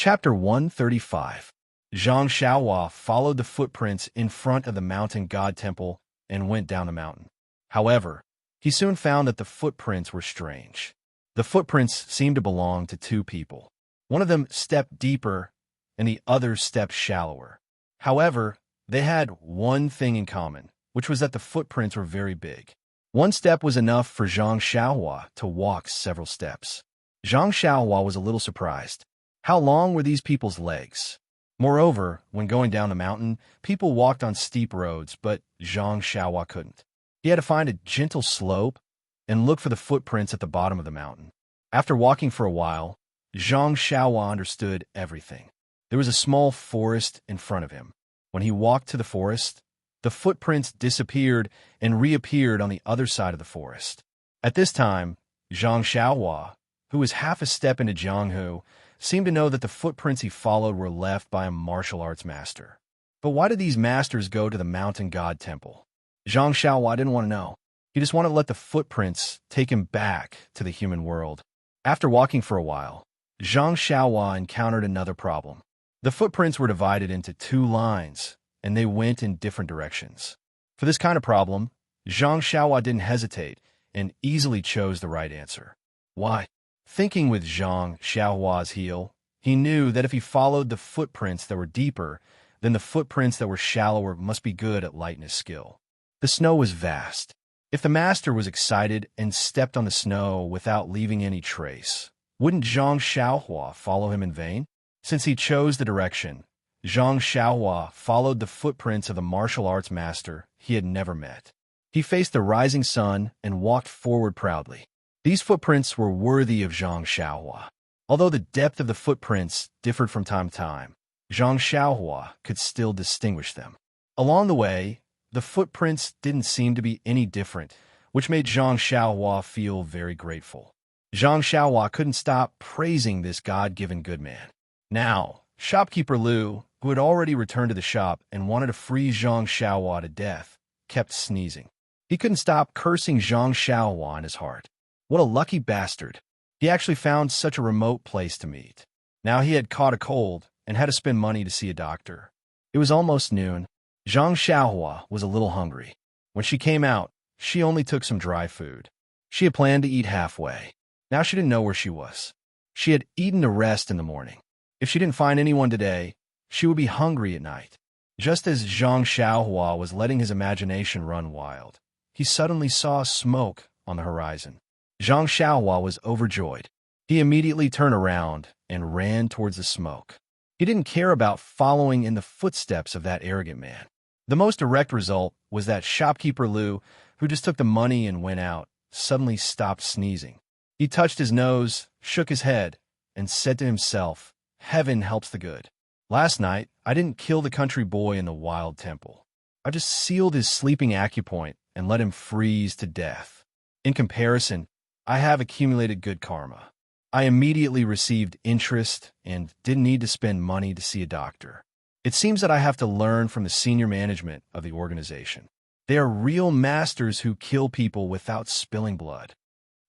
Chapter 135. Zhang Xiaohua followed the footprints in front of the mountain god temple and went down the mountain. However, he soon found that the footprints were strange. The footprints seemed to belong to two people. One of them stepped deeper and the other stepped shallower. However, they had one thing in common, which was that the footprints were very big. One step was enough for Zhang Xiaohua to walk several steps. Zhang Xiaohua was a little surprised. How long were these people's legs? Moreover, when going down the mountain, people walked on steep roads, but Zhang Xiaohua couldn't. He had to find a gentle slope and look for the footprints at the bottom of the mountain. After walking for a while, Zhang Xiaohua understood everything. There was a small forest in front of him. When he walked to the forest, the footprints disappeared and reappeared on the other side of the forest. At this time, Zhang Xiaohua, who was half a step into Jianghu, seemed to know that the footprints he followed were left by a martial arts master. But why did these masters go to the mountain god temple? Zhang Xiaohua didn't want to know. He just wanted to let the footprints take him back to the human world. After walking for a while, Zhang Xiaohua encountered another problem. The footprints were divided into two lines, and they went in different directions. For this kind of problem, Zhang Xiaohua didn't hesitate and easily chose the right answer. Why? Thinking with Zhang Xiaohua's heel, he knew that if he followed the footprints that were deeper, then the footprints that were shallower must be good at lightness skill. The snow was vast. If the master was excited and stepped on the snow without leaving any trace, wouldn't Zhang Xiaohua follow him in vain? Since he chose the direction, Zhang Xiaohua followed the footprints of the martial arts master he had never met. He faced the rising sun and walked forward proudly. These footprints were worthy of Zhang Xiaohua. Although the depth of the footprints differed from time to time, Zhang Xiaohua could still distinguish them. Along the way, the footprints didn't seem to be any different, which made Zhang Xiaohua feel very grateful. Zhang Xiaohua couldn't stop praising this God-given good man. Now, shopkeeper Liu, who had already returned to the shop and wanted to freeze Zhang Xiaohua to death, kept sneezing. He couldn't stop cursing Zhang Xiaohua in his heart. What a lucky bastard. He actually found such a remote place to meet. Now he had caught a cold and had to spend money to see a doctor. It was almost noon. Zhang Xiaohua was a little hungry. When she came out, she only took some dry food. She had planned to eat halfway. Now she didn't know where she was. She had eaten to rest in the morning. If she didn't find anyone today, she would be hungry at night. Just as Zhang Xiaohua was letting his imagination run wild, he suddenly saw smoke on the horizon. Zhang Xiaohua was overjoyed. He immediately turned around and ran towards the smoke. He didn't care about following in the footsteps of that arrogant man. The most direct result was that shopkeeper Liu, who just took the money and went out, suddenly stopped sneezing. He touched his nose, shook his head, and said to himself, "Heaven helps the good. Last night, I didn't kill the country boy in the wild temple. I just sealed his sleeping acupoint and let him freeze to death. In comparison, I have accumulated good karma. I immediately received interest and didn't need to spend money to see a doctor. It seems that I have to learn from the senior management of the organization. They are real masters who kill people without spilling blood."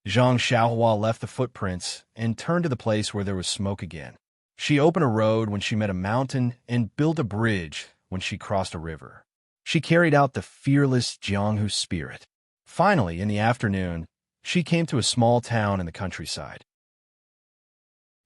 Zhang Xiaohua left the footprints and turned to the place where there was smoke again. She opened a road when she met a mountain and built a bridge when she crossed a river. She carried out the fearless Jianghu spirit. Finally, in the afternoon, she came to a small town in the countryside.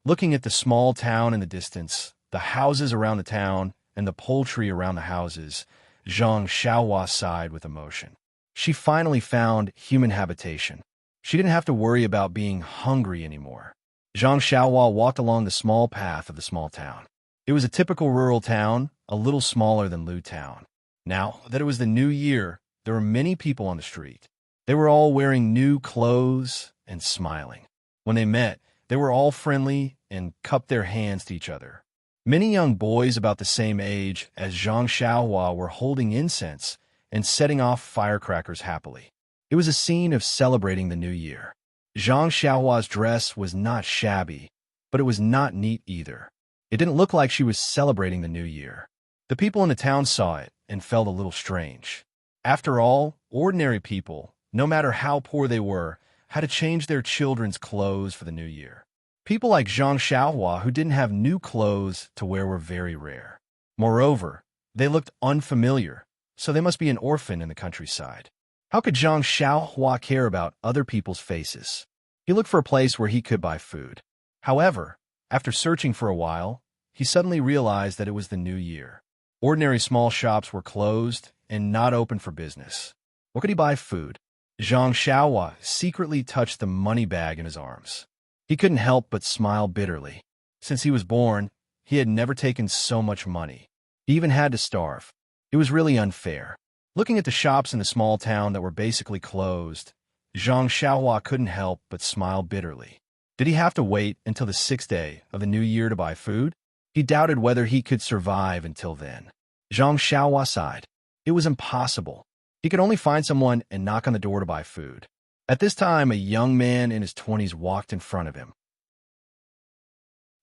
Looking at the small town in the distance, the houses around the town, and the poultry around the houses, Zhang Xiaohua sighed with emotion. She finally found human habitation. She didn't have to worry about being hungry anymore. Zhang Xiaohua walked along the small path of the small town. It was a typical rural town, a little smaller than Lu Town. Now that it was the new year, there were many people on the street. They were all wearing new clothes and smiling. When they met, they were all friendly and cupped their hands to each other. Many young boys about the same age as Zhang Xiaohua were holding incense and setting off firecrackers happily. It was a scene of celebrating the new year. Zhang Xiaohua's dress was not shabby, but it was not neat either. It didn't look like she was celebrating the new year. The people in the town saw it and felt a little strange. After all, ordinary people, no matter how poor they were, had to change their children's clothes for the new year. People like Zhang Xiaohua who didn't have new clothes to wear were very rare. Moreover, they looked unfamiliar, so they must be an orphan in the countryside. How could Zhang Xiaohua care about other people's faces? He looked for a place where he could buy food. However, after searching for a while, he suddenly realized that it was the new year. Ordinary small shops were closed and not open for business. What could he buy food? Zhang Xiaohua secretly touched the money bag in his arms. He couldn't help but smile bitterly. Since he was born, he had never taken so much money. He even had to starve. It was really unfair. Looking at the shops in the small town that were basically closed, Zhang Xiaohua couldn't help but smile bitterly. Did he have to wait until the 6th day of the new year to buy food? He doubted whether he could survive until then. Zhang Xiaohua sighed. It was impossible. He could only find someone and knock on the door to buy food. At this time, a young man in his 20s walked in front of him.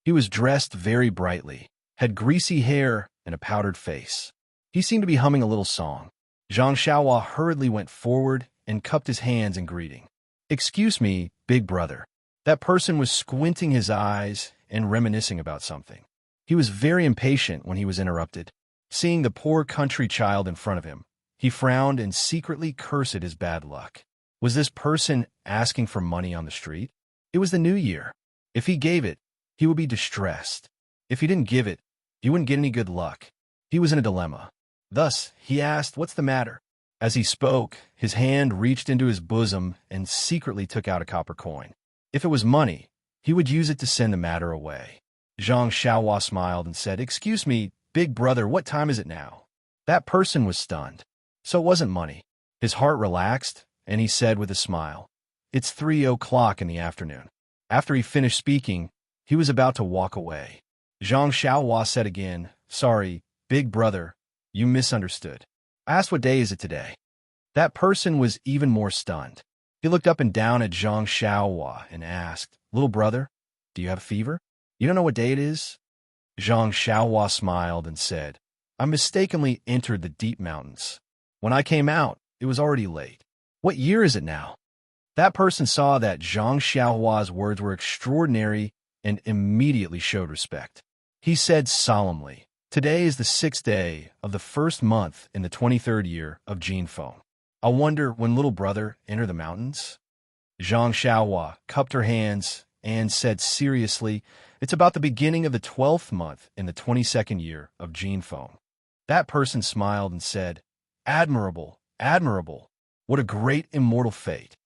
He was dressed very brightly, had greasy hair and a powdered face. He seemed to be humming a little song. Zhang Xiaohua hurriedly went forward and cupped his hands in greeting. "Excuse me, big brother." That person was squinting his eyes and reminiscing about something. He was very impatient when he was interrupted. Seeing the poor country child in front of him, he frowned and secretly cursed his bad luck. Was this person asking for money on the street? It was the new year. If he gave it, he would be distressed. If he didn't give it, he wouldn't get any good luck. He was in a dilemma. Thus, he asked, "What's the matter?" As he spoke, his hand reached into his bosom and secretly took out a copper coin. If it was money, he would use it to send the matter away. Zhang Xiaohua smiled and said, "Excuse me, big brother, what time is it now?" That person was stunned. So it wasn't money. His heart relaxed, and he said with a smile, "It's 3 o'clock in the afternoon." After he finished speaking, he was about to walk away. Zhang Xiaohua said again, "Sorry, big brother, you misunderstood. I asked what day is it today." That person was even more stunned. He looked up and down at Zhang Xiaohua and asked, "Little brother, do you have a fever? You don't know what day it is?" Zhang Xiaohua smiled and said, "I mistakenly entered the deep mountains. When I came out, it was already late. What year is it now?" That person saw that Zhang Xiaohua's words were extraordinary and immediately showed respect. He said solemnly, "Today is the 6th day of the 1st month in the 23rd year of Jinfeng. I wonder when little brother entered the mountains?" Zhang Xiaohua cupped her hands and said seriously, "It's about the beginning of the 12th month in the 22nd year of Jinfeng." That person smiled and said, "Admirable, admirable. What a great immortal fate."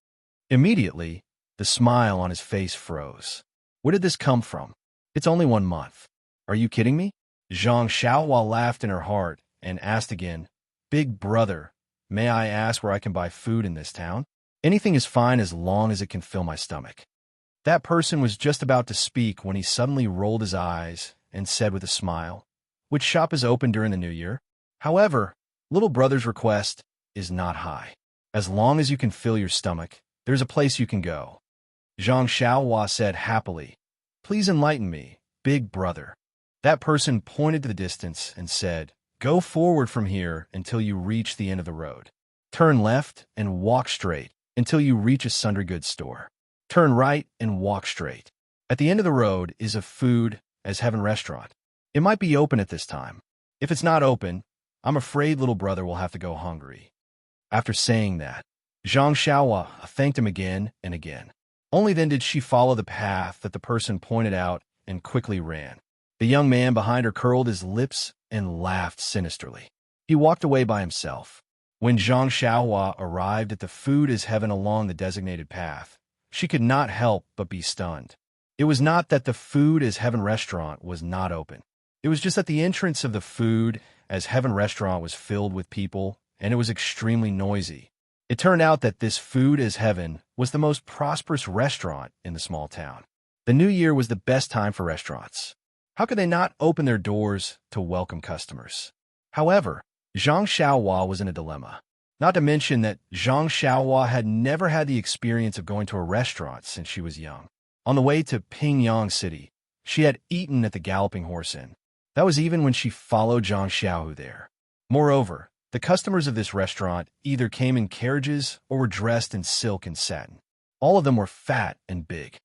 Immediately, the smile on his face froze. Where did this come from? It's only 1 month. Are you kidding me? Zhang Xiaohua laughed in her heart and asked again, "Big brother, may I ask where I can buy food in this town? Anything is fine as long as it can fill my stomach." That person was just about to speak when he suddenly rolled his eyes and said with a smile, "Which shop is open during the new year? However, little brother's request is not high. As long as you can fill your stomach, there's a place you can go." Zhang Xiaohua said happily, "Please enlighten me, big brother." That person pointed to the distance and said, "Go forward from here until you reach the end of the road. Turn left and walk straight until you reach a sundry goods store. Turn right and walk straight. At the end of the road is a food as heaven restaurant. It might be open at this time. If it's not open, I'm afraid little brother will have to go hungry." After saying that, Zhang Xiaohua thanked him again and again. Only then did she follow the path that the person pointed out and quickly ran. The young man behind her curled his lips and laughed sinisterly. He walked away by himself. When Zhang Xiaohua arrived at the food as heaven along the designated path, she could not help but be stunned. It was not that the food as heaven restaurant was not open. It was just that the entrance of the food as heaven restaurant was filled with people, and it was extremely noisy. It turned out that this food as heaven was the most prosperous restaurant in the small town. The new year was the best time for restaurants. How could they not open their doors to welcome customers? However, Zhang Xiaohua was in a dilemma. Not to mention that Zhang Xiaohua had never had the experience of going to a restaurant since she was young. On the way to Pingyang City, she had eaten at the Galloping Horse Inn. That was even when she followed Zhang Xiaohu there. Moreover, the customers of this restaurant either came in carriages or were dressed in silk and satin. All of them were fat and big.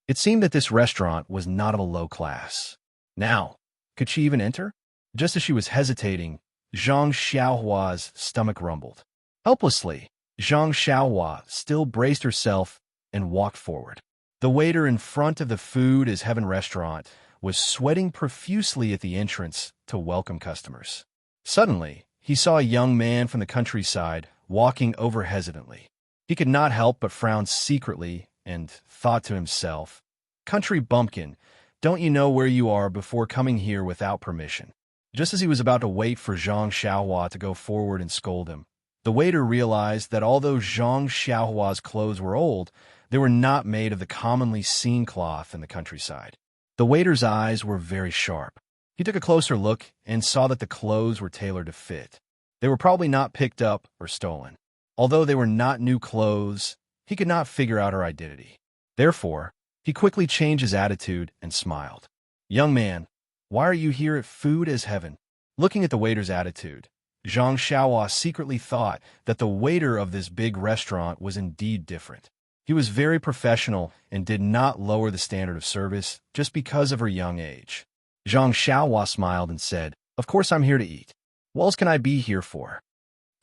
It seemed that this restaurant was not of a low class. Now, could she even enter? Just as she was hesitating, Zhang Xiaohua's stomach rumbled. Helplessly, Zhang Xiaohua still braced herself and walked forward. The waiter in front of the Food is Heaven restaurant was sweating profusely at the entrance to welcome customers. Suddenly, he saw a young man from the countryside walking over hesitantly. He could not help but frown secretly and thought to himself, "Country bumpkin, don't you know where you are before coming here without permission?" Just as he was about to wait for Zhang Xiaohua to go forward and scold him, the waiter realized that although Zhang Xiaohua's clothes were old, they were not made of the commonly seen cloth in the countryside. The waiter's eyes were very sharp. He took a closer look and saw that the clothes were tailored to fit. They were probably not picked up or stolen. Although they were not new clothes, he could not figure out her identity. Therefore, he quickly changed his attitude and smiled. "Young man, why are you here at Food as Heaven?" Looking at the waiter's attitude, Zhang Xiaohua secretly thought that the waiter of this big restaurant was indeed different. He was very professional and did not lower the standard of service just because of her young age. Zhang Xiaohua smiled and said, "Of course I'm here to eat. What else can I be here for?"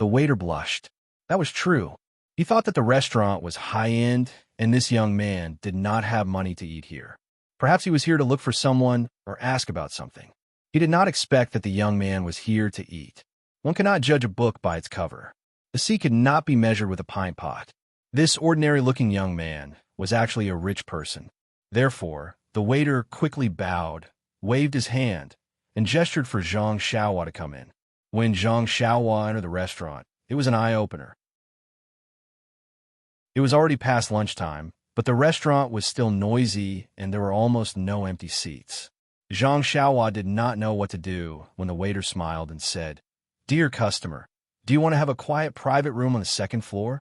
The waiter blushed. That was true. He thought that the restaurant was high-end and this young man did not have money to eat here. Perhaps he was here to look for someone or ask about something. He did not expect that the young man was here to eat. One cannot judge a book by its cover. The sea could not be measured with a pint pot. This ordinary-looking young man was actually a rich person. Therefore, the waiter quickly bowed, waved his hand, and gestured for Zhang Xiaohua to come in. When Zhang Xiaohua entered the restaurant, it was an eye-opener. It was already past lunchtime, but the restaurant was still noisy and there were almost no empty seats. Zhang Xiaohua did not know what to do when the waiter smiled and said, "Dear customer, do you want to have a quiet private room on the second floor?"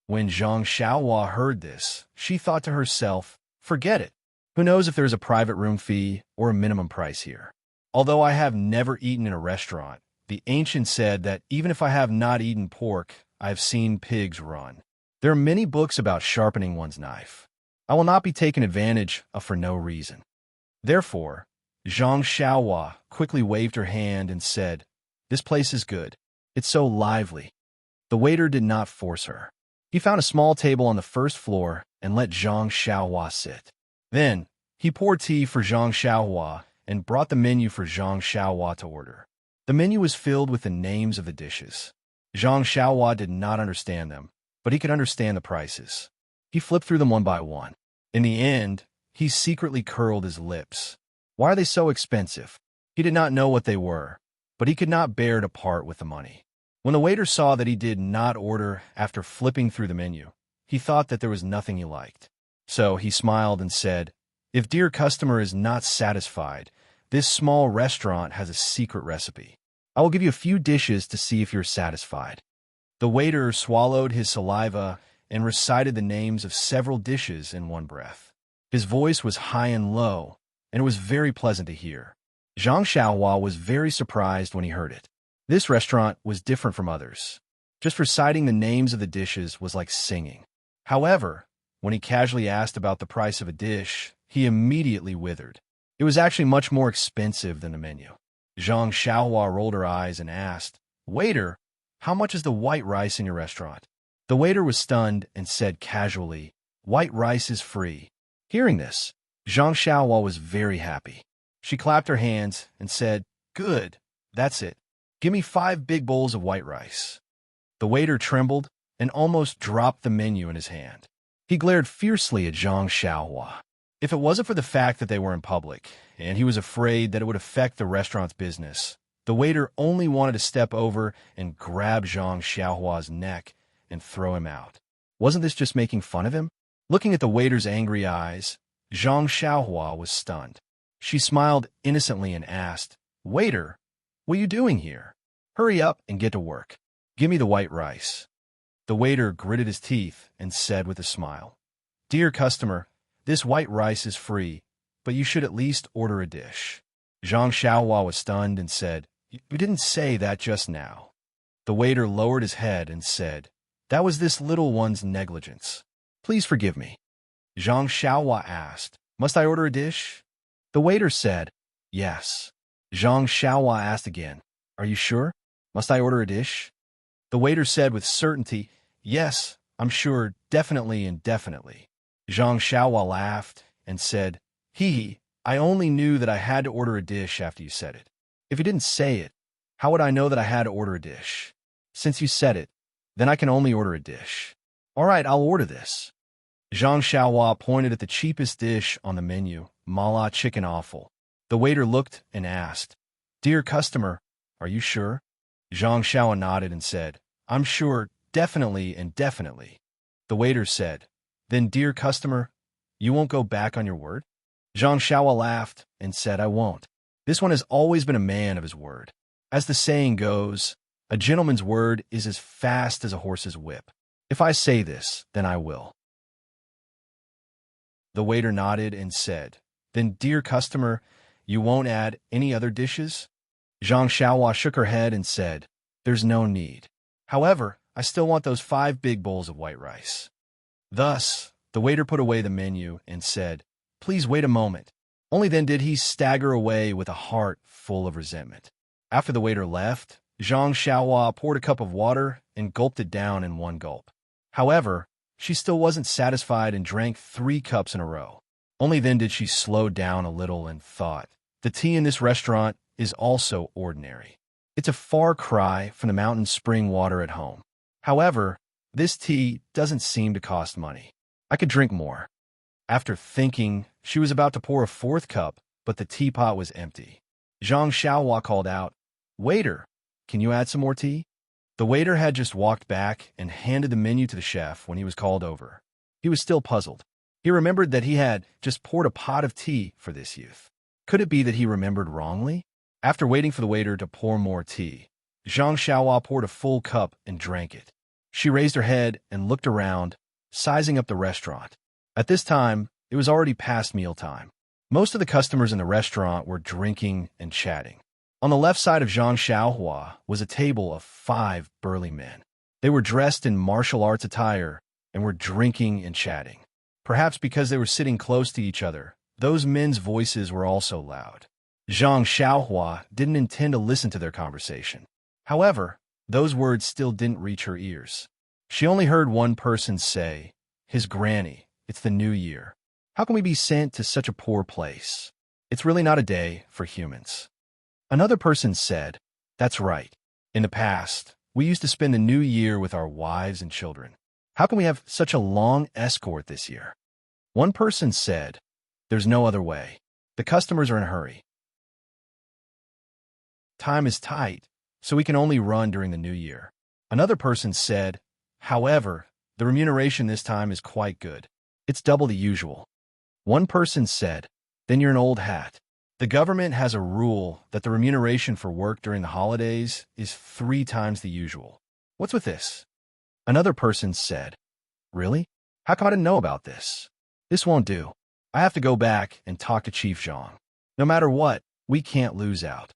When Zhang Xiaohua heard this, she thought to herself, "Forget it. Who knows if there's a private room fee or a minimum price here? Although I have never eaten in a restaurant, the ancient said that even if I have not eaten pork, I have seen pigs run. There are many books about sharpening one's knife. I will not be taken advantage of for no reason." Therefore, Zhang Xiaohua quickly waved her hand and said, "This place is good. It's so lively." The waiter did not force her. He found a small table on the first floor and let Zhang Xiaohua sit. Then, he poured tea for Zhang Xiaohua and brought the menu for Zhang Xiaohua to order. The menu was filled with the names of the dishes. Zhang Xiaohua did not understand them, but he could understand the prices. He flipped through them one by one. In the end, he secretly curled his lips. Why are they so expensive? He did not know what they were, but he could not bear to part with the money. When the waiter saw that he did not order after flipping through the menu, he thought that there was nothing he liked. So he smiled and said, "If dear customer is not satisfied, this small restaurant has a secret recipe. I will give you a few dishes to see if you're satisfied." The waiter swallowed his saliva and recited the names of several dishes in one breath. His voice was high and low, and it was very pleasant to hear. Zhang Xiaohua was very surprised when he heard it. This restaurant was different from others. Just reciting the names of the dishes was like singing. However, when he casually asked about the price of a dish, he immediately withered. It was actually much more expensive than the menu. Zhang Xiaohua rolled her eyes and asked, "Waiter, how much is the white rice in your restaurant?" The waiter was stunned and said casually, "White rice is free." Hearing this, Zhang Xiaohua was very happy. She clapped her hands and said, "Good, that's it. Give me 5 big bowls of white rice." The waiter trembled and almost dropped the menu in his hand. He glared fiercely at Zhang Xiaohua. If it wasn't for the fact that they were in public, and he was afraid that it would affect the restaurant's business, the waiter only wanted to step over and grab Zhang Xiaohua's neck and throw him out. Wasn't this just making fun of him? Looking at the waiter's angry eyes, Zhang Xiaohua was stunned. She smiled innocently and asked, "Waiter, what are you doing here? Hurry up and get to work. Give me the white rice." The waiter gritted his teeth and said with a smile, "Dear customer, this white rice is free, but you should at least order a dish." Zhang Xiaohua was stunned and said, "You didn't say that just now." The waiter lowered his head and said, "That was this little one's negligence. Please forgive me." Zhang Xiaohua asked, Must I order a dish? The waiter said, yes. Zhang Xiaohua asked again, are you sure? Must I order a dish? The waiter said with certainty, yes, I'm sure, definitely and definitely. Zhang Xiaohua laughed and said, hee, I only knew that I had to order a dish after you said it. If you didn't say it, how would I know that I had to order a dish? Since you said it, then I can only order a dish. All right, I'll order this. Zhang Xiaohua pointed at the cheapest dish on the menu, mala chicken offal. The waiter looked and asked, dear customer, are you sure? Zhang Xiaohua nodded and said, I'm sure, definitely and definitely. The waiter said, then dear customer, you won't go back on your word? Zhang Xiaohua laughed and said, I won't. This one has always been a man of his word. As the saying goes, a gentleman's word is as fast as a horse's whip. If I say this, then I will. The waiter nodded and said, then dear customer, you won't add any other dishes? Zhang Xiaohua shook her head and said, there's no need. However, I still want those 5 big bowls of white rice. Thus, the waiter put away the menu and said, please wait a moment. Only then did he stagger away with a heart full of resentment. After the waiter left, Zhang Xiaohua poured a cup of water and gulped it down in one gulp. However, she still wasn't satisfied and drank 3 cups in a row. Only then did she slow down a little and thought, the tea in this restaurant is also ordinary. It's a far cry from the mountain spring water at home. However, this tea doesn't seem to cost money. I could drink more. After thinking, she was about to pour a 4th cup, but the teapot was empty. Zhang Xiaohua called out, waiter, can you add some more tea? The waiter had just walked back and handed the menu to the chef when he was called over. He was still puzzled. He remembered that he had just poured a pot of tea for this youth. Could it be that he remembered wrongly? After waiting for the waiter to pour more tea, Zhang Xiaohua poured a full cup and drank it. She raised her head and looked around, sizing up the restaurant. At this time, it was already past mealtime. Most of the customers in the restaurant were drinking and chatting. On the left side of Zhang Xiaohua was a table of 5 burly men. They were dressed in martial arts attire and were drinking and chatting. Perhaps because they were sitting close to each other, those men's voices were also loud. Zhang Xiaohua didn't intend to listen to their conversation. However, those words still didn't reach her ears. She only heard one person say, his granny, it's the new year. How can we be sent to such a poor place? It's really not a day for humans. Another person said, that's right. In the past, we used to spend the new year with our wives and children. How can we have such a long escort this year? One person said, there's no other way. The customers are in a hurry. Time is tight, so we can only run during the new year. Another person said, however, the remuneration this time is quite good. It's double the usual. One person said, then you're an old hat. The government has a rule that the remuneration for work during the holidays is 3 times the usual. What's with this? Another person said, really? How come I didn't know about this? This won't do. I have to go back and talk to Chief Zhang. No matter what, we can't lose out.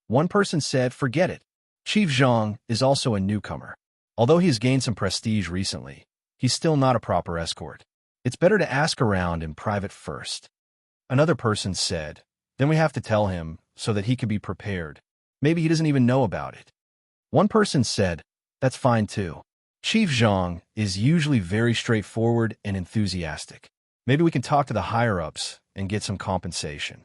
One person said, forget it. Chief Zhang is also a newcomer. Although he has gained some prestige recently, he's still not a proper escort. It's better to ask around in private first. Another person said, then we have to tell him so that he can be prepared. Maybe he doesn't even know about it. One person said, that's fine too. Chief Zhang is usually very straightforward and enthusiastic. Maybe we can talk to the higher-ups and get some compensation.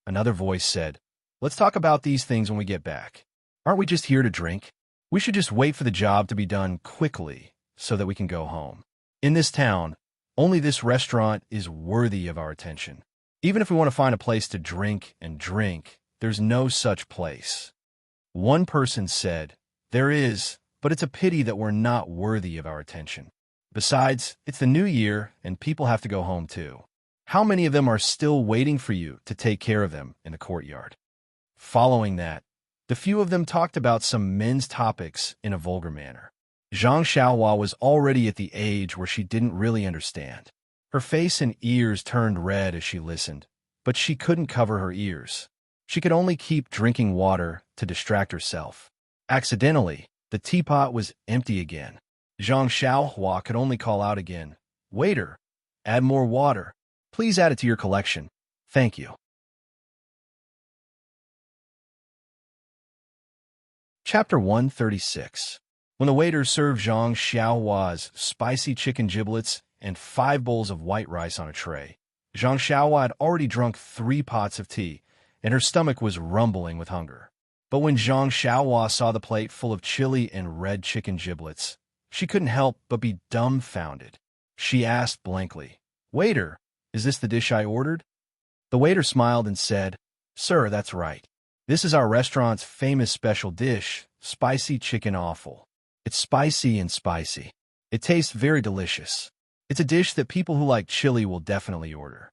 Another voice said, let's talk about these things when we get back. Aren't we just here to drink? We should just wait for the job to be done quickly so that we can go home. In this town, only this restaurant is worthy of our attention. Even if we want to find a place to drink and drink, there's no such place. One person said, there is, but it's a pity that we're not worthy of our attention. Besides, it's the new year and people have to go home too. How many of them are still waiting for you to take care of them in the courtyard? Following that, the few of them talked about some men's topics in a vulgar manner. Zhang Xiaohua was already at the age where she didn't really understand. Her face and ears turned red as she listened, but she couldn't cover her ears. She could only keep drinking water to distract herself. Accidentally, the teapot was empty again. Zhang Xiaohua could only call out again, waiter, add more water. Please add it to your collection. Thank you. Chapter 136. When the waiter served Zhang Xiaohua's spicy chicken giblets and 5 bowls of white rice on a tray, Zhang Xiaohua had already drunk 3 pots of tea, and her stomach was rumbling with hunger. But when Zhang Xiaohua saw the plate full of chili and red chicken giblets, she couldn't help but be dumbfounded. She asked blankly, "Waiter, is this the dish I ordered?" The waiter smiled and said, "Sir, that's right. This is our restaurant's famous special dish, spicy chicken offal. It's spicy and spicy. It tastes very delicious. It's a dish that people who like chili will definitely order."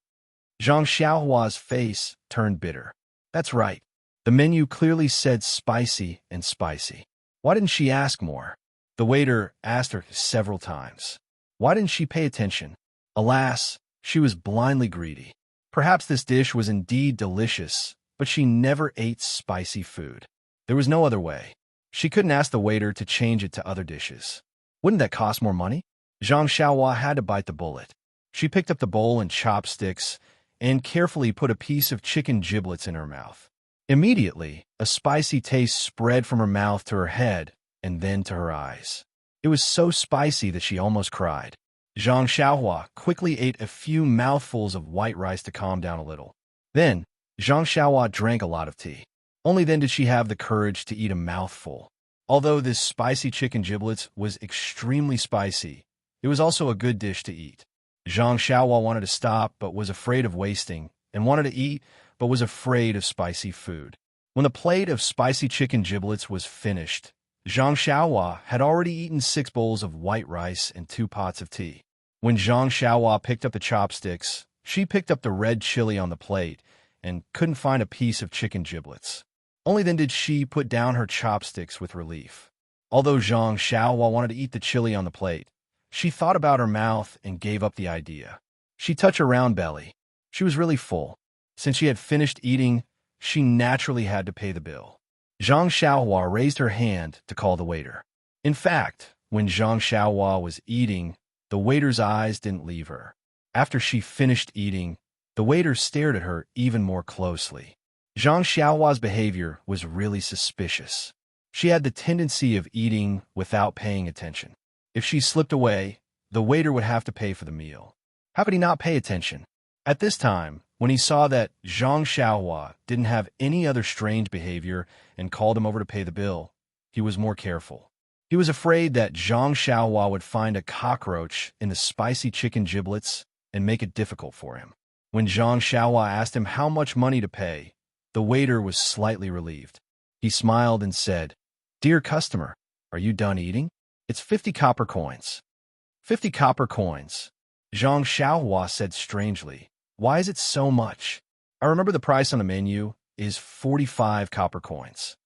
Zhang Xiaohua's face turned bitter. That's right. The menu clearly said spicy and spicy. Why didn't she ask more? The waiter asked her several times. Why didn't she pay attention? Alas, she was blindly greedy. Perhaps this dish was indeed delicious, but she never ate spicy food. There was no other way. She couldn't ask the waiter to change it to other dishes. Wouldn't that cost more money? Zhang Xiaohua had to bite the bullet. She picked up the bowl and chopsticks and carefully put a piece of chicken giblets in her mouth. Immediately, a spicy taste spread from her mouth to her head and then to her eyes. It was so spicy that she almost cried. Zhang Xiaohua quickly ate a few mouthfuls of white rice to calm down a little. Then, Zhang Xiaohua drank a lot of tea. Only then did she have the courage to eat a mouthful. Although this spicy chicken giblets was extremely spicy, it was also a good dish to eat. Zhang Xiaohua wanted to stop but was afraid of wasting, and wanted to eat but was afraid of spicy food. When the plate of spicy chicken giblets was finished, Zhang Xiaohua had already eaten 6 bowls of white rice and 2 pots of tea. When Zhang Xiaohua picked up the chopsticks, she picked up the red chili on the plate and couldn't find a piece of chicken giblets. Only then did she put down her chopsticks with relief. Although Zhang Xiaohua wanted to eat the chili on the plate, she thought about her mouth and gave up the idea. She touched her round belly. She was really full. Since she had finished eating, she naturally had to pay the bill. Zhang Xiaohua raised her hand to call the waiter. In fact, when Zhang Xiaohua was eating, the waiter's eyes didn't leave her. After she finished eating, the waiter stared at her even more closely. Zhang Xiaohua's behavior was really suspicious. She had the tendency of eating without paying attention. If she slipped away, the waiter would have to pay for the meal. How could he not pay attention? At this time, when he saw that Zhang Xiaohua didn't have any other strange behavior and called him over to pay the bill, he was more careful. He was afraid that Zhang Xiaohua would find a cockroach in the spicy chicken giblets and make it difficult for him. When Zhang Xiaohua asked him how much money to pay, the waiter was slightly relieved. He smiled and said, "Dear customer, are you done eating? It's 50 copper coins." 50 copper coins. Zhang Xiaohua said strangely. Why is it so much? I remember the price on the menu is 45 copper coins.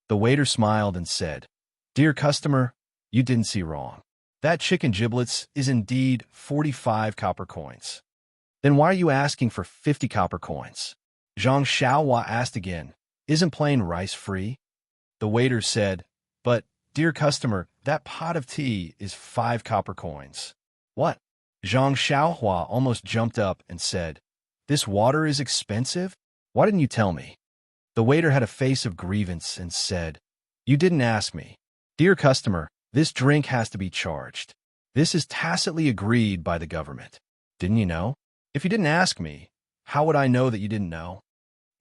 The waiter smiled and said, "Dear customer, you didn't see wrong. That chicken giblets is indeed 45 copper coins." "Then why are you asking for 50 copper coins?" Zhang Xiaohua asked again. "Isn't plain rice free?" The waiter said, "But, dear customer, that pot of tea is 5 copper coins." "What?" Zhang Xiaohua almost jumped up and said, "This water is expensive? Why didn't you tell me?" The waiter had a face of grievance and said, "You didn't ask me. Dear customer, this drink has to be charged. This is tacitly agreed by the government. Didn't you know? If you didn't ask me, how would I know that you didn't know?"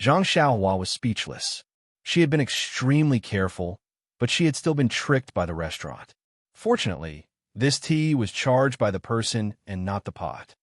Zhang Xiaohua was speechless. She had been extremely careful, but she had still been tricked by the restaurant. Fortunately, this tea was charged by the person and not the pot.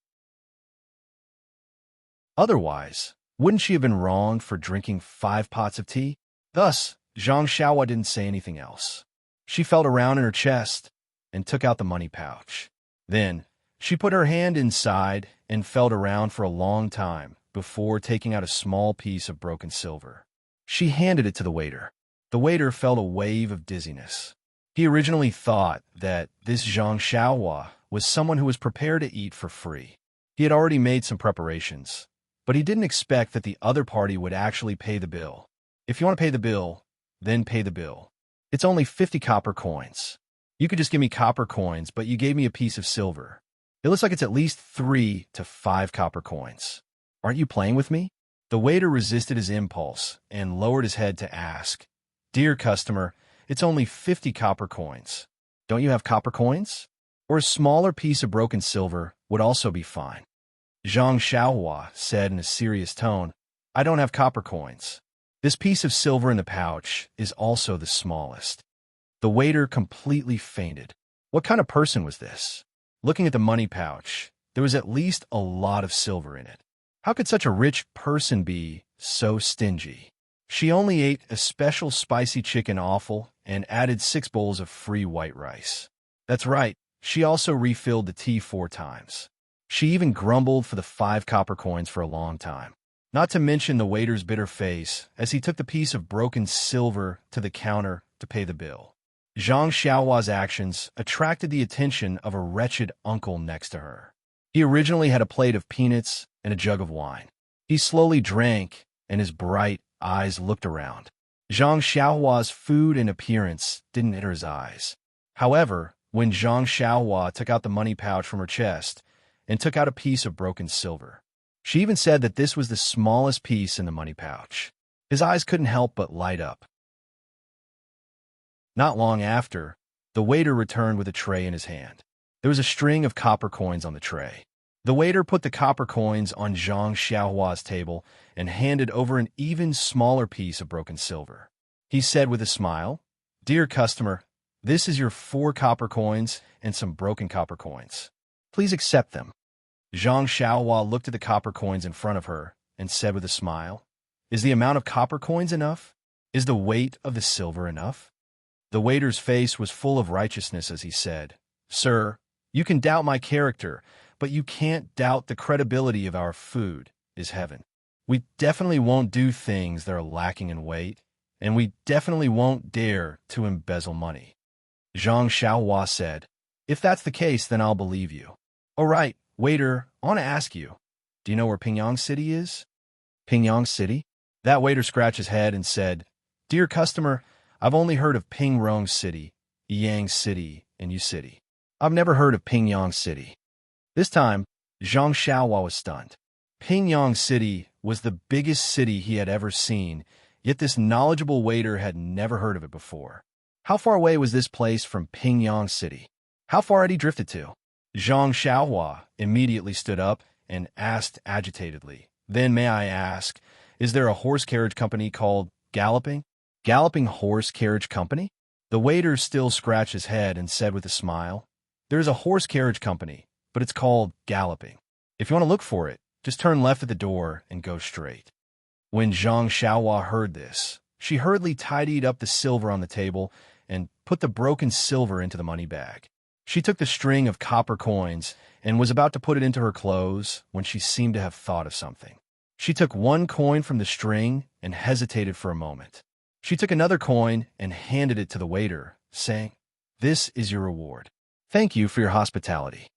Otherwise, wouldn't she have been wronged for drinking 5 pots of tea? Thus, Zhang Xiaohua didn't say anything else. She felt around in her chest and took out the money pouch. Then, she put her hand inside and felt around for a long time before taking out a small piece of broken silver. She handed it to the waiter. The waiter felt a wave of dizziness. He originally thought that this Zhang Xiaohua was someone who was prepared to eat for free. He had already made some preparations, but he didn't expect that the other party would actually pay the bill. If you want to pay the bill, then pay the bill. It's only 50 copper coins. You could just give me copper coins, but you gave me a piece of silver. It looks like it's at least 3 to 5 copper coins. Aren't you playing with me? The waiter resisted his impulse and lowered his head to ask, Dear customer, it's only 50 copper coins. Don't you have copper coins? Or a smaller piece of broken silver would also be fine. Zhang Xiaohua said in a serious tone, I don't have copper coins. This piece of silver in the pouch is also the smallest. The waiter completely fainted. What kind of person was this? Looking at the money pouch, there was at least a lot of silver in it. How could such a rich person be so stingy? She only ate a special spicy chicken offal and added 6 bowls of free white rice. That's right, she also refilled the tea 4 times. She even grumbled for the 5 copper coins for a long time. Not to mention the waiter's bitter face as he took the piece of broken silver to the counter to pay the bill. Zhang Xiaohua's actions attracted the attention of a wretched uncle next to her. He originally had a plate of peanuts and a jug of wine. He slowly drank, and his bright eyes looked around. Zhang Xiaohua's food and appearance didn't enter his eyes. However, when Zhang Xiaohua took out the money pouch from her chest and took out a piece of broken silver, she even said that this was the smallest piece in the money pouch. His eyes couldn't help but light up. Not long after, the waiter returned with a tray in his hand. There was a string of copper coins on the tray. The waiter put the copper coins on Zhang Xiaohua's table and handed over an even smaller piece of broken silver. He said with a smile, Dear customer, this is your 4 copper coins and some broken copper coins. Please accept them. Zhang Xiaohua looked at the copper coins in front of her and said with a smile, Is the amount of copper coins enough? Is the weight of the silver enough? The waiter's face was full of righteousness as he said, Sir, you can doubt my character, but you can't doubt the credibility of our food is heaven. We definitely won't do things that are lacking in weight, and we definitely won't dare to embezzle money. Zhang Xiaohua said, If that's the case, then I'll believe you. All right, waiter, I want to ask you, do you know where Pingyang City is? Pingyang City? That waiter scratched his head and said, Dear customer, I've only heard of Pingrong City, Yang City, and U City. I've never heard of Pingyang City. This time, Zhang Xiaohua was stunned. Pingyang City was the biggest city he had ever seen, yet this knowledgeable waiter had never heard of it before. How far away was this place from Pingyang City? How far had he drifted to? Zhang Xiaohua immediately stood up and asked agitatedly, Then may I ask, is there a horse carriage company called Galloping? Galloping Horse Carriage Company? The waiter still scratched his head and said with a smile, There's a horse carriage company, but it's called Galloping. If you want to look for it, just turn left at the door and go straight. When Zhang Xiaohua heard this, she hurriedly tidied up the silver on the table and put the broken silver into the money bag. She took the string of copper coins and was about to put it into her clothes when she seemed to have thought of something. She took 1 coin from the string and hesitated for a moment. She took another coin and handed it to the waiter, saying, This is your reward. Thank you for your hospitality.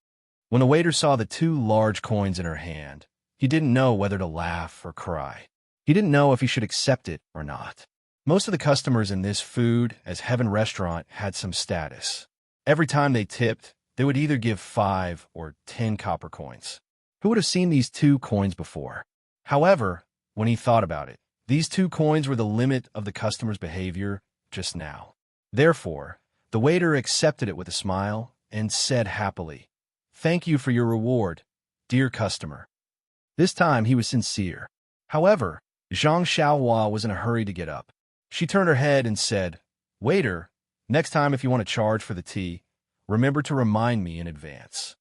When the waiter saw the 2 large coins in her hand, he didn't know whether to laugh or cry. He didn't know if he should accept it or not. Most of the customers in this food as heaven restaurant had some status. Every time they tipped, they would either give 5 or 10 copper coins. Who would have seen these 2 coins before? However, when he thought about it, these 2 coins were the limit of the customer's behavior just now. Therefore, the waiter accepted it with a smile and said happily, Thank you for your reward, dear customer. This time he was sincere. However, Zhang Xiaohua was in a hurry to get up. She turned her head and said, Waiter, next time if you want to charge for the tea, remember to remind me in advance.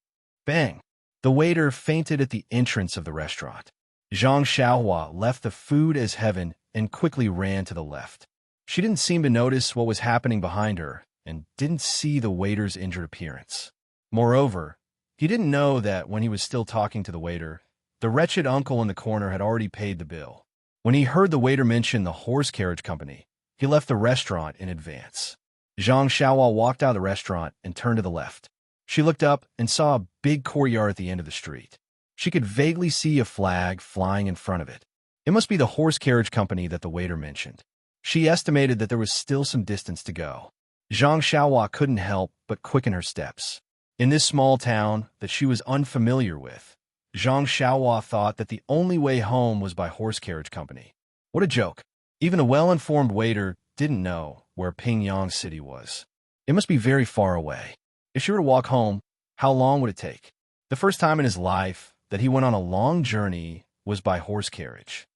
Bang! The waiter fainted at the entrance of the restaurant. Zhang Xiaohua left the food as heaven and quickly ran to the left. She didn't seem to notice what was happening behind her and didn't see the waiter's injured appearance. Moreover, he didn't know that when he was still talking to the waiter, the wretched uncle in the corner had already paid the bill. When he heard the waiter mention the horse carriage company, he left the restaurant in advance. Zhang Xiaohua walked out of the restaurant and turned to the left. She looked up and saw a big courtyard at the end of the street. She could vaguely see a flag flying in front of it. It must be the horse carriage company that the waiter mentioned. She estimated that there was still some distance to go. Zhang Xiaohua couldn't help but quicken her steps. In this small town that she was unfamiliar with, Zhang Xiaohua thought that the only way home was by horse carriage company. What a joke. Even a well-informed waiter didn't know where Pingyang City was. It must be very far away. If she were to walk home, how long would it take? The first time in his life that he went on a long journey was by horse carriage.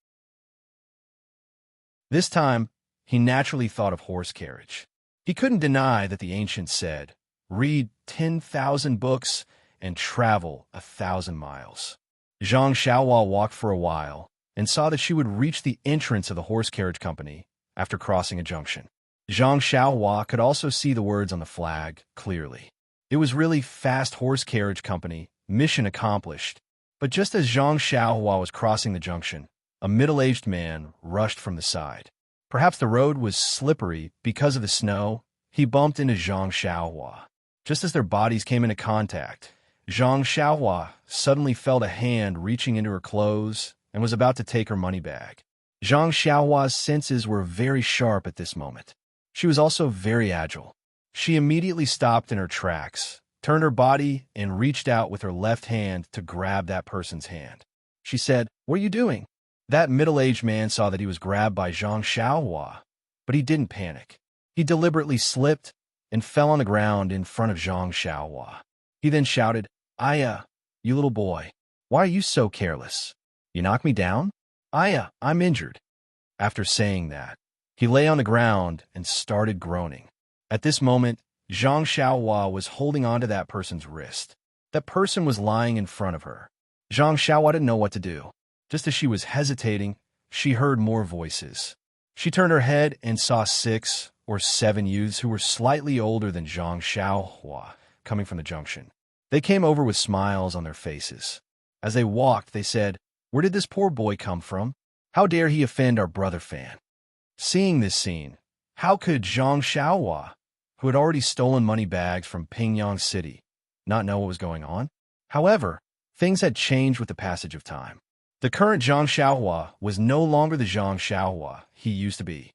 This time, he naturally thought of horse carriage. He couldn't deny that the ancients said, "Read 10,000 books and travel 1,000 miles." Zhang Xiaohua walked for a while and saw that she would reach the entrance of the horse carriage company after crossing a junction. Zhang Xiaohua could also see the words on the flag clearly. It was really Fast Horse Carriage Company, mission accomplished. But just as Zhang Xiaohua was crossing the junction, a middle-aged man rushed from the side. Perhaps the road was slippery because of the snow. He bumped into Zhang Xiaohua. Just as their bodies came into contact, Zhang Xiaohua suddenly felt a hand reaching into her clothes and was about to take her money bag. Zhang Xiaohua's senses were very sharp at this moment. She was also very agile. She immediately stopped in her tracks, turned her body, and reached out with her left hand to grab that person's hand. She said, "What are you doing?" That middle-aged man saw that he was grabbed by Zhang Xiaohua, but he didn't panic. He deliberately slipped and fell on the ground in front of Zhang Xiaohua. He then shouted, "Aya, you little boy, why are you so careless? You knocked me down? Aya, I'm injured." After saying that, he lay on the ground and started groaning. At this moment, Zhang Xiaohua was holding onto that person's wrist. That person was lying in front of her. Zhang Xiaohua didn't know what to do. Just as she was hesitating, she heard more voices. She turned her head and saw 6 or 7 youths who were slightly older than Zhang Xiaohua coming from the junction. They came over with smiles on their faces. As they walked, they said, "Where did this poor boy come from? How dare he offend our brother Fan?" Seeing this scene, how could Zhang Xiaohua, who had already stolen money bags from Pingyang City, not know what was going on? However, things had changed with the passage of time. The current Zhang Xiaohua was no longer the Zhang Xiaohua he used to be.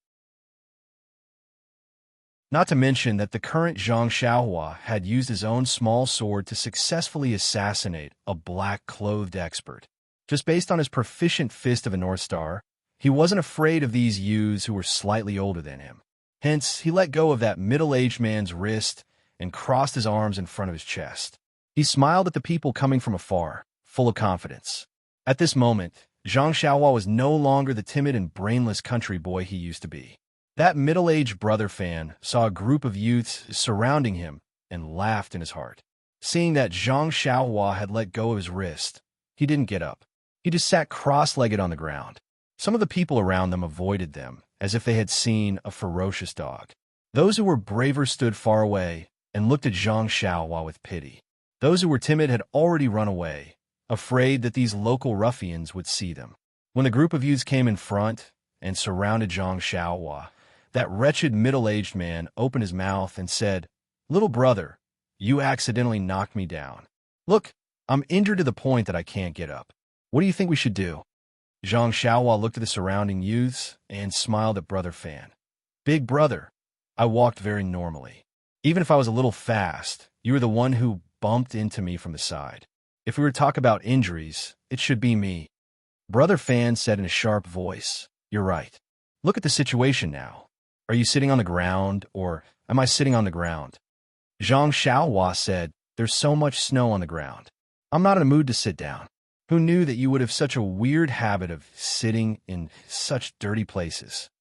Not to mention that the current Zhang Xiaohua had used his own small sword to successfully assassinate a black-clothed expert. Just based on his proficient fist of a North Star, he wasn't afraid of these youths who were slightly older than him. Hence, he let go of that middle-aged man's wrist and crossed his arms in front of his chest. He smiled at the people coming from afar, full of confidence. At this moment, Zhang Xiaohua was no longer the timid and brainless country boy he used to be. That middle-aged brother Fan saw a group of youths surrounding him and laughed in his heart. Seeing that Zhang Xiaohua had let go of his wrist, he didn't get up. He just sat cross-legged on the ground. Some of the people around them avoided them, as if they had seen a ferocious dog. Those who were braver stood far away and looked at Zhang Xiaohua with pity. Those who were timid had already run away, afraid that these local ruffians would see them. When the group of youths came in front and surrounded Zhang Xiaohua, that wretched middle-aged man opened his mouth and said, "Little brother, you accidentally knocked me down. Look, I'm injured to the point that I can't get up. What do you think we should do?" Zhang Xiaohua looked at the surrounding youths and smiled at Brother Fan. "Big brother, I walked very normally. Even if I was a little fast, you were the one who bumped into me from the side. If we were to talk about injuries, it should be me." Brother Fan said in a sharp voice, "You're right. Look at the situation now. Are you sitting on the ground, or am I sitting on the ground?" Zhang Xiaohua said, "There's so much snow on the ground. I'm not in a mood to sit down. Who knew that you would have such a weird habit of sitting in such dirty places?"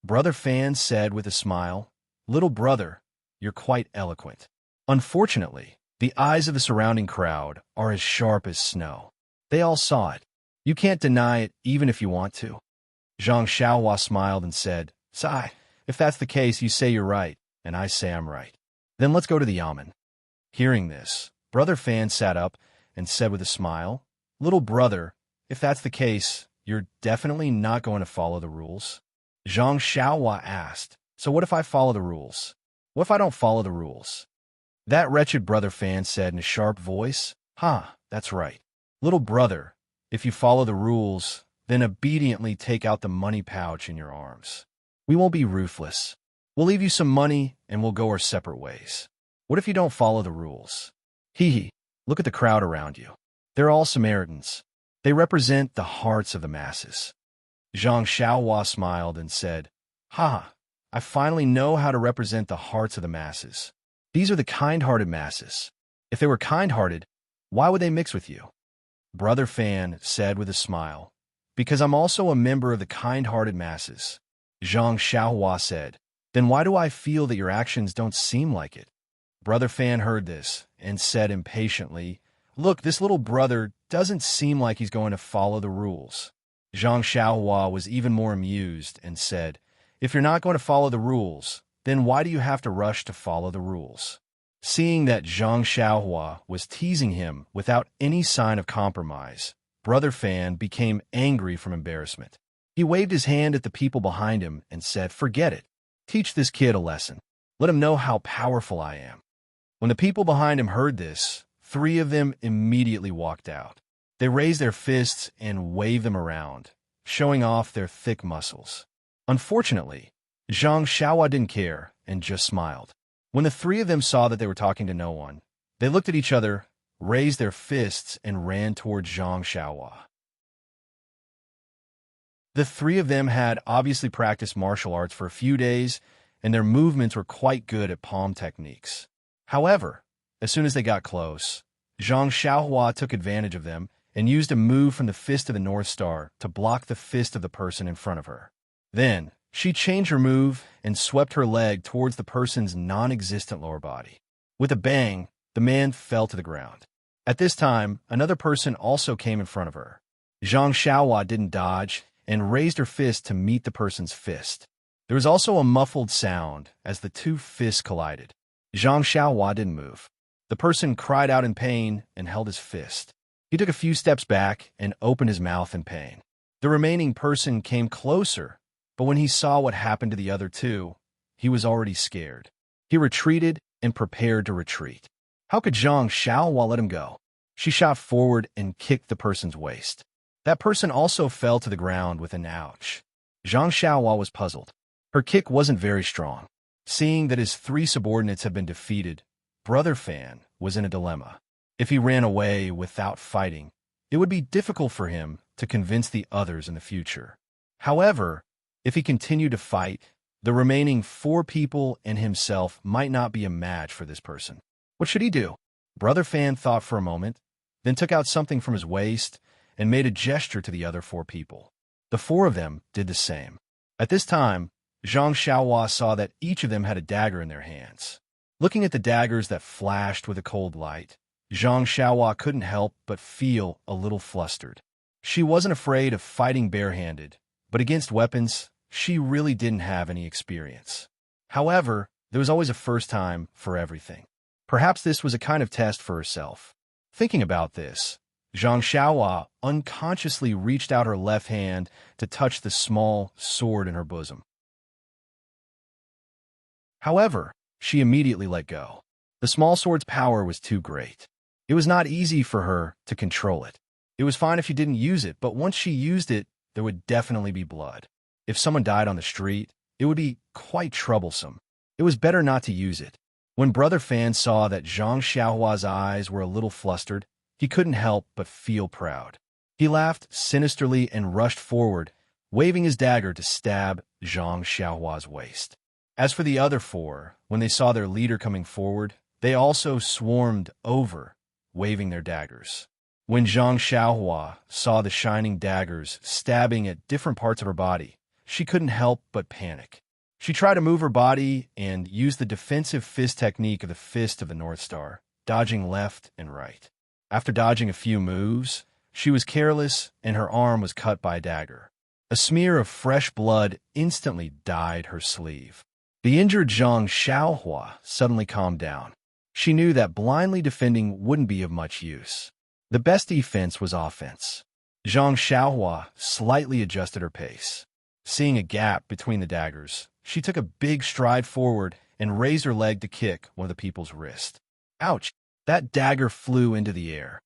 Brother Fan said with a smile, "Little brother, you're quite eloquent. Unfortunately, the eyes of the surrounding crowd are as sharp as snow. They all saw it. You can't deny it even if you want to." Zhang Xiaohua smiled and said, "Sigh, if that's the case, you say you're right, and I say I'm right. Then let's go to the yamen." Hearing this, Brother Fan sat up and said with a smile, "Little brother, if that's the case, you're definitely not going to follow the rules?" Zhang Xiaohua asked, "So what if I follow the rules? What if I don't follow the rules?" That wretched Brother Fan said in a sharp voice, That's right. Little brother, if you follow the rules, then obediently take out the money pouch in your arms. We won't be ruthless. We'll leave you some money and we'll go our separate ways. What if you don't follow the rules? Hee. Look at the crowd around you. They're all Samaritans. They represent the hearts of the masses. Zhang Xiaohua smiled and said, Ha! I finally know how to represent the hearts of the masses. These are the kind-hearted masses. If they were kind-hearted, why would they mix with you? Brother Fan said with a smile, Because I'm also a member of the kind-hearted masses. Zhang Xiaohua said, Then why do I feel that your actions don't seem like it? Brother Fan heard this and said impatiently, Look, this little brother doesn't seem like he's going to follow the rules. Zhang Xiaohua was even more amused and said, If you're not going to follow the rules, then why do you have to rush to follow the rules? Seeing that Zhang Xiaohua was teasing him without any sign of compromise, Brother Fan became angry from embarrassment. He waved his hand at the people behind him and said, Forget it. Teach this kid a lesson. Let him know how powerful I am. When the people behind him heard this, 3 of them immediately walked out. They raised their fists and waved them around, showing off their thick muscles. Unfortunately, Zhang Xiaohua didn't care and just smiled. When the 3 of them saw that they were talking to no one, they looked at each other, raised their fists, and ran towards Zhang Xiaohua. The 3 of them had obviously practiced martial arts for a few days, and their movements were quite good at palm techniques. However, as soon as they got close, Zhang Xiaohua took advantage of them and used a move from the fist of the North Star to block the fist of the person in front of her. Then, she changed her move and swept her leg towards the person's non-existent lower body. With a bang, the man fell to the ground. At this time, another person also came in front of her. Zhang Xiaohua didn't dodge and raised her fist to meet the person's fist. There was also a muffled sound as the 2 fists collided. Zhang Xiaohua didn't move. The person cried out in pain and held his fist. He took a few steps back and opened his mouth in pain. The remaining person came closer, but when he saw what happened to the other 2, he was already scared. He retreated and prepared to retreat. How could Zhang Xiaohua let him go? She shot forward and kicked the person's waist. That person also fell to the ground with an ouch. Zhang Xiaohua was puzzled. Her kick wasn't very strong. Seeing that his 3 subordinates had been defeated, Brother Fan was in a dilemma. If he ran away without fighting, it would be difficult for him to convince the others in the future. However, if he continued to fight, the remaining 4 people and himself might not be a match for this person. What should he do? Brother Fan thought for a moment, then took out something from his waist and made a gesture to the other 4 people. The 4 of them did the same. At this time, Zhang Xiaohua saw that each of them had a dagger in their hands. Looking at the daggers that flashed with a cold light, Zhang Xiaohua couldn't help but feel a little flustered. She wasn't afraid of fighting barehanded, but against weapons, she really didn't have any experience. However, there was always a first time for everything. Perhaps this was a kind of test for herself. Thinking about this, Zhang Xiaohua unconsciously reached out her left hand to touch the small sword in her bosom. However, she immediately let go. The small sword's power was too great. It was not easy for her to control it. It was fine if she didn't use it, but once she used it, there would definitely be blood. If someone died on the street, it would be quite troublesome. It was better not to use it. When Brother Fan saw that Zhang Xiaohua's eyes were a little flustered, he couldn't help but feel proud. He laughed sinisterly and rushed forward, waving his dagger to stab Zhang Xiaohua's waist. As for the other 4, when they saw their leader coming forward, they also swarmed over, waving their daggers. When Zhang Xiaohua saw the shining daggers stabbing at different parts of her body, she couldn't help but panic. She tried to move her body and used the defensive fist technique of the Fist of the North Star, dodging left and right. After dodging a few moves, she was careless and her arm was cut by a dagger. A smear of fresh blood instantly dyed her sleeve. The injured Zhang Xiaohua suddenly calmed down. She knew that blindly defending wouldn't be of much use. The best defense was offense. Zhang Xiaohua slightly adjusted her pace. Seeing a gap between the daggers, she took a big stride forward and raised her leg to kick one of the people's wrist. Ouch! That dagger flew into the air.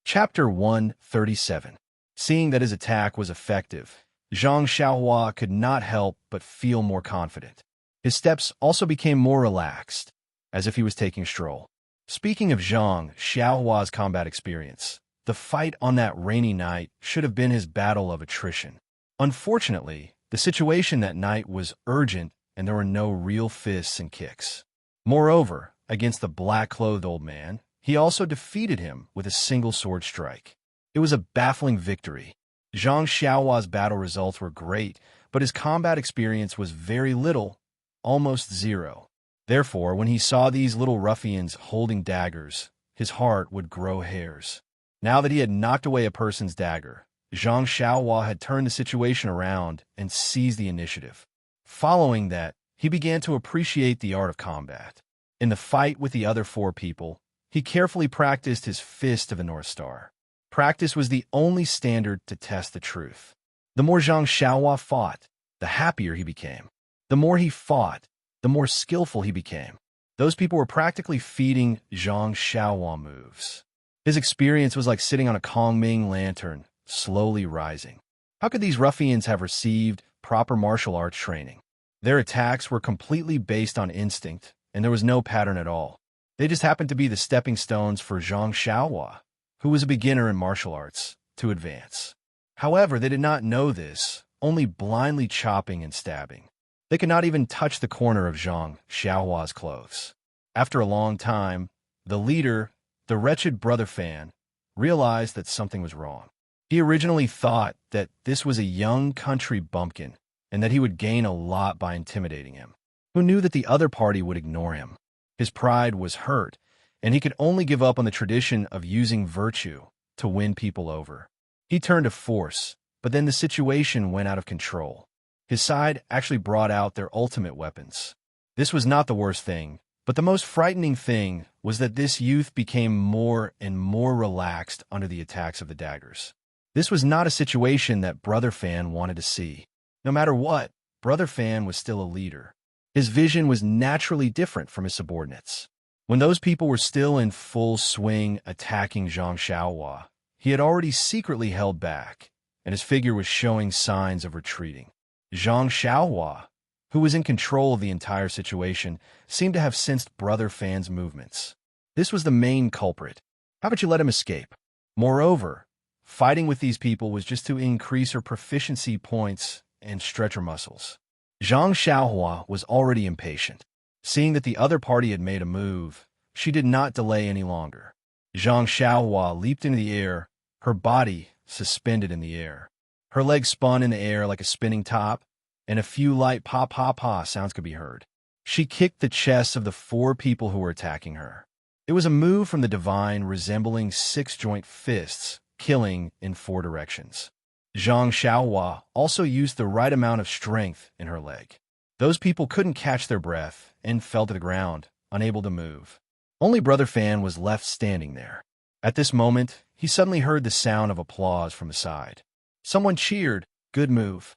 Chapter 137. Seeing that his attack was effective, Zhang Xiaohua could not help but feel more confident. His steps also became more relaxed, as if he was taking a stroll. Speaking of Zhang Xiaohua's combat experience, the fight on that rainy night should have been his battle of attrition. Unfortunately, the situation that night was urgent and there were no real fists and kicks. Moreover, against the black-clothed old man, he also defeated him with a single sword strike. It was a baffling victory. Zhang Xiaohua's battle results were great, but his combat experience was very little, almost zero. Therefore, when he saw these little ruffians holding daggers, his heart would grow hairs. Now that he had knocked away a person's dagger, Zhang Xiaohua had turned the situation around and seized the initiative. Following that, he began to appreciate the art of combat. In the fight with the other 4 people, he carefully practiced his Fist of the North Star. Practice was the only standard to test the truth. The more Zhang Xiaohua fought, the happier he became. The more he fought, the more skillful he became. Those people were practically feeding Zhang Xiaohua moves. His experience was like sitting on a Kongming lantern, slowly rising. How could these ruffians have received proper martial arts training? Their attacks were completely based on instinct, and there was no pattern at all. They just happened to be the stepping stones for Zhang Xiaohua, who was a beginner in martial arts, to advance. However, they did not know this, only blindly chopping and stabbing. They could not even touch the corner of Zhang Xiaohua's clothes. After a long time, the leader, the wretched Brother Fan, realized that something was wrong. He originally thought that this was a young country bumpkin and that he would gain a lot by intimidating him. Who knew that the other party would ignore him? His pride was hurt, and he could only give up on the tradition of using virtue to win people over. He turned to force, but then the situation went out of control. His side actually brought out their ultimate weapons. This was not the worst thing, but the most frightening thing was that this youth became more and more relaxed under the attacks of the daggers. This was not a situation that Brother Fan wanted to see. No matter what, Brother Fan was still a leader. His vision was naturally different from his subordinates. When those people were still in full swing attacking Zhang Xiaohua, he had already secretly held back, and his figure was showing signs of retreating. Zhang Xiaohua, who was in control of the entire situation, seemed to have sensed Brother Fan's movements. This was the main culprit. How could you let him escape? Moreover, fighting with these people was just to increase her proficiency points and stretch her muscles. Zhang Xiaohua was already impatient. Seeing that the other party had made a move, she did not delay any longer. Zhang Xiaohua leaped into the air, her body suspended in the air. Her legs spun in the air like a spinning top, and a few light pa-pa-pa sounds could be heard. She kicked the chests of the 4 people who were attacking her. It was a move from the divine resembling 6-joint fists, killing in 4 directions. Zhang Xiaohua also used the right amount of strength in her leg. Those people couldn't catch their breath and fell to the ground, unable to move. Only Brother Fan was left standing there. At this moment, he suddenly heard the sound of applause from the side. Someone cheered, "Good move."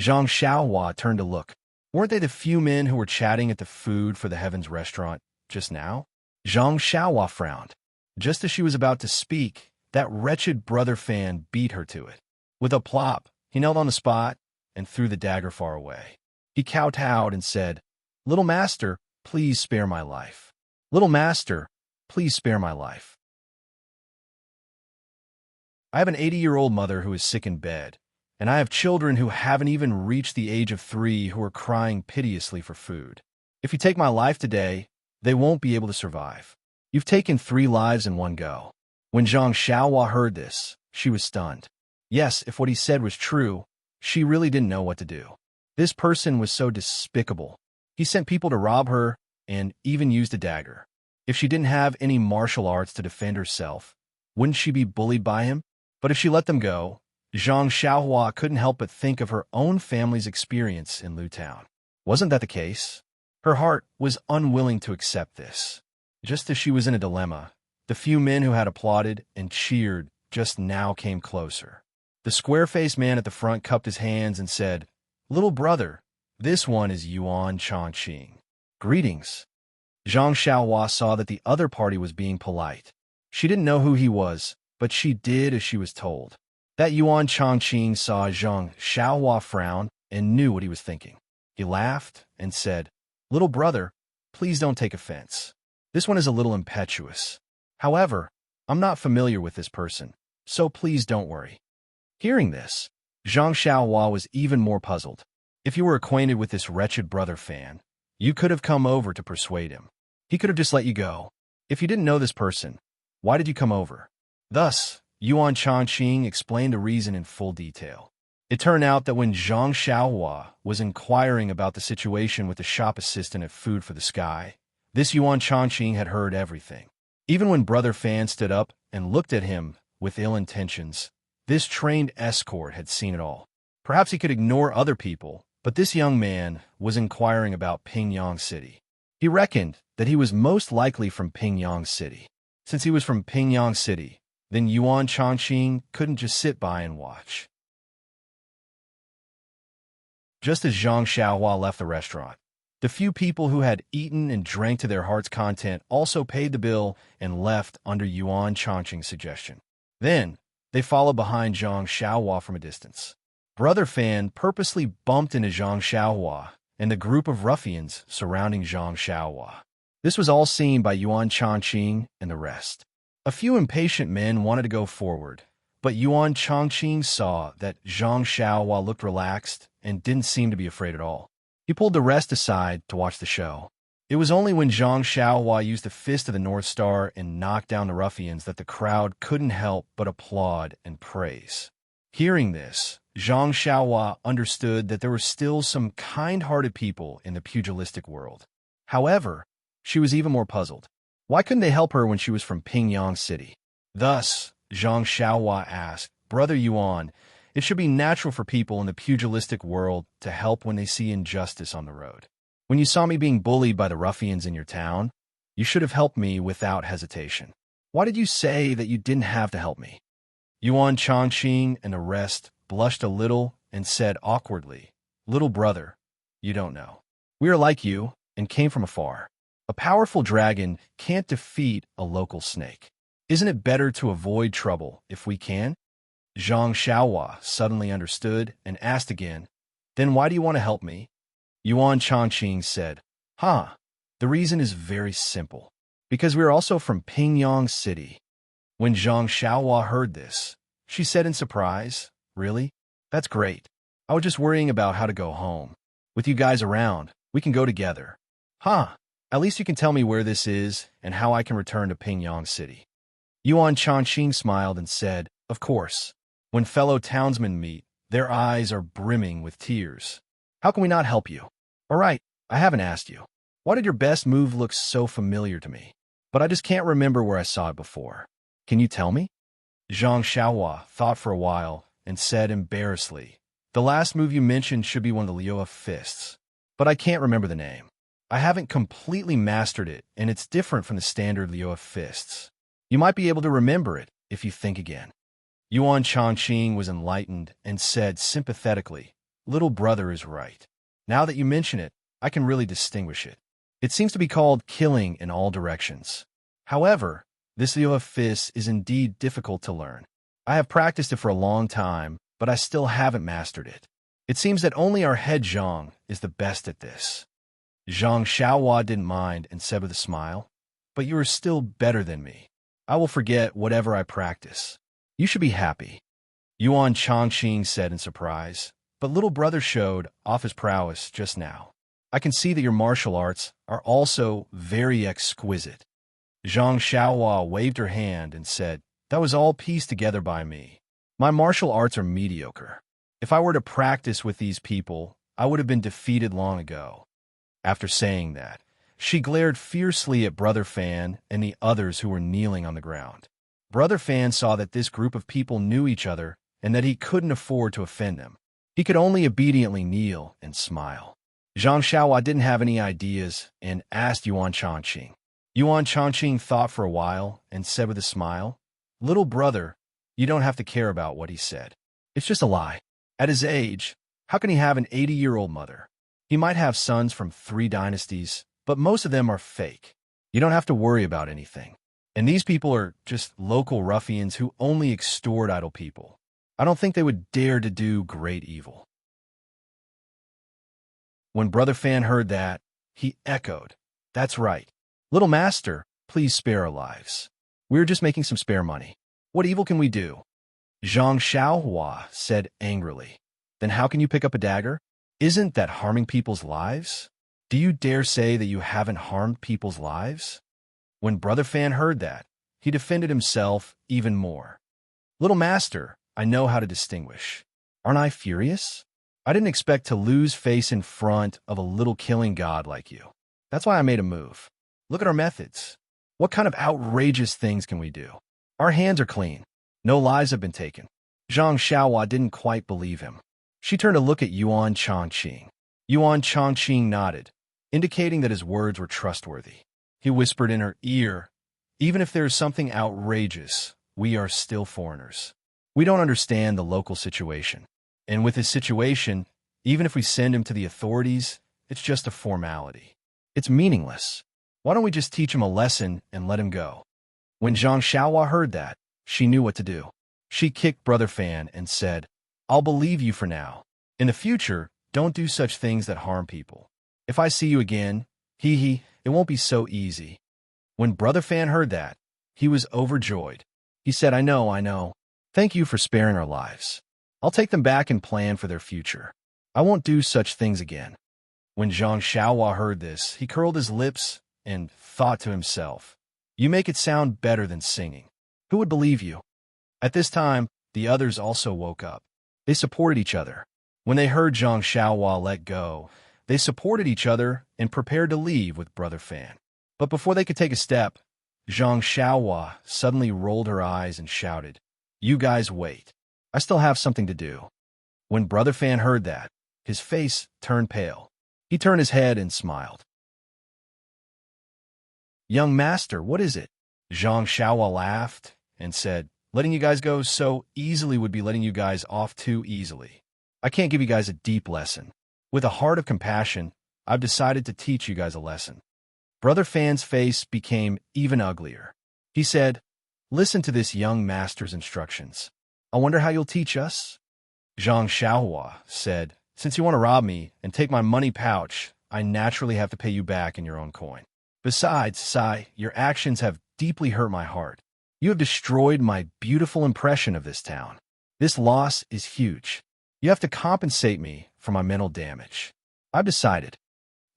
Zhang Xiaohua turned to look. Weren't they the few men who were chatting at the Food for the Heavens restaurant just now? Zhang Xiaohua frowned. Just as she was about to speak, that wretched Brother Fan beat her to it. With a plop, he knelt on the spot and threw the dagger far away. He kowtowed and said, "Little master, please spare my life. Little master, please spare my life. I have an 80-year-old mother who is sick in bed, and I have children who haven't even reached the age of 3 who are crying piteously for food. If you take my life today, they won't be able to survive. You've taken 3 lives in one go." When Zhang Xiaohua heard this, she was stunned. Yes, if what he said was true, she really didn't know what to do. This person was so despicable. He sent people to rob her and even used a dagger. If she didn't have any martial arts to defend herself, wouldn't she be bullied by him? But if she let them go, Zhang Xiaohua couldn't help but think of her own family's experience in Lu Town. Wasn't that the case? Her heart was unwilling to accept this. Just as she was in a dilemma, the few men who had applauded and cheered just now came closer. The square-faced man at the front cupped his hands and said, "Little brother, this one is Yuan Changqing. Greetings." Zhang Xiaohua saw that the other party was being polite. She didn't know who he was, but she did as she was told. That Yuan Changqing saw Zhang Xiaohua frown and knew what he was thinking. He laughed and said, "Little brother, please don't take offense. This one is a little impetuous. However, I'm not familiar with this person, so please don't worry." Hearing this, Zhang Xiaohua was even more puzzled. If you were acquainted with this wretched brother fan, you could have come over to persuade him. He could have just let you go. If you didn't know this person, why did you come over? Thus, Yuan Changqing explained the reason in full detail. It turned out that when Zhang Xiaohua was inquiring about the situation with the shop assistant at Food for the Sky, this Yuan Changqing had heard everything. Even when Brother Fan stood up and looked at him with ill intentions, this trained escort had seen it all. Perhaps he could ignore other people, but this young man was inquiring about Pingyang City. He reckoned that he was most likely from Pingyang City. Since he was from Pingyang City, then Yuan Changqing couldn't just sit by and watch. Just as Zhang Xiaohua left the restaurant, the few people who had eaten and drank to their heart's content also paid the bill and left under Yuan Changqing's suggestion. Then, they followed behind Zhang Xiaohua from a distance. Brother Fan purposely bumped into Zhang Xiaohua and the group of ruffians surrounding Zhang Xiaohua. This was all seen by Yuan Changqing and the rest. A few impatient men wanted to go forward, but Yuan Changqing saw that Zhang Xiaohua looked relaxed and didn't seem to be afraid at all. He pulled the rest aside to watch the show. It was only when Zhang Xiaohua used the fist of the North Star and knocked down the ruffians that the crowd couldn't help but applaud and praise. Hearing this, Zhang Xiaohua understood that there were still some kind-hearted people in the pugilistic world. However, she was even more puzzled. Why couldn't they help her when she was from Pingyang City? Thus, Zhang Xiaohua asked, "Brother Yuan, it should be natural for people in the pugilistic world to help when they see injustice on the road. When you saw me being bullied by the ruffians in your town, you should have helped me without hesitation. Why did you say that you didn't have to help me?" Yuan Changqing and the rest blushed a little and said awkwardly, "Little brother, you don't know. We are like you and came from afar. A powerful dragon can't defeat a local snake. Isn't it better to avoid trouble if we can?" Zhang Xiaohua suddenly understood and asked again, "Then why do you want to help me?" Yuan Changqing said, The reason is very simple. Because we are also from Pingyang City." When Zhang Xiaohua heard this, she said in surprise, "Really? That's great. I was just worrying about how to go home. With you guys around, we can go together." At least you can tell me where this is and how I can return to Pingyang City." Yuan Changqing smiled and said, "Of course. When fellow townsmen meet, their eyes are brimming with tears. How can we not help you? All right, I haven't asked you. Why did your best move look so familiar to me? But I just can't remember where I saw it before. Can you tell me?" Zhang Xiaohua thought for a while and said embarrassedly, "The last move you mentioned should be one of the Liu fists, but I can't remember the name. I haven't completely mastered it, and it's different from the standard Liu fists. You might be able to remember it if you think again." Yuan Changqing was enlightened and said sympathetically, "Little brother is right. Now that you mention it, I can really distinguish it. It seems to be called killing in all directions. However, this Liu fist is indeed difficult to learn. I have practiced it for a long time, but I still haven't mastered it. It seems that only our head Zhang is the best at this." Zhang Xiaohua didn't mind and said with a smile, "But you are still better than me. I will forget whatever I practice. You should be happy." Yuan Changqing said in surprise, "But little brother showed off his prowess just now. I can see that your martial arts are also very exquisite." Zhang Xiaohua waved her hand and said, "That was all pieced together by me. My martial arts are mediocre. If I were to practice with these people, I would have been defeated long ago." After saying that, she glared fiercely at Brother Fan and the others who were kneeling on the ground. Brother Fan saw that this group of people knew each other and that he couldn't afford to offend them. He could only obediently kneel and smile. Zhang Xiaohua didn't have any ideas and asked Yuan Changqing. Yuan Changqing thought for a while and said with a smile, "Little brother, you don't have to care about what he said. It's just a lie. At his age, how can he have an 80-year-old mother? He might have sons from 3 dynasties, but most of them are fake. You don't have to worry about anything. And these people are just local ruffians who only extort idle people. I don't think they would dare to do great evil." When Brother Fan heard that, he echoed, "That's right. Little master, please spare our lives. We're just making some spare money. What evil can we do?" Zhang Xiaohua said angrily, "Then how can you pick up a dagger? Isn't that harming people's lives? Do you dare say that you haven't harmed people's lives?" When Brother Fan heard that, he defended himself even more. "Little master, I know how to distinguish. Aren't I furious? I didn't expect to lose face in front of a little killing god like you. That's why I made a move. Look at our methods. What kind of outrageous things can we do? Our hands are clean. No lives have been taken." Zhang Xiaohua didn't quite believe him. She turned to look at Yuan Chongqing. Yuan Chongqing nodded, indicating that his words were trustworthy. He whispered in her ear, "Even if there is something outrageous, we are still foreigners. We don't understand the local situation. And with his situation, even if we send him to the authorities, it's just a formality. It's meaningless. Why don't we just teach him a lesson and let him go?" When Zhang Xiaohua heard that, she knew what to do. She kicked Brother Fan and said, "I'll believe you for now. In the future, don't do such things that harm people. If I see you again, it won't be so easy." When Brother Fan heard that, he was overjoyed. He said, I know. Thank you for sparing our lives. I'll take them back and plan for their future. I won't do such things again." When Zhang Xiaohua heard this, he curled his lips and thought to himself, "You make it sound better than singing. Who would believe you?" At this time, the others also woke up. They supported each other. When they heard Zhang Xiaohua let go, they supported each other and prepared to leave with Brother Fan. But before they could take a step, Zhang Xiaohua suddenly rolled her eyes and shouted, "You guys wait. I still have something to do." When Brother Fan heard that, his face turned pale. He turned his head and smiled. "Young master, what is it?" Zhang Xiaohua laughed and said, "Letting you guys go so easily would be letting you guys off too easily. I can't give you guys a deep lesson. With a heart of compassion, I've decided to teach you guys a lesson." Brother Fan's face became even uglier. He said, "Listen to this young master's instructions. I wonder how you'll teach us?" Zhang Xiaohua said, "Since you want to rob me and take my money pouch, I naturally have to pay you back in your own coin. Besides, Sai, your actions have deeply hurt my heart. You have destroyed my beautiful impression of this town. This loss is huge. You have to compensate me for my mental damage. I've decided."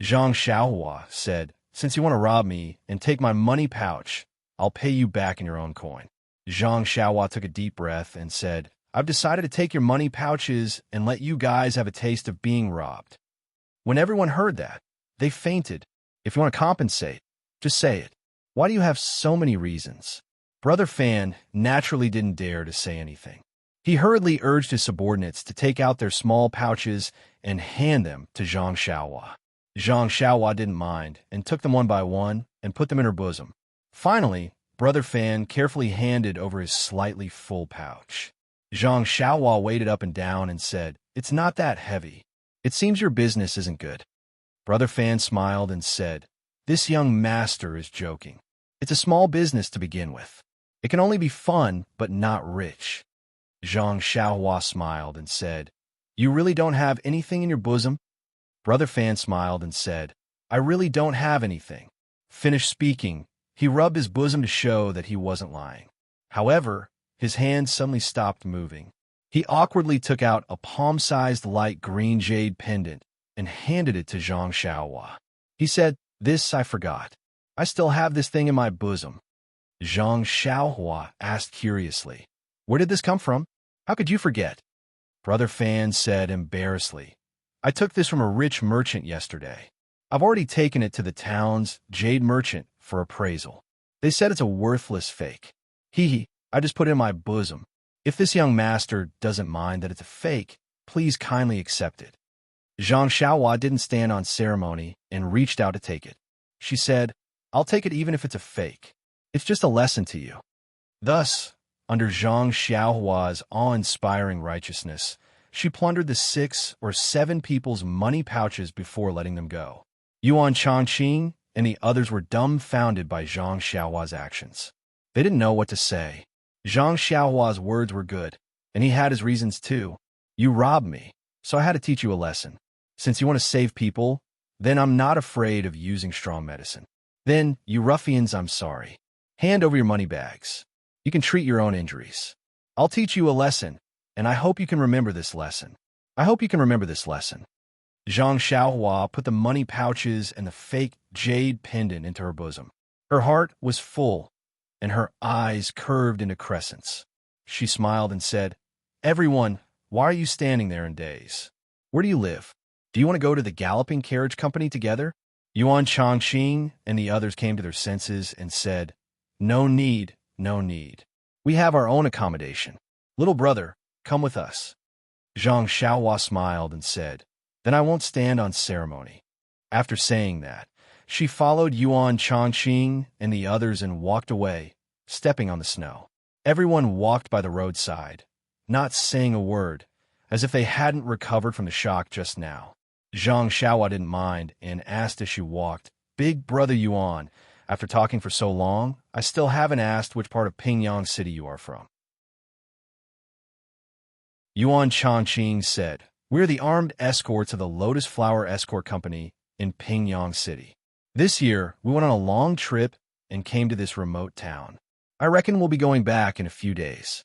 Zhang Xiaohua said, "Since you want to rob me and take my money pouch, I'll pay you back in your own coin." Zhang Xiaohua took a deep breath and said, "I've decided to take your money pouches and let you guys have a taste of being robbed." When everyone heard that, they fainted. "If you want to compensate, just say it. Why do you have so many reasons?" Brother Fan naturally didn't dare to say anything. He hurriedly urged his subordinates to take out their small pouches and hand them to Zhang Xiaohua. Zhang Xiaohua didn't mind and took them one by one and put them in her bosom. Finally, Brother Fan carefully handed over his slightly full pouch. Zhang Xiaohua weighed it up and down and said, "It's not that heavy. It seems your business isn't good." Brother Fan smiled and said, "This young master is joking. It's a small business to begin with. It can only be fun, but not rich." Zhang Xiaohua smiled and said, "You really don't have anything in your bosom?" Brother Fan smiled and said, "I really don't have anything." Finished speaking, he rubbed his bosom to show that he wasn't lying. However, his hands suddenly stopped moving. He awkwardly took out a palm-sized light green jade pendant and handed it to Zhang Xiaohua. He said, "This I forgot. I still have this thing in my bosom." Zhang Xiaohua asked curiously, "Where did this come from? How could you forget?" Brother Fan said embarrassedly, "I took this from a rich merchant yesterday. I've already taken it to the town's jade merchant for appraisal. They said it's a worthless fake. I just put it in my bosom. If this young master doesn't mind that it's a fake, please kindly accept it." Zhang Xiaohua didn't stand on ceremony and reached out to take it. She said, "I'll take it even if it's a fake. It's just a lesson to you." Thus, under Zhang Xiaohua's awe-inspiring righteousness, she plundered the 6 or 7 people's money pouches before letting them go. Yuan Chongqing and the others were dumbfounded by Zhang Xiaohua's actions. They didn't know what to say. Zhang Xiaohua's words were good, and he had his reasons too. "You robbed me, so I had to teach you a lesson. Since you want to save people, then I'm not afraid of using strong medicine. Then, you ruffians, I'm sorry. Hand over your money bags. You can treat your own injuries. I'll teach you a lesson, and I hope you can remember this lesson. I hope you can remember this lesson. Zhang Xiaohua put the money pouches and the fake jade pendant into her bosom. Her heart was full, and her eyes curved into crescents. She smiled and said, "Everyone, why are you standing there in daze? Where do you live? Do you want to go to the galloping carriage company together?" Yuan Changqing and the others came to their senses and said, "No need, no need. We have our own accommodation. Little brother, come with us." Zhang Xiaohua smiled and said, "Then I won't stand on ceremony." After saying that, she followed Yuan Changqing and the others and walked away, stepping on the snow. Everyone walked by the roadside, not saying a word, as if they hadn't recovered from the shock just now. Zhang Xiaohua didn't mind and asked as she walked, "Big brother Yuan, after talking for so long, I still haven't asked which part of Pingyang City you are from." Yuan Changqing said, "We're the armed escorts of the Lotus Flower Escort Company in Pingyang City. This year, we went on a long trip and came to this remote town. I reckon we'll be going back in a few days."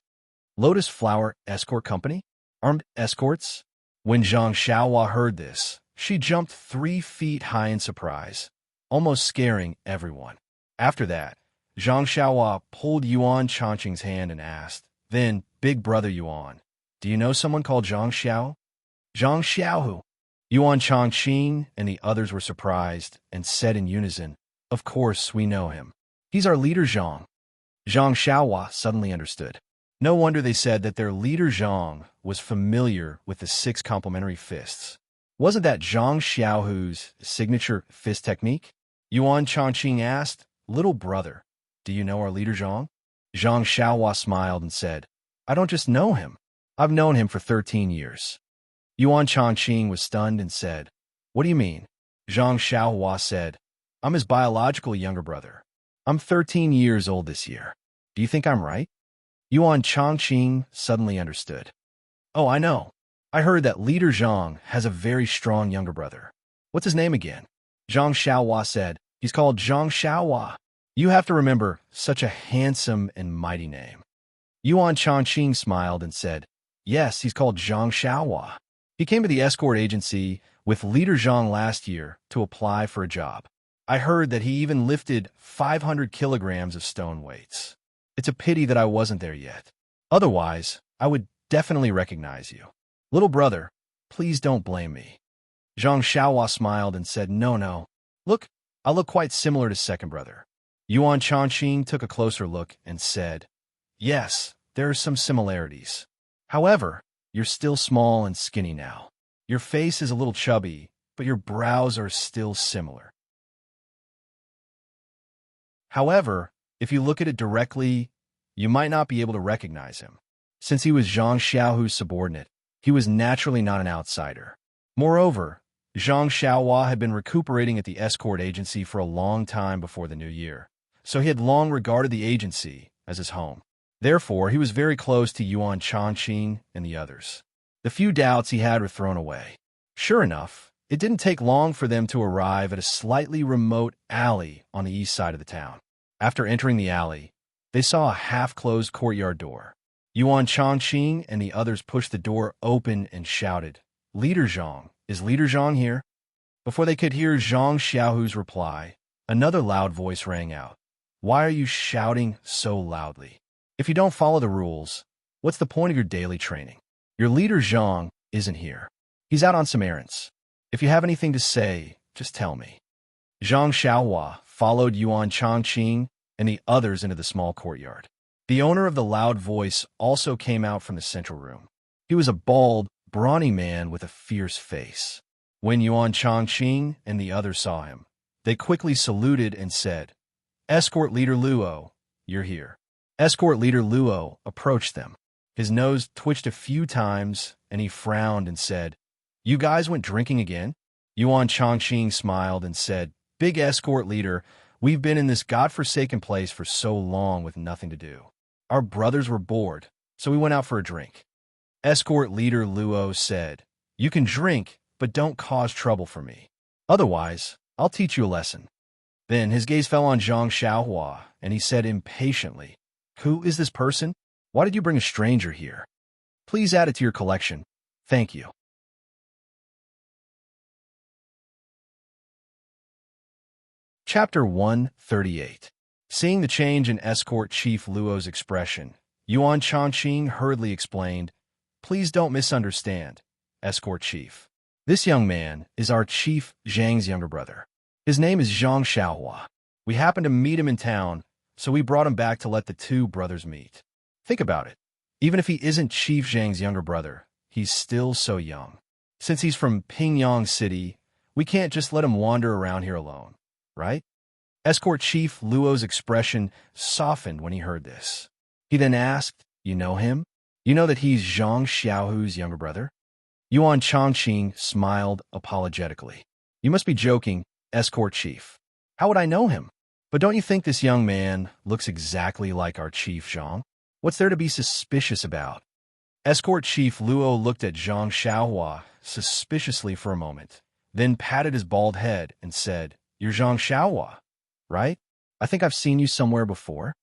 Lotus Flower Escort Company? Armed escorts? When Zhang Xiaohua heard this, she jumped 3 feet high in surprise, almost scaring everyone. After that, Zhang Xiaohua pulled Yuan Changqing's hand and asked, "Then, big brother Yuan, do you know someone called Zhang Xiao?" "Zhang Xiao who?" Yuan Changqing and the others were surprised and said in unison, "Of course we know him. He's our leader Zhang." Zhang Xiaohua suddenly understood. No wonder they said that their leader Zhang was familiar with the 6 complementary fists. Wasn't that Zhang Xiaohu's signature fist technique? Yuan Changqing asked, "Little brother, do you know our leader Zhang?" Zhang Xiaohua smiled and said, "I don't just know him. I've known him for 13 years. Yuan Changqing was stunned and said, "What do you mean?" Zhang Xiaohua said, "I'm his biological younger brother. I'm 13 years old this year. Do you think I'm right?" Yuan Changqing suddenly understood. "Oh, I know. I heard that leader Zhang has a very strong younger brother. What's his name again?" Zhang Xiaohua said, "He's called Zhang Xiaohua. You have to remember such a handsome and mighty name." Yuan Changqing smiled and said, "Yes, he's called Zhang Xiaohua. He came to the escort agency with leader Zhang last year to apply for a job. I heard that he even lifted 500 kilograms of stone weights. It's a pity that I wasn't there yet. Otherwise, I would definitely recognize you. Little brother, please don't blame me." Zhang Xiaohua smiled and said, No. Look, I look quite similar to second brother." Yuan Changqing took a closer look and said, "Yes, there are some similarities. However, you're still small and skinny now. Your face is a little chubby, but your brows are still similar. However, if you look at it directly, you might not be able to recognize him. Since he was Zhang Xiaohu's subordinate, he was naturally not an outsider. Moreover, Zhang Xiaohua had been recuperating at the escort agency for a long time before the new year, so he had long regarded the agency as his home. Therefore, he was very close to Yuan Changqing and the others. The few doubts he had were thrown away. Sure enough, it didn't take long for them to arrive at a slightly remote alley on the east side of the town. After entering the alley, they saw a half-closed courtyard door. Yuan Changqing and the others pushed the door open and shouted, "Leader Zhang, is Leader Zhang here?" Before they could hear Zhang Xiaohu's reply, another loud voice rang out. "Why are you shouting so loudly? If you don't follow the rules, what's the point of your daily training? Your leader Zhang isn't here. He's out on some errands. If you have anything to say, just tell me." Zhang Xiaohua followed Yuan Changqing and the others into the small courtyard. The owner of the loud voice also came out from the central room. He was a bald, brawny man with a fierce face. When Yuan Changqing and the others saw him, they quickly saluted and said, "Escort Leader Luo, you're here." Escort Leader Luo approached them. His nose twitched a few times, and he frowned and said, "You guys went drinking again?" Yuan Changqing smiled and said, "Big escort leader, we've been in this godforsaken place for so long with nothing to do. Our brothers were bored, so we went out for a drink." Escort Leader Luo said, "You can drink, but don't cause trouble for me. Otherwise, I'll teach you a lesson." Then his gaze fell on Zhang Xiaohua, and he said impatiently, "Who is this person? Why did you bring a stranger here? Please add it to your collection. Thank you." Chapter 138. Seeing the change in escort chief Luo's expression, Yuan Changqing hurriedly explained, "Please don't misunderstand, escort chief. This young man is our chief Zhang's younger brother. His name is Zhang Xiaohua. We happened to meet him in town, so we brought him back to let the two brothers meet. Think about it. Even if he isn't Chief Zhang's younger brother, he's still so young. Since he's from Pingyang City, we can't just let him wander around here alone, right?" Escort Chief Luo's expression softened when he heard this. He then asked, "You know him? You know that he's Zhang Xiaohu's younger brother?" Yuan Changqing smiled apologetically. "You must be joking, Escort Chief. How would I know him? But don't you think this young man looks exactly like our Chief Zhang? What's there to be suspicious about?" Escort Chief Luo looked at Zhang Xiaohua suspiciously for a moment, then patted his bald head and said, "You're Zhang Xiaohua, right? I think I've seen you somewhere before."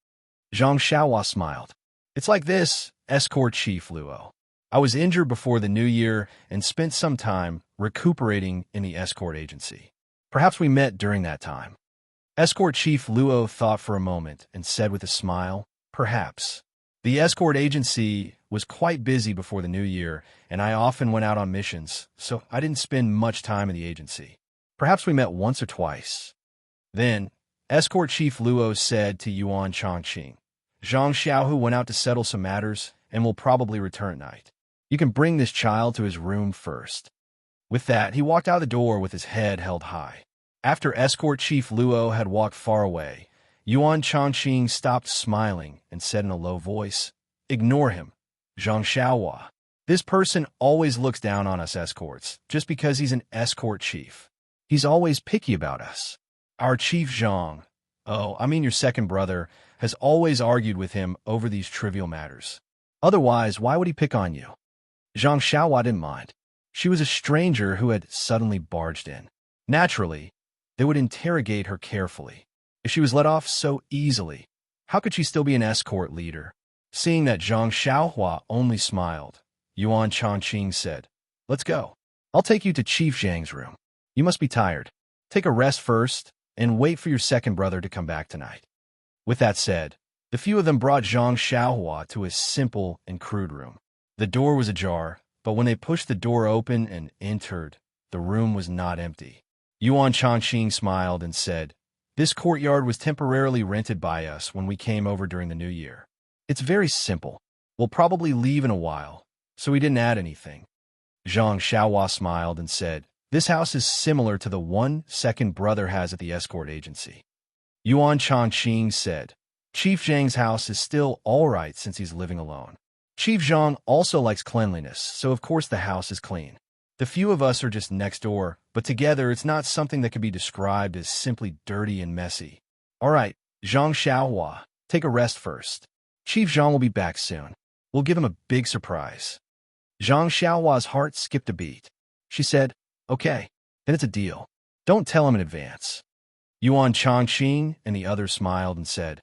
Zhang Xiaohua smiled. "It's like this, Escort Chief Luo. I was injured before the new year and spent some time recuperating in the escort agency. Perhaps we met during that time." Escort Chief Luo thought for a moment and said with a smile, "Perhaps. The escort agency was quite busy before the new year, and I often went out on missions, so I didn't spend much time in the agency. Perhaps we met once or twice." Then, Escort Chief Luo said to Yuan Changqing, "Zhang Xiaohu went out to settle some matters and will probably return at night. You can bring this child to his room first." With that, he walked out the door with his head held high. After Escort Chief Luo had walked far away, Yuan Changqing stopped smiling and said in a low voice, "Ignore him, Zhang Xiaohua. This person always looks down on us escorts, just because he's an escort chief. He's always picky about us. Our Chief Zhang, your second brother, has always argued with him over these trivial matters. Otherwise, why would he pick on you?" Zhang Xiaohua didn't mind. She was a stranger who had suddenly barged in. Naturally, they would interrogate her carefully. If she was let off so easily, how could she still be an escort leader? Seeing that Zhang Xiaohua only smiled, Yuan Changqing said, "Let's go. I'll take you to Chief Zhang's room. You must be tired. Take a rest first, and wait for your second brother to come back tonight." With that said, the few of them brought Zhang Xiaohua to his simple and crude room. The door was ajar, but when they pushed the door open and entered, the room was not empty. Yuan Changqing smiled and said, "This courtyard was temporarily rented by us when we came over during the new year. It's very simple. We'll probably leave in a while, so we didn't add anything." Zhang Xiaohua smiled and said, "This house is similar to the one second brother has at the escort agency." Yuan Changqing said, "Chief Zhang's house is still all right since he's living alone. Chief Zhang also likes cleanliness, so of course the house is clean. The few of us are just next door, but together it's not something that can be described as simply dirty and messy. All right, Zhang Xiaohua, take a rest first. Chief Zhang will be back soon. We'll give him a big surprise." Zhang Xiaohua's heart skipped a beat. She said, "Okay, then it's a deal. Don't tell him in advance." Yuan Changqing and the others smiled and said,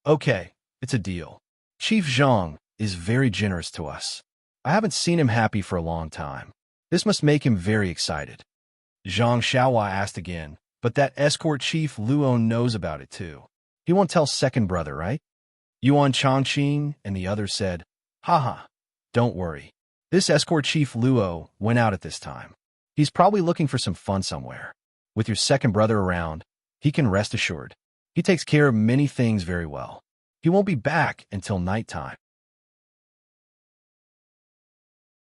"Okay, it's a deal. Chief Zhang is very generous to us. I haven't seen him happy for a long time. This must make him very excited." Zhang Xiaohua asked again, "But that escort chief Luo knows about it too. He won't tell second brother, right?" Yuan Changqing and the others said, "Haha, don't worry. This escort chief Luo went out at this time. He's probably looking for some fun somewhere. With your second brother around, he can rest assured. He takes care of many things very well. He won't be back until nighttime."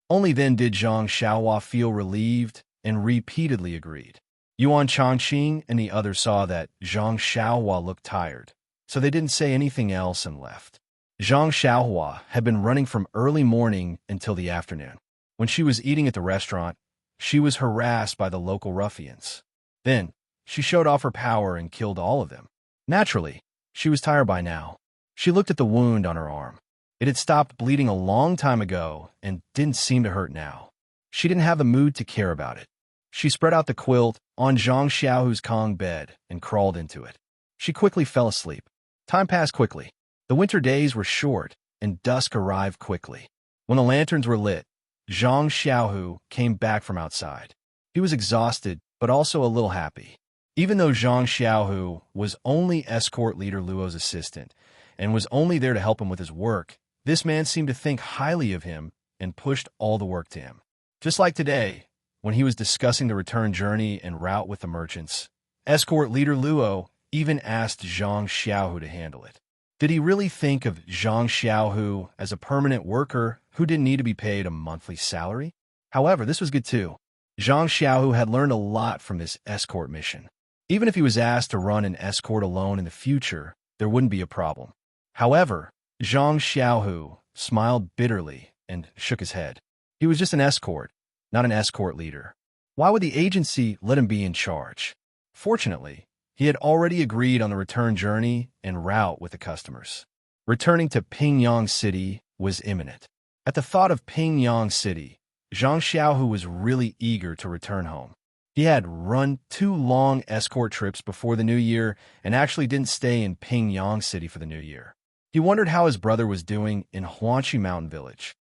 Only then did Zhang Xiaohua feel relieved and repeatedly agreed. Yuan Changqing and the others saw that Zhang Xiaohua looked tired, so they didn't say anything else and left. Zhang Xiaohua had been running from early morning until the afternoon. When she was eating at the restaurant, she was harassed by the local ruffians. Then, she showed off her power and killed all of them. Naturally, she was tired by now. She looked at the wound on her arm. It had stopped bleeding a long time ago and didn't seem to hurt now. She didn't have the mood to care about it. She spread out the quilt on Zhang Xiaohu's Kong bed and crawled into it. She quickly fell asleep. Time passed quickly. The winter days were short, and dusk arrived quickly. When the lanterns were lit, Zhang Xiaohu came back from outside. He was exhausted, but also a little happy. Even though Zhang Xiaohu was only escort leader Luo's assistant and was only there to help him with his work, this man seemed to think highly of him and pushed all the work to him. Just like today, when he was discussing the return journey en route with the merchants, escort leader Luo even asked Zhang Xiaohu to handle it. Did he really think of Zhang Xiaohu as a permanent worker who didn't need to be paid a monthly salary? However, this was good too. Zhang Xiaohu had learned a lot from this escort mission. Even if he was asked to run an escort alone in the future, there wouldn't be a problem. However, Zhang Xiaohu smiled bitterly and shook his head. He was just an escort, not an escort leader. Why would the agency let him be in charge? Fortunately, he had already agreed on the return journey en route with the customers. Returning to Pingyang City was imminent. At the thought of Pingyang City, Zhang Xiaohu was really eager to return home. He had run 2 long escort trips before the new year and actually didn't stay in Pingyang City for the new year. He wondered how his brother was doing in Huanqi Mountain Village.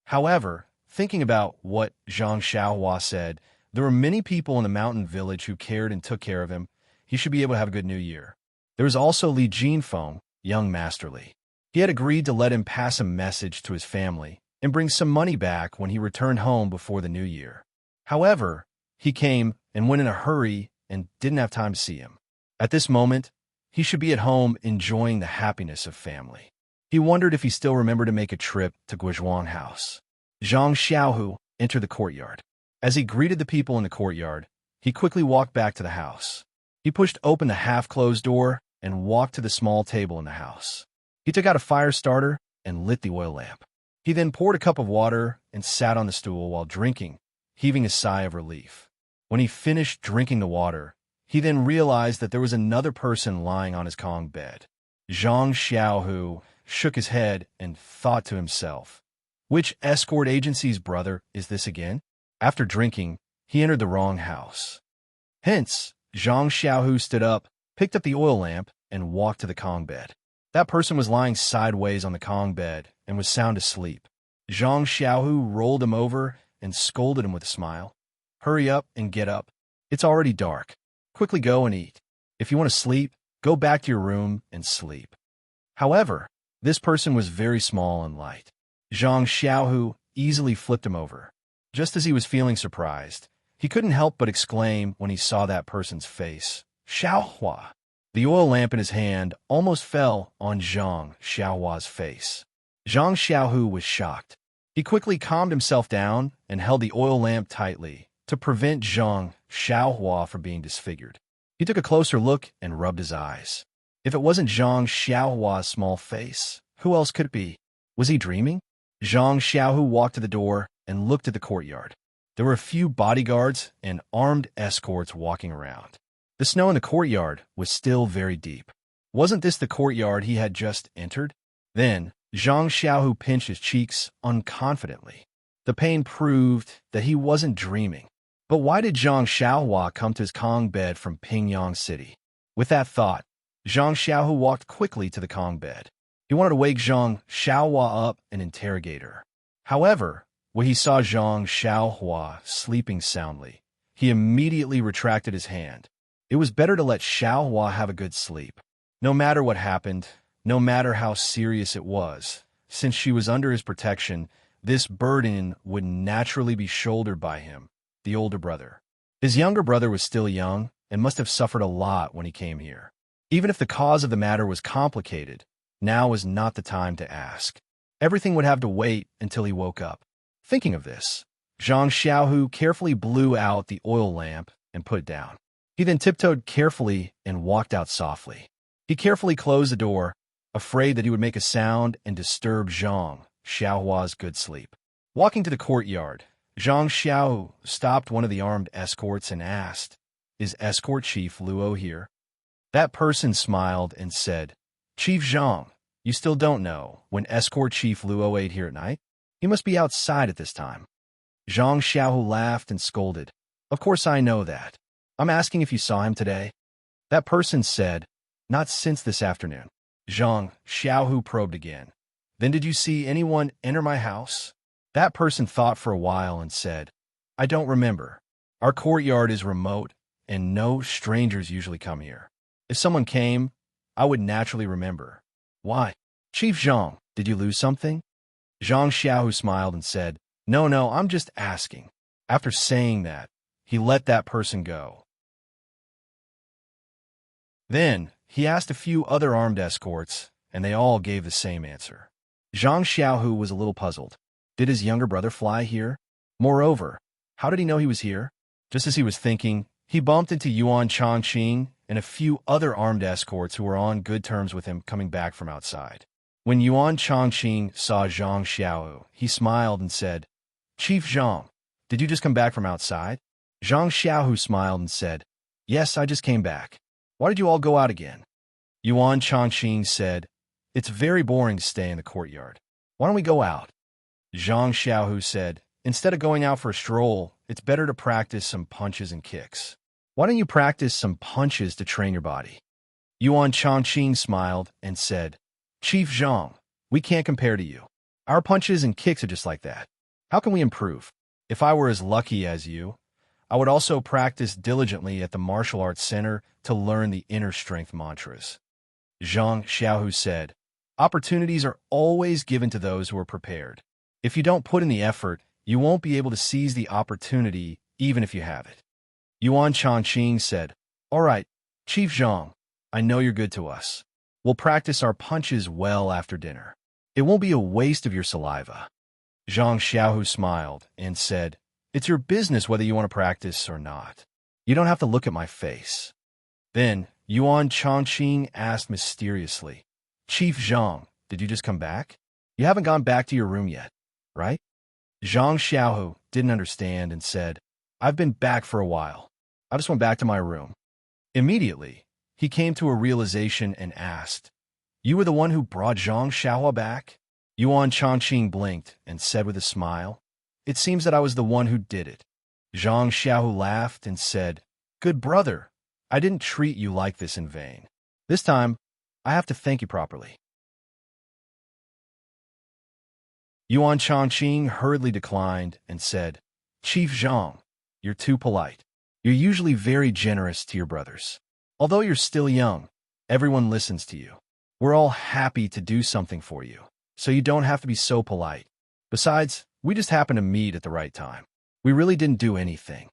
However, thinking about what Zhang Xiaohua said, there were many people in the mountain village who cared and took care of him. He should be able to have a good new year. There was also Li Jinfeng, young Master Li. He had agreed to let him pass a message to his family and bring some money back when he returned home before the new year. However, he came and went in a hurry and didn't have time to see him. At this moment, he should be at home enjoying the happiness of family. He wondered if he still remembered to make a trip to Guizhuang House. Zhang Xiaohu entered the courtyard. As he greeted the people in the courtyard, he quickly walked back to the house. He pushed open the half-closed door and walked to the small table in the house. He took out a fire starter and lit the oil lamp. He then poured a cup of water and sat on the stool while drinking, heaving a sigh of relief. When he finished drinking the water, he then realized that there was another person lying on his Kong bed. Zhang Xiaohu shook his head and thought to himself, which escort agency's brother is this again? After drinking, he entered the wrong house. Hence, Zhang Xiaohu stood up, picked up the oil lamp, and walked to the Kong bed. That person was lying sideways on the Kong bed and was sound asleep. Zhang Xiaohu rolled him over and scolded him with a smile. Hurry up and get up. It's already dark. Quickly go and eat. If you want to sleep, go back to your room and sleep. However, this person was very small and light. Zhang Xiaohu easily flipped him over. Just as he was feeling surprised, he couldn't help but exclaim when he saw that person's face. Xiaohua! The oil lamp in his hand almost fell on Zhang Xiaohua's face. Zhang Xiaohu was shocked. He quickly calmed himself down and held the oil lamp tightly to prevent Zhang Xiaohua from being disfigured. He took a closer look and rubbed his eyes. If it wasn't Zhang Xiaohua's small face, who else could it be? Was he dreaming? Zhang Xiaohu walked to the door and looked at the courtyard. There were a few bodyguards and armed escorts walking around. The snow in the courtyard was still very deep. Wasn't this the courtyard he had just entered? Then, Zhang Xiaohu pinched his cheeks unconfidently. The pain proved that he wasn't dreaming. But why did Zhang Xiaohua come to his Kong bed from Pingyang City? With that thought, Zhang Xiaohu walked quickly to the Kong bed. He wanted to wake Zhang Xiaohua up and interrogate her. However, when he saw Zhang Xiaohua sleeping soundly, he immediately retracted his hand. It was better to let Xiaohua have a good sleep. No matter what happened, no matter how serious it was, since she was under his protection, this burden would naturally be shouldered by him, the older brother. His younger brother was still young and must have suffered a lot when he came here. Even if the cause of the matter was complicated, now was not the time to ask. Everything would have to wait until he woke up. Thinking of this, Zhang Xiaohu carefully blew out the oil lamp and put it down. He then tiptoed carefully and walked out softly. He carefully closed the door, afraid that he would make a sound and disturb Zhang Xiaohua's good sleep. Walking to the courtyard, Zhang Xiaohu stopped one of the armed escorts and asked, "Is Escort Chief Luo here?" That person smiled and said, "Chief Zhang, you still don't know when Escort Chief Luo ate here at night? He must be outside at this time." Zhang Xiaohu laughed and scolded. Of course I know that. I'm asking if you saw him today. That person said, not since this afternoon. Zhang Xiaohu probed again. Then did you see anyone enter my house? That person thought for a while and said, I don't remember. Our courtyard is remote, and no strangers usually come here. If someone came, I would naturally remember. Why? Chief Zhang, did you lose something? Zhang Xiaohu smiled and said, No, I'm just asking. After saying that, he let that person go. Then, he asked a few other armed escorts, and they all gave the same answer. Zhang Xiaohu was a little puzzled. Did his younger brother fly here? Moreover, how did he know he was here? Just as he was thinking, he bumped into Yuan Chongqing and a few other armed escorts who were on good terms with him coming back from outside. When Yuan Chongqing saw Zhang Xiaohu, he smiled and said, Chief Zhang, did you just come back from outside? Zhang Xiaohu smiled and said, Yes, I just came back. Why did you all go out again? Yuan Chongqing said, It's very boring to stay in the courtyard. Why don't we go out? Zhang Xiaohu said, Instead of going out for a stroll, it's better to practice some punches and kicks. Why don't you practice some punches to train your body? Yuan Chongqing smiled and said, Chief Zhang, we can't compare to you. Our punches and kicks are just like that. How can we improve? If I were as lucky as you, I would also practice diligently at the martial arts center to learn the inner strength mantras. Zhang Xiaohu said, Opportunities are always given to those who are prepared. If you don't put in the effort, you won't be able to seize the opportunity even if you have it. Yuan Chongqing said, All right, Chief Zhang, I know you're good to us. We'll practice our punches well after dinner. It won't be a waste of your saliva. Zhang Xiaohu smiled and said, It's your business whether you want to practice or not. You don't have to look at my face. Then, Yuan Chongqing asked mysteriously, Chief Zhang, did you just come back? You haven't gone back to your room yet, right? Zhang Xiaohu didn't understand and said, I've been back for a while. I just went back to my room. Immediately, he came to a realization and asked, You were the one who brought Zhang Xiaohua back? Yuan Chongqing blinked and said with a smile, It seems that I was the one who did it. Zhang Xiaohu laughed and said, Good brother, I didn't treat you like this in vain. This time, I have to thank you properly. Yuan Chongqing hurriedly declined and said, Chief Zhang, you're too polite. You're usually very generous to your brothers. Although you're still young, everyone listens to you. We're all happy to do something for you, so you don't have to be so polite. Besides, we just happened to meet at the right time. We really didn't do anything.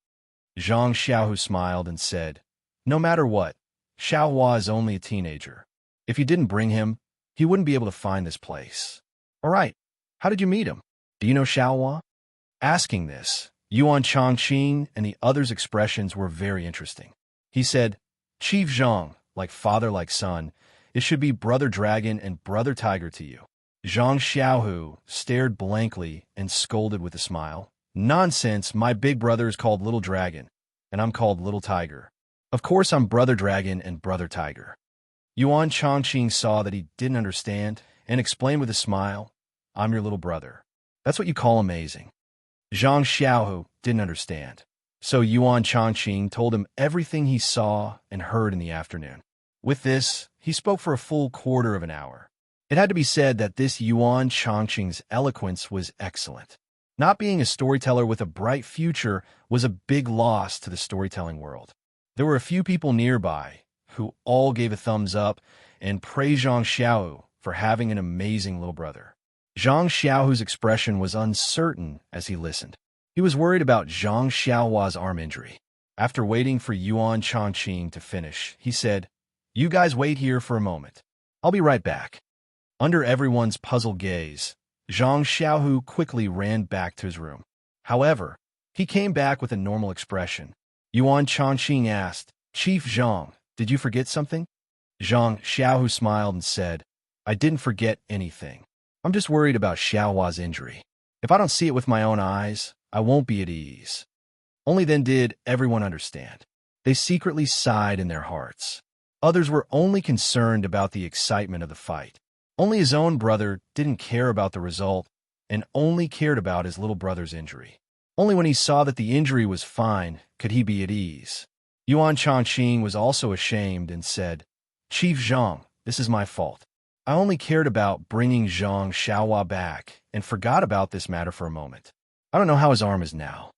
Zhang Xiaohu smiled and said, No matter what, Xiaohua is only a teenager. If you didn't bring him, he wouldn't be able to find this place. All right, how did you meet him? Do you know Xiaohua? Asking this, Yuan Chongqing and the others' expressions were very interesting. He said, Chief Zhang, like father like son, it should be brother dragon and brother tiger to you. Zhang Xiaohu stared blankly and scolded with a smile. Nonsense, my big brother is called Little Dragon, and I'm called Little Tiger. Of course I'm brother dragon and brother tiger. Yuan Chongqing saw that he didn't understand and explained with a smile, I'm your little brother. That's what you call amazing. Zhang Xiaohu didn't understand, so Yuan Chongqing told him everything he saw and heard in the afternoon. With this, he spoke for a full quarter of an hour. It had to be said that this Yuan Chongqing's eloquence was excellent. Not being a storyteller with a bright future was a big loss to the storytelling world. There were a few people nearby who all gave a thumbs up and praised Zhang Xiaohu for having an amazing little brother. Zhang Xiaohu's expression was uncertain as he listened. He was worried about Zhang Xiaohua's arm injury. After waiting for Yuan Chongqing to finish, he said, You guys wait here for a moment. I'll be right back. Under everyone's puzzled gaze, Zhang Xiaohu quickly ran back to his room. However, he came back with a normal expression. Yuan Chongqing asked, Chief Zhang, did you forget something? Zhang Xiaohu smiled and said, I didn't forget anything. I'm just worried about Xiaohua's injury. If I don't see it with my own eyes, I won't be at ease. Only then did everyone understand. They secretly sighed in their hearts. Others were only concerned about the excitement of the fight. Only his own brother didn't care about the result and only cared about his little brother's injury. Only when he saw that the injury was fine could he be at ease. Yuan Changqing was also ashamed and said, "Chief Zhang, this is my fault. I only cared about bringing Zhang Xiaohua back and forgot about this matter for a moment. I don't know how his arm is now."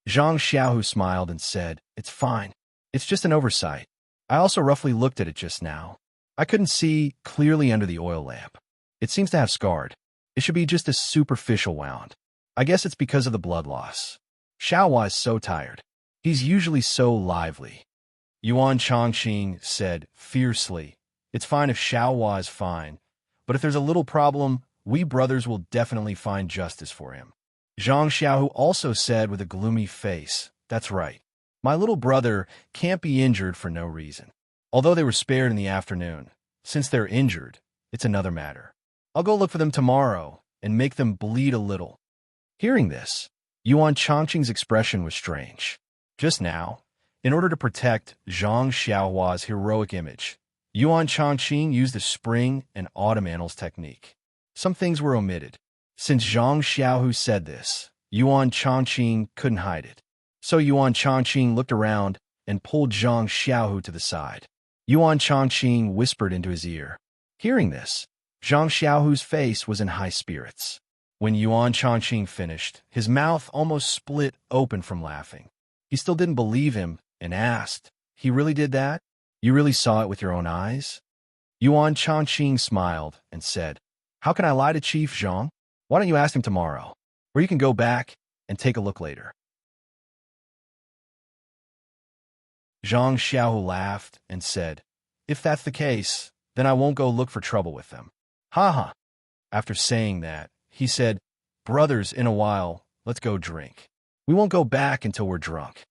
Zhang Xiaohu smiled and said, "It's fine. It's just an oversight. I also roughly looked at it just now. I couldn't see clearly under the oil lamp. It seems to have scarred. It should be just a superficial wound. I guess it's because of the blood loss. Xiaohua is so tired. He's usually so lively." Yuan Changqing said fiercely, "It's fine if Xiaohua is fine, but if there's a little problem, we brothers will definitely find justice for him." Zhang Xiaohu also said with a gloomy face, "That's right. My little brother can't be injured for no reason. Although they were spared in the afternoon, since they're injured, it's another matter. I'll go look for them tomorrow and make them bleed a little." Hearing this, Yuan Changqing's expression was strange. Just now, in order to protect Zhang Xiaohua's heroic image, Yuan Changqing used the spring and autumn annals technique. Some things were omitted. Since Zhang Xiaohu said this, Yuan Changqing couldn't hide it. So Yuan Changqing looked around and pulled Zhang Xiaohu to the side. Yuan Changqing whispered into his ear. Hearing this, Zhang Xiaohu's face was in high spirits. When Yuan Changqing finished, his mouth almost split open from laughing. He still didn't believe him and asked, "He really did that? You really saw it with your own eyes?" Yuan Changqing smiled and said, "How can I lie to Chief Zhang? Why don't you ask him tomorrow? Or you can go back and take a look later." Zhang Xiaohu laughed and said, "If that's the case, then I won't go look for trouble with them." "Ha ha." After saying that, he said, "Brothers, in a while, let's go drink. We won't go back until we're drunk."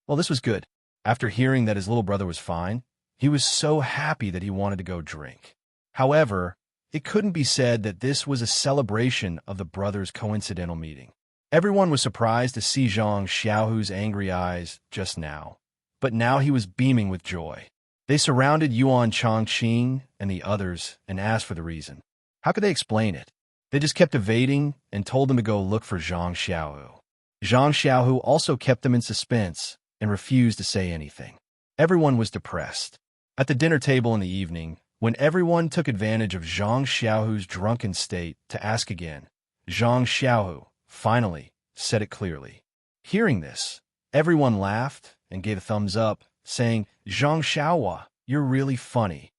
Well, this was good. After hearing that his little brother was fine, he was so happy that he wanted to go drink. However, it couldn't be said that this was a celebration of the brothers' coincidental meeting. Everyone was surprised to see Zhang Xiaohu's angry eyes just now, but now he was beaming with joy. They surrounded Yuan Changqing and the others and asked for the reason. How could they explain it? They just kept evading and told them to go look for Zhang Xiaohu. Zhang Xiaohu also kept them in suspense and refused to say anything. Everyone was depressed. At the dinner table in the evening, when everyone took advantage of Zhang Xiaohu's drunken state to ask again, Zhang Xiaohu, finally, said it clearly. Hearing this, everyone laughed and gave a thumbs up, saying, "Zhang Xiaohua, you're really funny."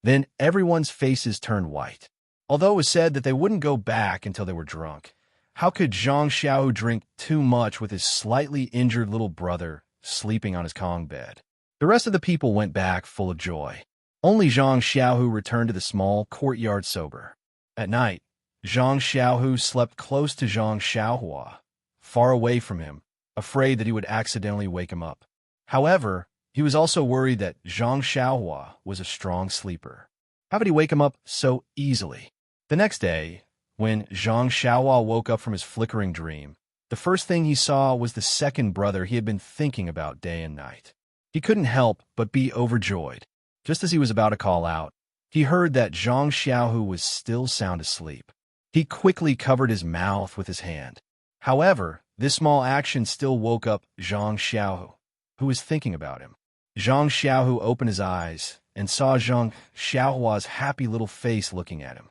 Then everyone's faces turned white. Although it was said that they wouldn't go back until they were drunk, how could Zhang Xiaohu drink too much with his slightly injured little brother sleeping on his Kong bed? The rest of the people went back full of joy. Only Zhang Xiaohu returned to the small courtyard sober. At night, Zhang Xiaohu slept close to Zhang Xiaohua, far away from him, afraid that he would accidentally wake him up. However, he was also worried that Zhang Xiaohua was a strong sleeper. How could he wake him up so easily? The next day, when Zhang Xiaohua woke up from his flickering dream, the first thing he saw was the second brother he had been thinking about day and night. He couldn't help but be overjoyed. Just as he was about to call out, he heard that Zhang Xiaohu was still sound asleep. He quickly covered his mouth with his hand. However, this small action still woke up Zhang Xiaohu, who was thinking about him. Zhang Xiaohu opened his eyes and saw Zhang Xiaohua's happy little face looking at him.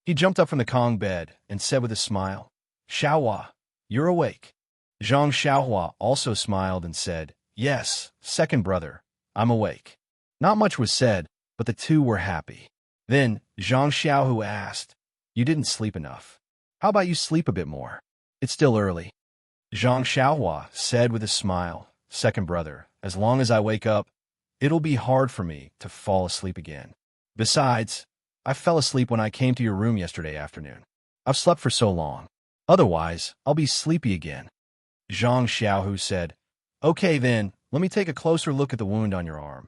He jumped up from the Kong bed and said with a smile, "Xiaohua, you're awake." Zhang Xiaohua also smiled and said, "Yes, second brother, I'm awake." Not much was said, but the two were happy. Then Zhang Xiaohu asked, "You didn't sleep enough. How about you sleep a bit more? It's still early." Zhang Xiaohua said with a smile, "Second brother, as long as I wake up, it'll be hard for me to fall asleep again. Besides, I fell asleep when I came to your room yesterday afternoon. I've slept for so long. Otherwise, I'll be sleepy again." Zhang Xiaohu said, "Okay then, let me take a closer look at the wound on your arm."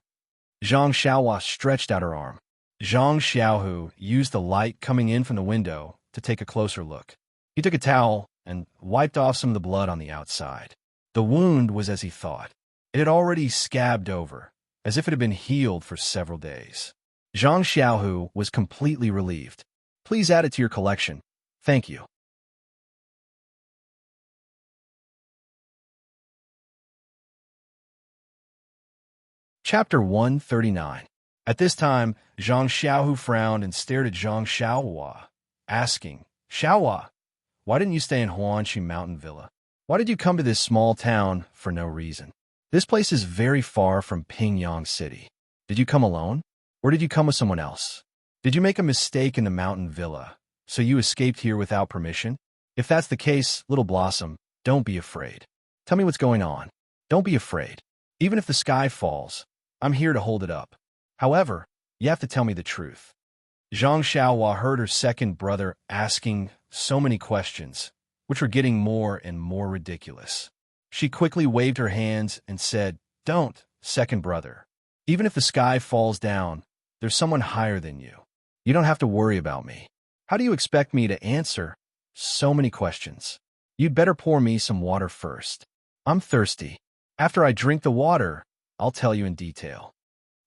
Zhang Xiaohua stretched out her arm. Zhang Xiaohu used the light coming in from the window to take a closer look. He took a towel and wiped off some of the blood on the outside. The wound was as he thought. It had already scabbed over, as if it had been healed for several days. Zhang Xiaohu was completely relieved. "Please add it to your collection. Thank you." Chapter 139. At this time, Zhang Xiaohu frowned and stared at Zhang Xiaohua, asking, Xiaohua, why didn't you stay in Huanxi Mountain Villa? Why did you come to this small town for no reason? This place is very far from Pingyang City. Did you come alone? Or did you come with someone else? Did you make a mistake in the mountain villa, so you escaped here without permission? If that's the case, Little Blossom, don't be afraid. Tell me what's going on. Don't be afraid. Even if the sky falls, I'm here to hold it up. However, you have to tell me the truth. Zhang Xiaohua heard her second brother asking so many questions, which were getting more and more ridiculous. She quickly waved her hands and said, Don't, second brother. Even if the sky falls down, there's someone higher than you. You don't have to worry about me. How do you expect me to answer so many questions? You'd better pour me some water first. I'm thirsty. After I drink the water, I'll tell you in detail.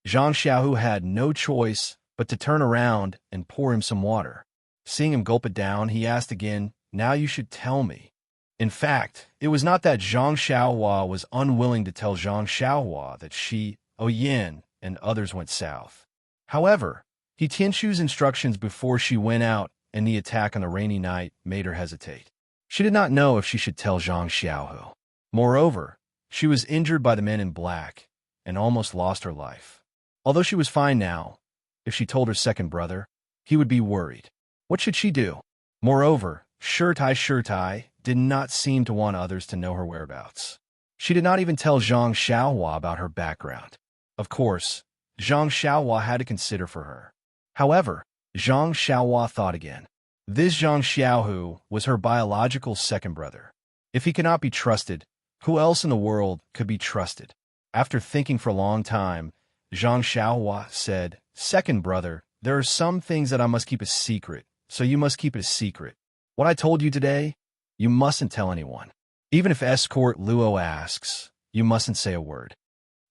Zhang Xiaohu had no choice but to turn around and pour him some water. Seeing him gulp it down, he asked again, Now you should tell me. In fact, it was not that Zhang Xiaohua was unwilling to tell Zhang Xiaohua that she, Yin, and others went south. However, he Tianshu's instructions before she went out and the attack on the rainy night made her hesitate. She did not know if she should tell Zhang Xiaohu. Moreover, she was injured by the men in black and almost lost her life. Although she was fine now, if she told her second brother, he would be worried. What should she do? Moreover, Shirtai did not seem to want others to know her whereabouts. She did not even tell Zhang Xiaohua about her background. Of course, Zhang Xiaohua had to consider for her. However, Zhang Xiaohua thought again. This Zhang Xiaohu was her biological second brother. If he cannot be trusted, who else in the world could be trusted? After thinking for a long time, Zhang Xiaohua said, Second brother, there are some things that I must keep a secret, so you must keep it a secret. What I told you today, you mustn't tell anyone. Even if escort Luo asks, you mustn't say a word.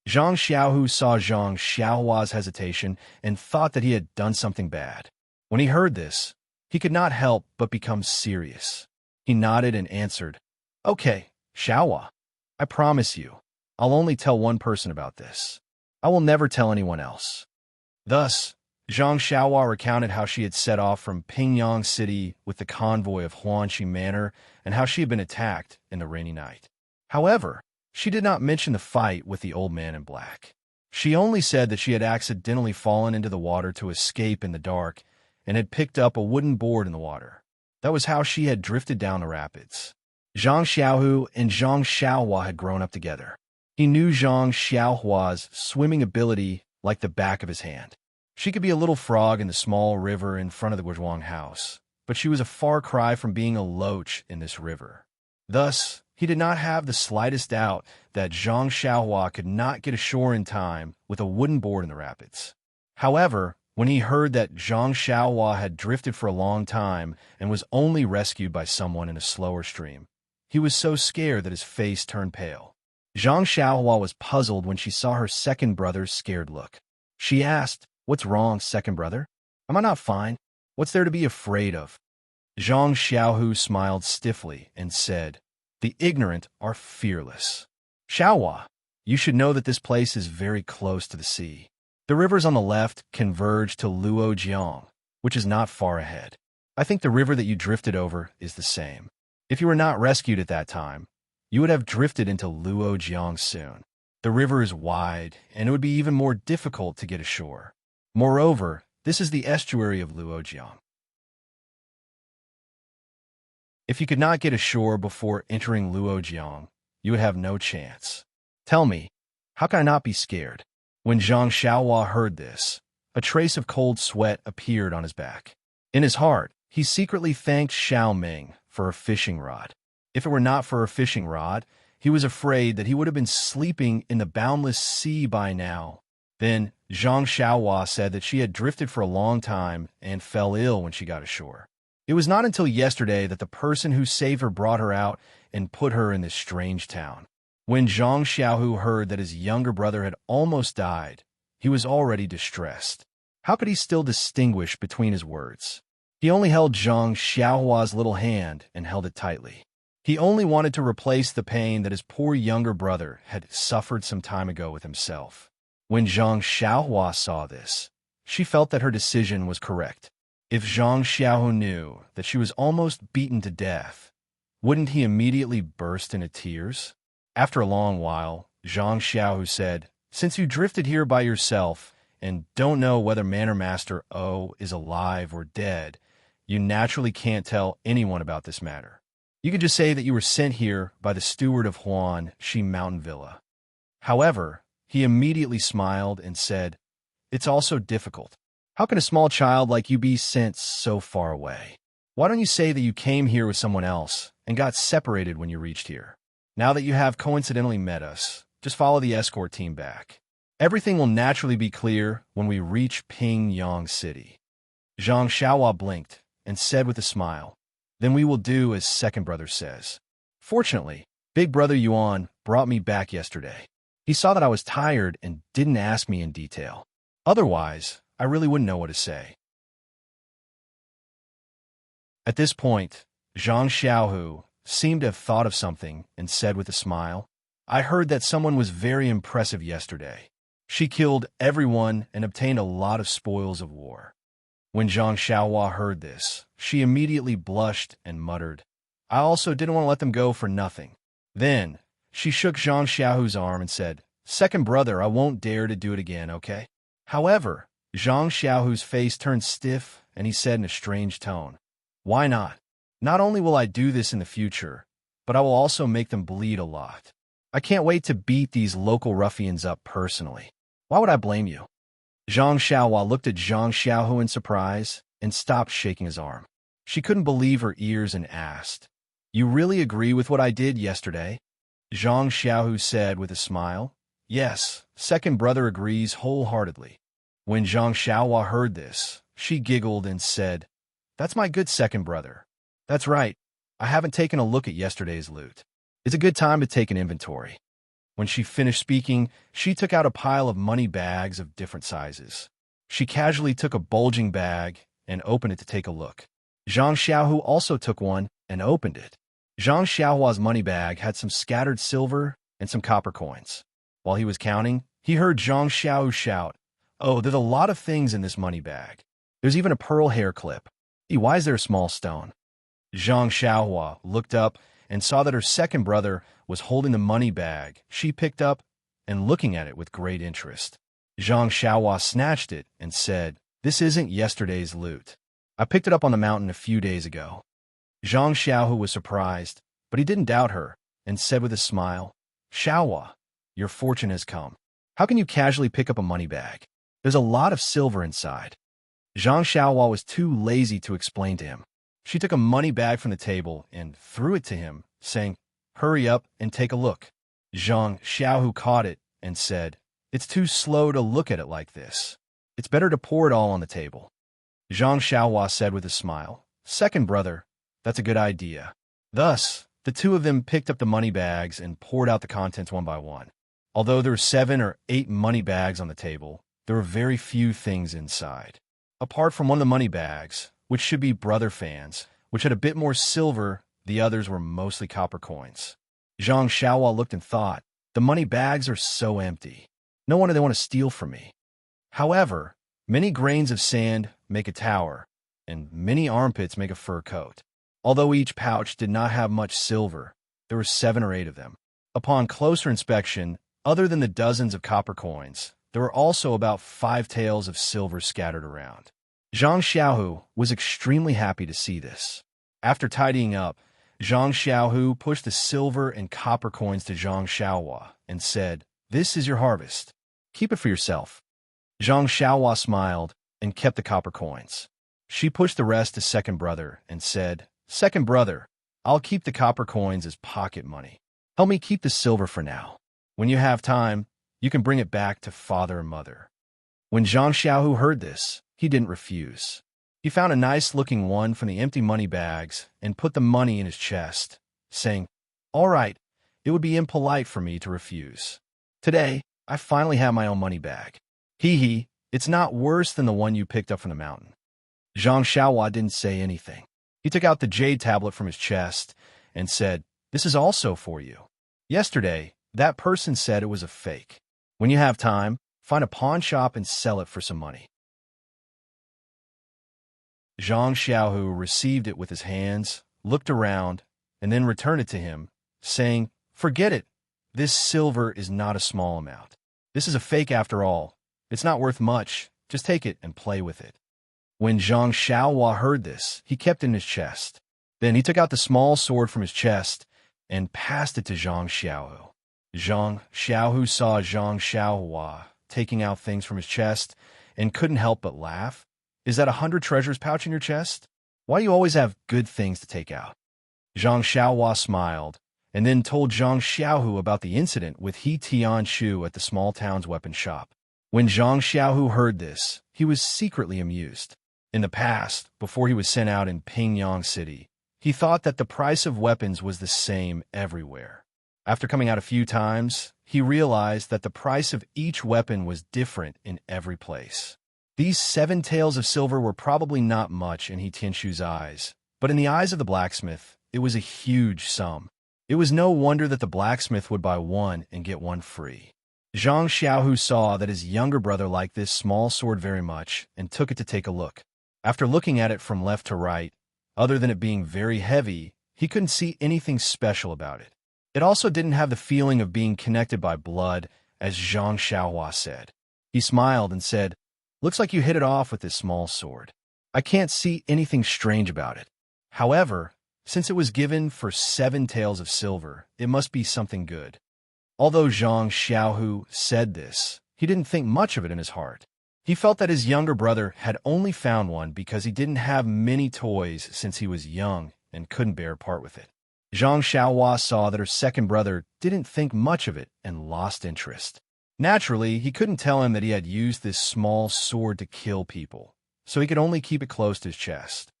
Zhang Xiaohu saw Zhang Xiaohua's hesitation and thought that he had done something bad. When he heard this, he could not help but become serious. He nodded and answered, Okay, Xiaohua, I promise you, I'll only tell one person about this. I will never tell anyone else. Thus, Zhang Xiaohua recounted how she had set off from Pingyang City with the convoy of Huanxi Manor and how she had been attacked in the rainy night. However, she did not mention the fight with the old man in black. She only said that she had accidentally fallen into the water to escape in the dark and had picked up a wooden board in the water. That was how she had drifted down the rapids. Zhang Xiaohu and Zhang Xiaohua had grown up together. He knew Zhang Xiaohua's swimming ability like the back of his hand. She could be a little frog in the small river in front of the Guozhuang house, but she was a far cry from being a loach in this river. Thus, he did not have the slightest doubt that Zhang Xiaohua could not get ashore in time with a wooden board in the rapids. However, when he heard that Zhang Xiaohua had drifted for a long time and was only rescued by someone in a slower stream, he was so scared that his face turned pale. Zhang Xiaohua was puzzled when she saw her second brother's scared look. She asked, What's wrong, second brother? Am I not fine? What's there to be afraid of? Zhang Xiaohu smiled stiffly and said, The ignorant are fearless. Xiaohua, you should know that this place is very close to the sea. The rivers on the left converge to Luojiang, which is not far ahead. I think the river that you drifted over is the same. If you were not rescued at that time, you would have drifted into Luojiang soon. The river is wide, and it would be even more difficult to get ashore. Moreover, this is the estuary of Luojiang. If you could not get ashore before entering Luojiang, you would have no chance. Tell me, how can I not be scared? When Zhang Xiaohua heard this, a trace of cold sweat appeared on his back. In his heart, he secretly thanked Xiao Ming for her fishing rod. If it were not for her fishing rod, he was afraid that he would have been sleeping in the boundless sea by now. Then, Zhang Xiaohua said that she had drifted for a long time and fell ill when she got ashore. It was not until yesterday that the person who saved her brought her out and put her in this strange town. When Zhang Xiaohu heard that his younger brother had almost died, he was already distressed. How could he still distinguish between his words? He only held Zhang Xiaohua's little hand and held it tightly. He only wanted to replace the pain that his poor younger brother had suffered some time ago with himself. When Zhang Xiaohua saw this, she felt that her decision was correct. If Zhang Xiaohu knew that she was almost beaten to death, wouldn't he immediately burst into tears? After a long while, Zhang Xiaohu said, "Since you drifted here by yourself and don't know whether Manor Master O is alive or dead, you naturally can't tell anyone about this matter. You could just say that you were sent here by the steward of Huan Shi Mountain Villa." However, he immediately smiled and said, "It's also difficult. How can a small child like you be sent so far away? Why don't you say that you came here with someone else and got separated when you reached here? Now that you have coincidentally met us, just follow the escort team back. Everything will naturally be clear when we reach Pingyang City." Zhang Xiaohua blinked and said with a smile, "Then we will do as second brother says. Fortunately, big brother Yuan brought me back yesterday. He saw that I was tired and didn't ask me in detail. Otherwise, I really wouldn't know what to say." At this point, Zhang Xiaohu seemed to have thought of something and said with a smile, "I heard that someone was very impressive yesterday. She killed everyone and obtained a lot of spoils of war." When Zhang Xiaohua heard this, she immediately blushed and muttered, "I also didn't want to let them go for nothing." Then, she shook Zhang Xiaohu's arm and said, "Second brother, I won't dare to do it again, okay?" However, Zhang Xiaohu's face turned stiff and he said in a strange tone, "Why not? Not only will I do this in the future, but I will also make them bleed a lot. I can't wait to beat these local ruffians up personally. Why would I blame you?" Zhang Xiaohua looked at Zhang Xiaohu in surprise and stopped shaking his arm. She couldn't believe her ears and asked, "You really agree with what I did yesterday?" Zhang Xiaohu said with a smile, "Yes, second brother agrees wholeheartedly." When Zhang Xiaohua heard this, she giggled and said, "That's my good second brother. That's right, I haven't taken a look at yesterday's loot. It's a good time to take an inventory." When she finished speaking, she took out a pile of money bags of different sizes. She casually took a bulging bag and opened it to take a look. Zhang Xiaohu also took one and opened it. Zhang Xiaohua's money bag had some scattered silver and some copper coins. While he was counting, he heard Zhang Xiaohu shout, "Oh, there's a lot of things in this money bag. There's even a pearl hair clip. Why is there a small stone?" Zhang Xiaohua looked up and saw that her second brother was holding the money bag she picked up and looking at it with great interest. Zhang Xiaohua snatched it and said, "This isn't yesterday's loot. I picked it up on the mountain a few days ago." Zhang Xiaohu was surprised, but he didn't doubt her and said with a smile, "Xiaohua, your fortune has come. How can you casually pick up a money bag? There's a lot of silver inside." Zhang Xiaohua was too lazy to explain to him. She took a money bag from the table and threw it to him, saying, "Hurry up and take a look." Zhang Xiaohu caught it and said, "It's too slow to look at it like this. It's better to pour it all on the table." Zhang Xiaohua said with a smile, "Second brother, that's a good idea." Thus, the two of them picked up the money bags and poured out the contents one by one. Although there were 7 or 8 money bags on the table, there were very few things inside. Apart from one of the money bags, which should be brother fans, which had a bit more silver, the others were mostly copper coins. Zhang Xiaohua looked and thought, "The money bags are so empty. No wonder they want to steal from me." However, many grains of sand make a tower, and many armpits make a fur coat. Although each pouch did not have much silver, there were 7 or 8 of them. Upon closer inspection, other than the dozens of copper coins, there were also about 5 taels of silver scattered around. Zhang Xiaohu was extremely happy to see this. After tidying up, Zhang Xiaohu pushed the silver and copper coins to Zhang Xiaohua and said, "This is your harvest. Keep it for yourself." Zhang Xiaohua smiled and kept the copper coins. She pushed the rest to second brother and said, "Second brother, I'll keep the copper coins as pocket money. Help me keep the silver for now. When you have time, you can bring it back to father and mother." When Zhang Xiaohu heard this, he didn't refuse. He found a nice-looking one from the empty money bags and put the money in his chest, saying, "All right, it would be impolite for me to refuse. Today, I finally have my own money bag. Hee, it's not worse than the one you picked up from the mountain." Zhang Xiaohua didn't say anything. He took out the jade tablet from his chest and said, "This is also for you. Yesterday, that person said it was a fake. When you have time, Find a pawn shop and sell it for some money. Zhang Xiaohu received it with his hands, looked around, and then returned it to him, saying, "Forget it. This silver is not a small amount. This is a fake after all. It's not worth much. Just take it and play with it." When Zhang Xiaohua heard this, he kept it in his chest. Then he took out the small sword from his chest and passed it to Zhang Xiaohu. Zhang Xiaohu saw Zhang Xiaohua taking out things from his chest and couldn't help but laugh. "Is that 100 treasures pouch in your chest? Why do you always have good things to take out?" Zhang Xiaohua smiled and then told Zhang Xiaohu about the incident with He Tianshu at the small town's weapon shop. When Zhang Xiaohu heard this, he was secretly amused. In the past, before he was sent out in Pingyang City, he thought that the price of weapons was the same everywhere. After coming out a few times, he realized that the price of each weapon was different in every place. These 7 taels of silver were probably not much in He Tianshu's eyes, but in the eyes of the blacksmith, it was a huge sum. It was no wonder that the blacksmith would buy one and get one free. Zhang Xiaohu saw that his younger brother liked this small sword very much and took it to take a look. After looking at it from left to right, other than it being very heavy, he couldn't see anything special about it. It also didn't have the feeling of being connected by blood, as Zhang Xiaohua said. He smiled and said, "Looks like you hit it off with this small sword. I can't see anything strange about it. However, since it was given for 7 taels of silver, it must be something good." Although Zhang Xiaohu said this, he didn't think much of it in his heart. He felt that his younger brother had only found one because he didn't have many toys since he was young and couldn't bear part with it. Zhang Xiaohua saw that her second brother didn't think much of it and lost interest. Naturally, he couldn't tell him that he had used this small sword to kill people, so he could only keep it close to his chest.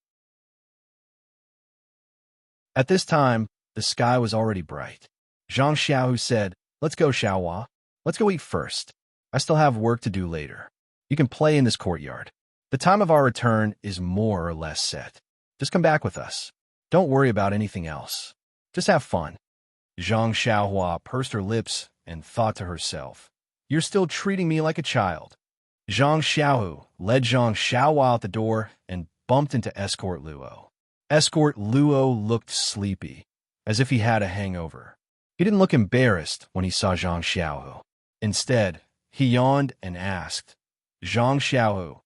At this time, the sky was already bright. Zhang Xiaohu said, "Let's go, Xiaohua. Let's go eat first. I still have work to do later. You can play in this courtyard. The time of our return is more or less set. Just come back with us. Don't worry about anything else. Just have fun." Zhang Xiaohua pursed her lips and thought to herself, "You're still treating me like a child." Zhang Xiaohu led Zhang Xiaohua out the door and bumped into Escort Luo. Escort Luo looked sleepy, as if he had a hangover. He didn't look embarrassed when he saw Zhang Xiaohu. Instead, he yawned and asked, "Zhang Xiaohu,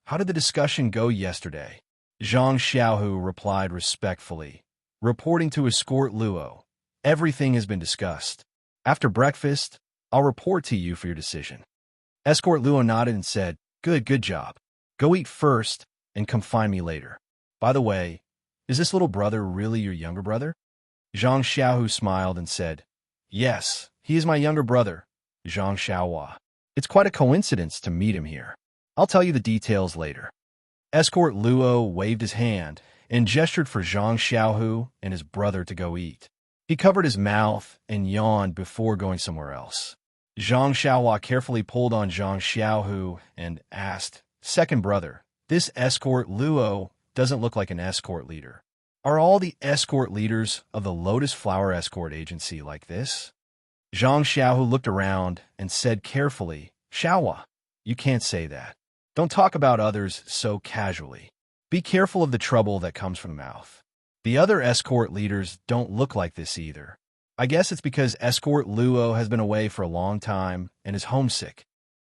how did the discussion go yesterday?" Zhang Xiaohu replied respectfully, reporting to Escort Luo, "Everything has been discussed. After breakfast, I'll report to you for your decision." Escort Luo nodded and said, Good job. Go eat first and come find me later. By the way, is this little brother really your younger brother?" Zhang Xiaohu smiled and said, "Yes, he is my younger brother, Zhang Xiaohua. It's quite a coincidence to meet him here. I'll tell you the details later." Escort Luo waved his hand and gestured for Zhang Xiaohu and his brother to go eat. He covered his mouth and yawned before going somewhere else. Zhang Xiaohua carefully pulled on Zhang Xiaohu and asked, "Second brother, this Escort Luo doesn't look like an escort leader. Are all the escort leaders of the Lotus Flower Escort Agency like this?" Zhang Xiaohu looked around and said carefully, "Xiaohua, you can't say that. Don't talk about others so casually. Be careful of the trouble that comes from the mouth. The other escort leaders don't look like this either. I guess it's because Escort Luo has been away for a long time and is homesick."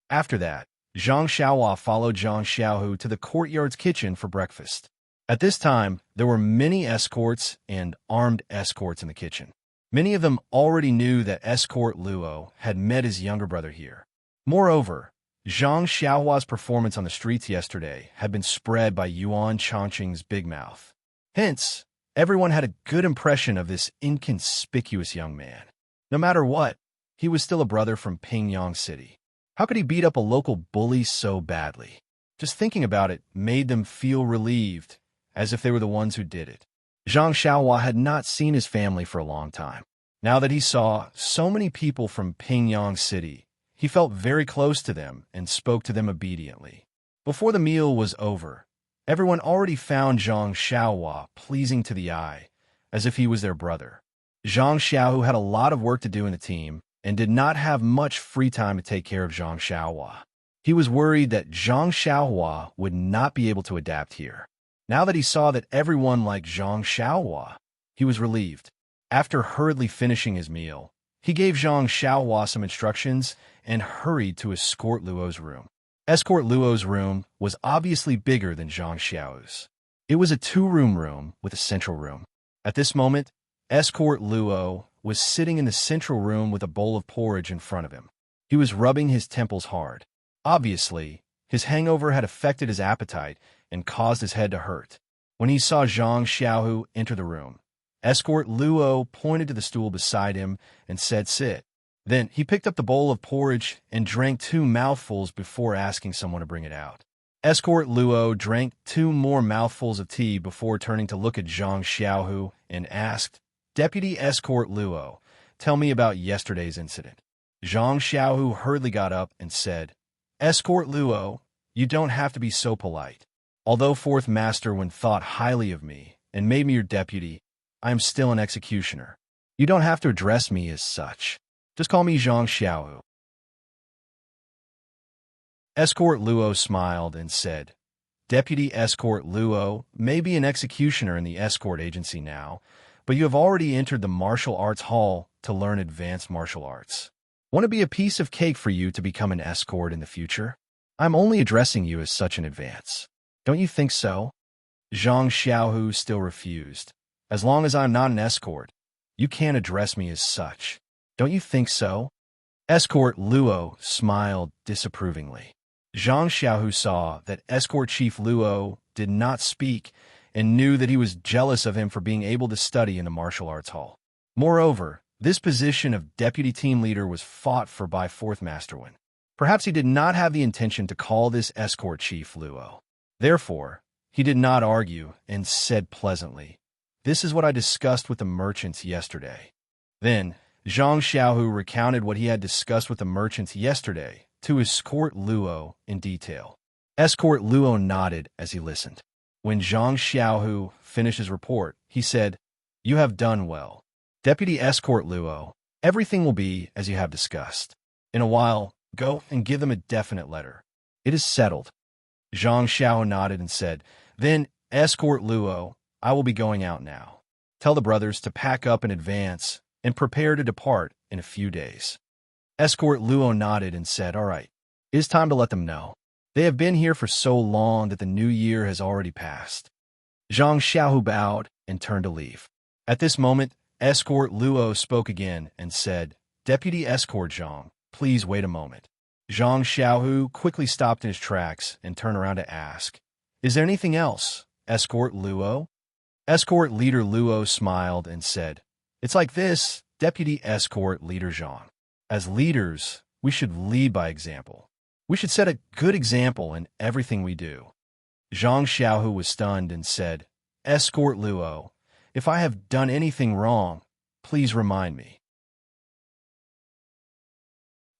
After that, Zhang Xiaohua followed Zhang Xiaohu to the courtyard's kitchen for breakfast. At this time, there were many escorts and armed escorts in the kitchen. Many of them already knew that Escort Luo had met his younger brother here. Moreover, Zhang Xiaohua's performance on the streets yesterday had been spread by Yuan Changqing's big mouth. Hence, everyone had a good impression of this inconspicuous young man. No matter what, he was still a brother from Pingyang City. How could he beat up a local bully so badly? Just thinking about it made them feel relieved, as if they were the ones who did it. Zhang Xiaohua had not seen his family for a long time. Now that he saw so many people from Pingyang City, he felt very close to them and spoke to them obediently. Before the meal was over, everyone already found Zhang Xiaohua pleasing to the eye, as if he was their brother. Zhang Xiaohu had a lot of work to do in the team, and did not have much free time to take care of Zhang Xiaohua. He was worried that Zhang Xiaohua would not be able to adapt here. Now that he saw that everyone liked Zhang Xiaohua, he was relieved. After hurriedly finishing his meal, he gave Zhang Xiaohua some instructions and hurried to escort Luo's room. Escort Luo's room was obviously bigger than Zhang Xiao's. It was a two-room room with a central room. At this moment, Escort Luo was sitting in the central room with a bowl of porridge in front of him. He was rubbing his temples hard. Obviously, his hangover had affected his appetite and caused his head to hurt. When he saw Zhang Xiaohu enter the room, Escort Luo pointed to the stool beside him and said, "Sit." Then he picked up the bowl of porridge and drank 2 mouthfuls before asking someone to bring it out. Escort Luo drank 2 more mouthfuls of tea before turning to look at Zhang Xiaohu and asked, "Deputy Escort Luo, tell me about yesterday's incident." Zhang Xiaohu hurriedly got up and said, "Escort Luo, you don't have to be so polite. Although Fourth Master Wen thought highly of me and made me your deputy, I am still an executioner. You don't have to address me as such. Just call me Zhang Xiaohu." Escort Luo smiled and said, "Deputy Escort Luo may be an executioner in the escort agency now, but you have already entered the martial arts hall to learn advanced martial arts. Won't it be a piece of cake for you to become an escort in the future? I'm only addressing you as such in advance. Don't you think so?" Zhang Xiaohu still refused. "As long as I'm not an escort, you can't address me as such. Don't you think so?" Escort Luo smiled disapprovingly. Zhang Xiaohu saw that Escort Chief Luo did not speak and knew that he was jealous of him for being able to study in the martial arts hall. Moreover, this position of deputy team leader was fought for by Fourth Master Wen. Perhaps he did not have the intention to call this Escort Chief Luo. Therefore, he did not argue and said pleasantly, "This is what I discussed with the merchants yesterday." Then, Zhang Xiaohu recounted what he had discussed with the merchants yesterday to Escort Luo in detail. Escort Luo nodded as he listened. When Zhang Xiaohu finished his report, he said, "You have done well. Deputy Escort Luo, everything will be as you have discussed. In a while, go and give them a definite letter. It is settled." Zhang Xiaohu nodded and said, "Then, Escort Luo, I will be going out now. Tell the brothers to pack up in advance and prepare to depart in a few days." Escort Luo nodded and said, "All right. It is time to let them know. They have been here for so long that the new year has already passed." Zhang Xiaohu bowed and turned to leave. At this moment, Escort Luo spoke again and said, "Deputy Escort Zhang, please wait a moment." Zhang Xiaohu quickly stopped in his tracks and turned around to ask, "Is there anything else, Escort Luo?" Escort Leader Luo smiled and said, "It's like this, Deputy Escort Leader Zhang. As leaders, we should lead by example. We should set a good example in everything we do." Zhang Xiaohu was stunned and said, "Escort Luo, if I have done anything wrong, please remind me.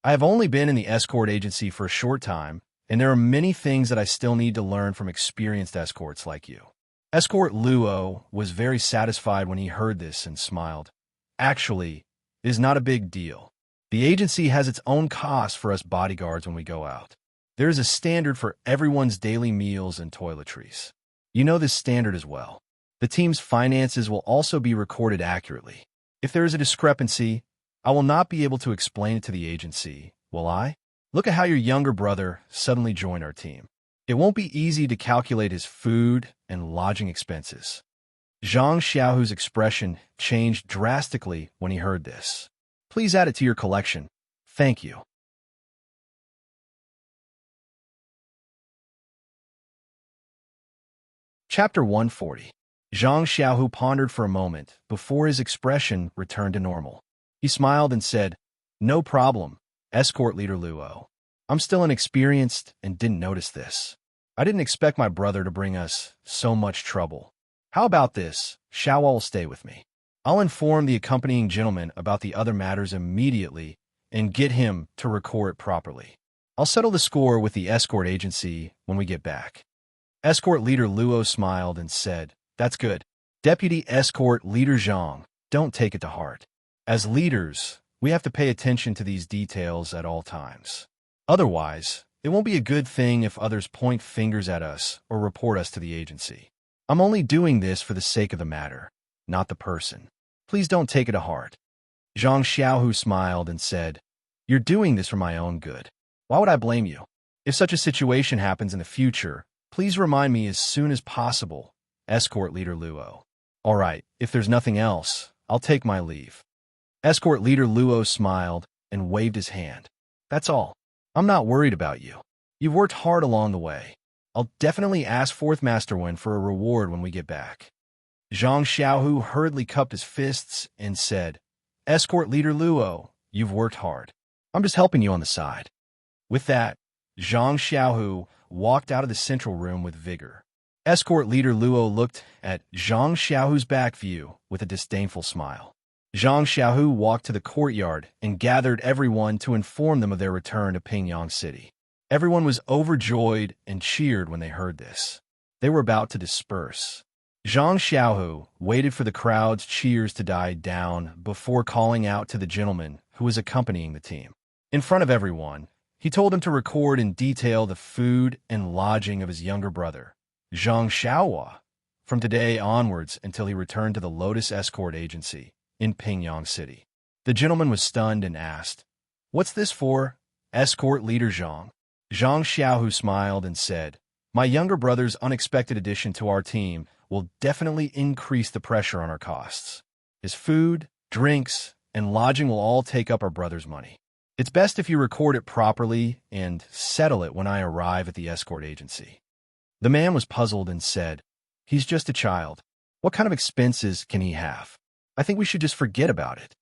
I have only been in the escort agency for a short time, and there are many things that I still need to learn from experienced escorts like you." Escort Luo was very satisfied when he heard this and smiled. "Actually, it is not a big deal. The agency has its own costs for us bodyguards when we go out. There is a standard for everyone's daily meals and toiletries. You know this standard as well. The team's finances will also be recorded accurately. If there is a discrepancy, I will not be able to explain it to the agency, will I? Look at how your younger brother suddenly joined our team. It won't be easy to calculate his food and lodging expenses." Zhang Xiaohu's expression changed drastically when he heard this. "Please add it to your collection. Thank you." Chapter 140. Zhang Xiaohu pondered for a moment before his expression returned to normal. He smiled and said, "No problem, Escort Leader Luo. I'm still inexperienced and didn't notice this. I didn't expect my brother to bring us so much trouble. How about this? Xiaohua will stay with me. I'll inform the accompanying gentleman about the other matters immediately and get him to record it properly. I'll settle the score with the escort agency when we get back." Escort Leader Luo smiled and said, "That's good. Deputy Escort Leader Zhang, don't take it to heart. As leaders, We have to pay attention to these details at all times. Otherwise, it won't be a good thing if others point fingers at us or report us to the agency. I'm only doing this for the sake of the matter, not the person. Please don't take it to heart. Zhang Xiaohu smiled and said, "You're doing this for my own good. Why would I blame you? If such a situation happens in the future, please remind me as soon as possible." Escort Leader Luo. "All right, if there's nothing else, I'll take my leave." Escort Leader Luo smiled and waved his hand. "That's all. I'm not worried about you. You've worked hard along the way. I'll definitely ask Fourth Master Wen for a reward when we get back." Zhang Xiaohu hurriedly cupped his fists and said, "Escort Leader Luo, you've worked hard. I'm just helping you on the side." With that, Zhang Xiaohu walked out of the central room with vigor. Escort Leader Luo looked at Zhang Xiaohu's back view with a disdainful smile. Zhang Xiaohu walked to the courtyard and gathered everyone to inform them of their return to Pingyang City. Everyone was overjoyed and cheered when they heard this. They were about to disperse. Zhang Xiaohu waited for the crowd's cheers to die down before calling out to the gentleman who was accompanying the team. In front of everyone, he told him to record in detail the food and lodging of his younger brother, Zhang Xiaohua, from today onwards until he returned to the Lotus Escort Agency in Pingyang City. The gentleman was stunned and asked, "What's this for, Escort Leader Zhang?" Zhang Xiaohu smiled and said, "My younger brother's unexpected addition to our team will definitely increase the pressure on our costs. His food, drinks, and lodging will all take up our brother's money. It's best if you record it properly and settle it when I arrive at the escort agency." The man was puzzled and said, "He's just a child. What kind of expenses can he have? I think we should just forget about it."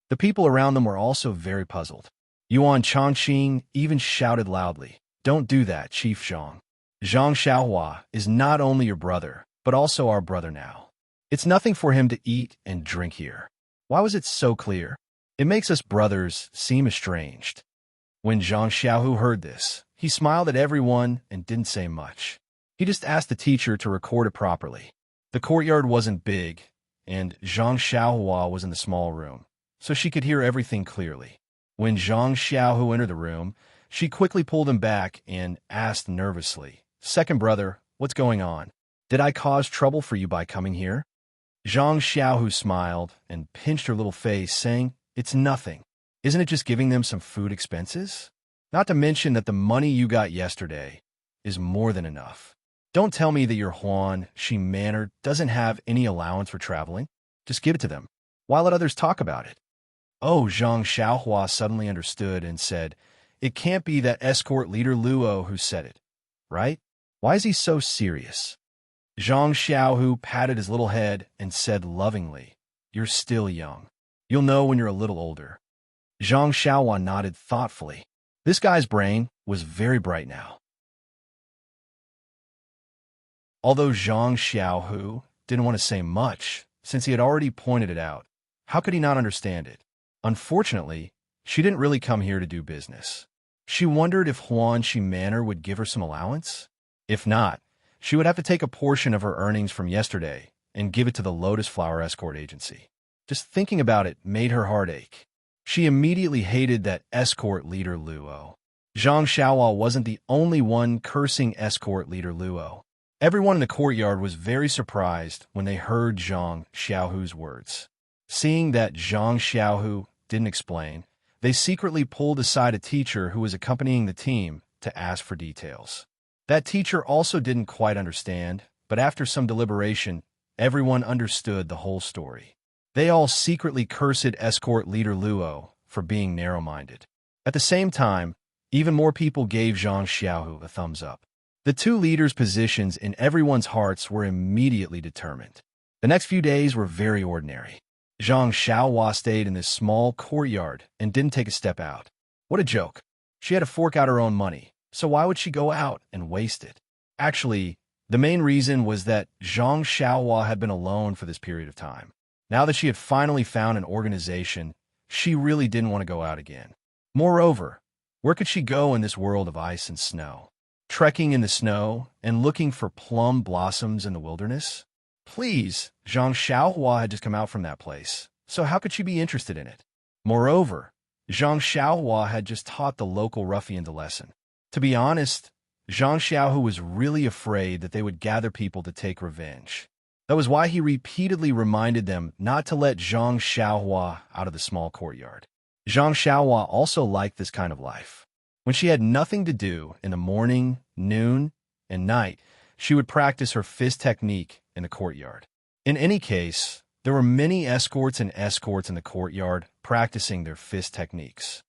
The people around them were also very puzzled. Yuan Chongqing even shouted loudly, "Don't do that, Chief Zhang. Zhang Xiaohua is not only your brother, but also our brother now. It's nothing for him to eat and drink here." Why was it so clear? It makes us brothers seem estranged. When Zhang Xiaohu heard this, he smiled at everyone and didn't say much. He just asked the teacher to record it properly. The courtyard wasn't big, and Zhang Xiaohua was in the small room, so she could hear everything clearly. When Zhang Xiaohu entered the room, she quickly pulled him back and asked nervously, "Second brother, what's going on? Did I cause trouble for you by coming here?" Zhang Xiaohu smiled and pinched her little face, saying, "It's nothing. Isn't it just giving them some food expenses? Not to mention that the money you got yesterday is more than enough. Don't tell me that your Huan Shi Manor doesn't have any allowance for traveling. Just give it to them. Why let others talk about it?" Oh, Zhang Xiaohua suddenly understood and said, "It can't be that escort leader Luo who said it, right? Why is he so serious?" Zhang Xiaohu patted his little head and said lovingly, "You're still young. You'll know when you're a little older." Zhang Xiaohua nodded thoughtfully. This guy's brain was very bright now. Although Zhang Xiaohu didn't want to say much, since he had already pointed it out, how could he not understand it? Unfortunately, she didn't really come here to do business. She wondered if Huan Shi Manor would give her some allowance. If not, she would have to take a portion of her earnings from yesterday and give it to the Lotus Flower Escort Agency. Just thinking about it made her heart ache. She immediately hated that escort leader Luo. Zhang Xiaohua wasn't the only one cursing escort leader Luo. Everyone in the courtyard was very surprised when they heard Zhang Xiaohu's words. Seeing that Zhang Xiaohu didn't explain, they secretly pulled aside a teacher who was accompanying the team to ask for details. That teacher also didn't quite understand, but after some deliberation, everyone understood the whole story. They all secretly cursed escort leader Luo for being narrow-minded. At the same time, even more people gave Zhang Xiaohu a thumbs up. The two leaders' positions in everyone's hearts were immediately determined. The next few days were very ordinary. Zhang Xiaohua stayed in this small courtyard and didn't take a step out. What a joke. She had to fork out her own money, so why would she go out and waste it? Actually, the main reason was that Zhang Xiaohua had been alone for this period of time. Now that she had finally found an organization, she really didn't want to go out again. Moreover, where could she go in this world of ice and snow? Trekking in the snow and looking for plum blossoms in the wilderness? Please, Zhang Xiaohua had just come out from that place, so how could she be interested in it? Moreover, Zhang Xiaohua had just taught the local ruffian the lesson. To be honest, Zhang Xiaohu was really afraid that they would gather people to take revenge. That was why he repeatedly reminded them not to let Zhang Xiaohua out of the small courtyard. Zhang Xiaohua also liked this kind of life. When she had nothing to do in the morning, noon, and night, she would practice her fist technique in the courtyard. In any case, there were many escorts and escorts in the courtyard practicing their fist techniques.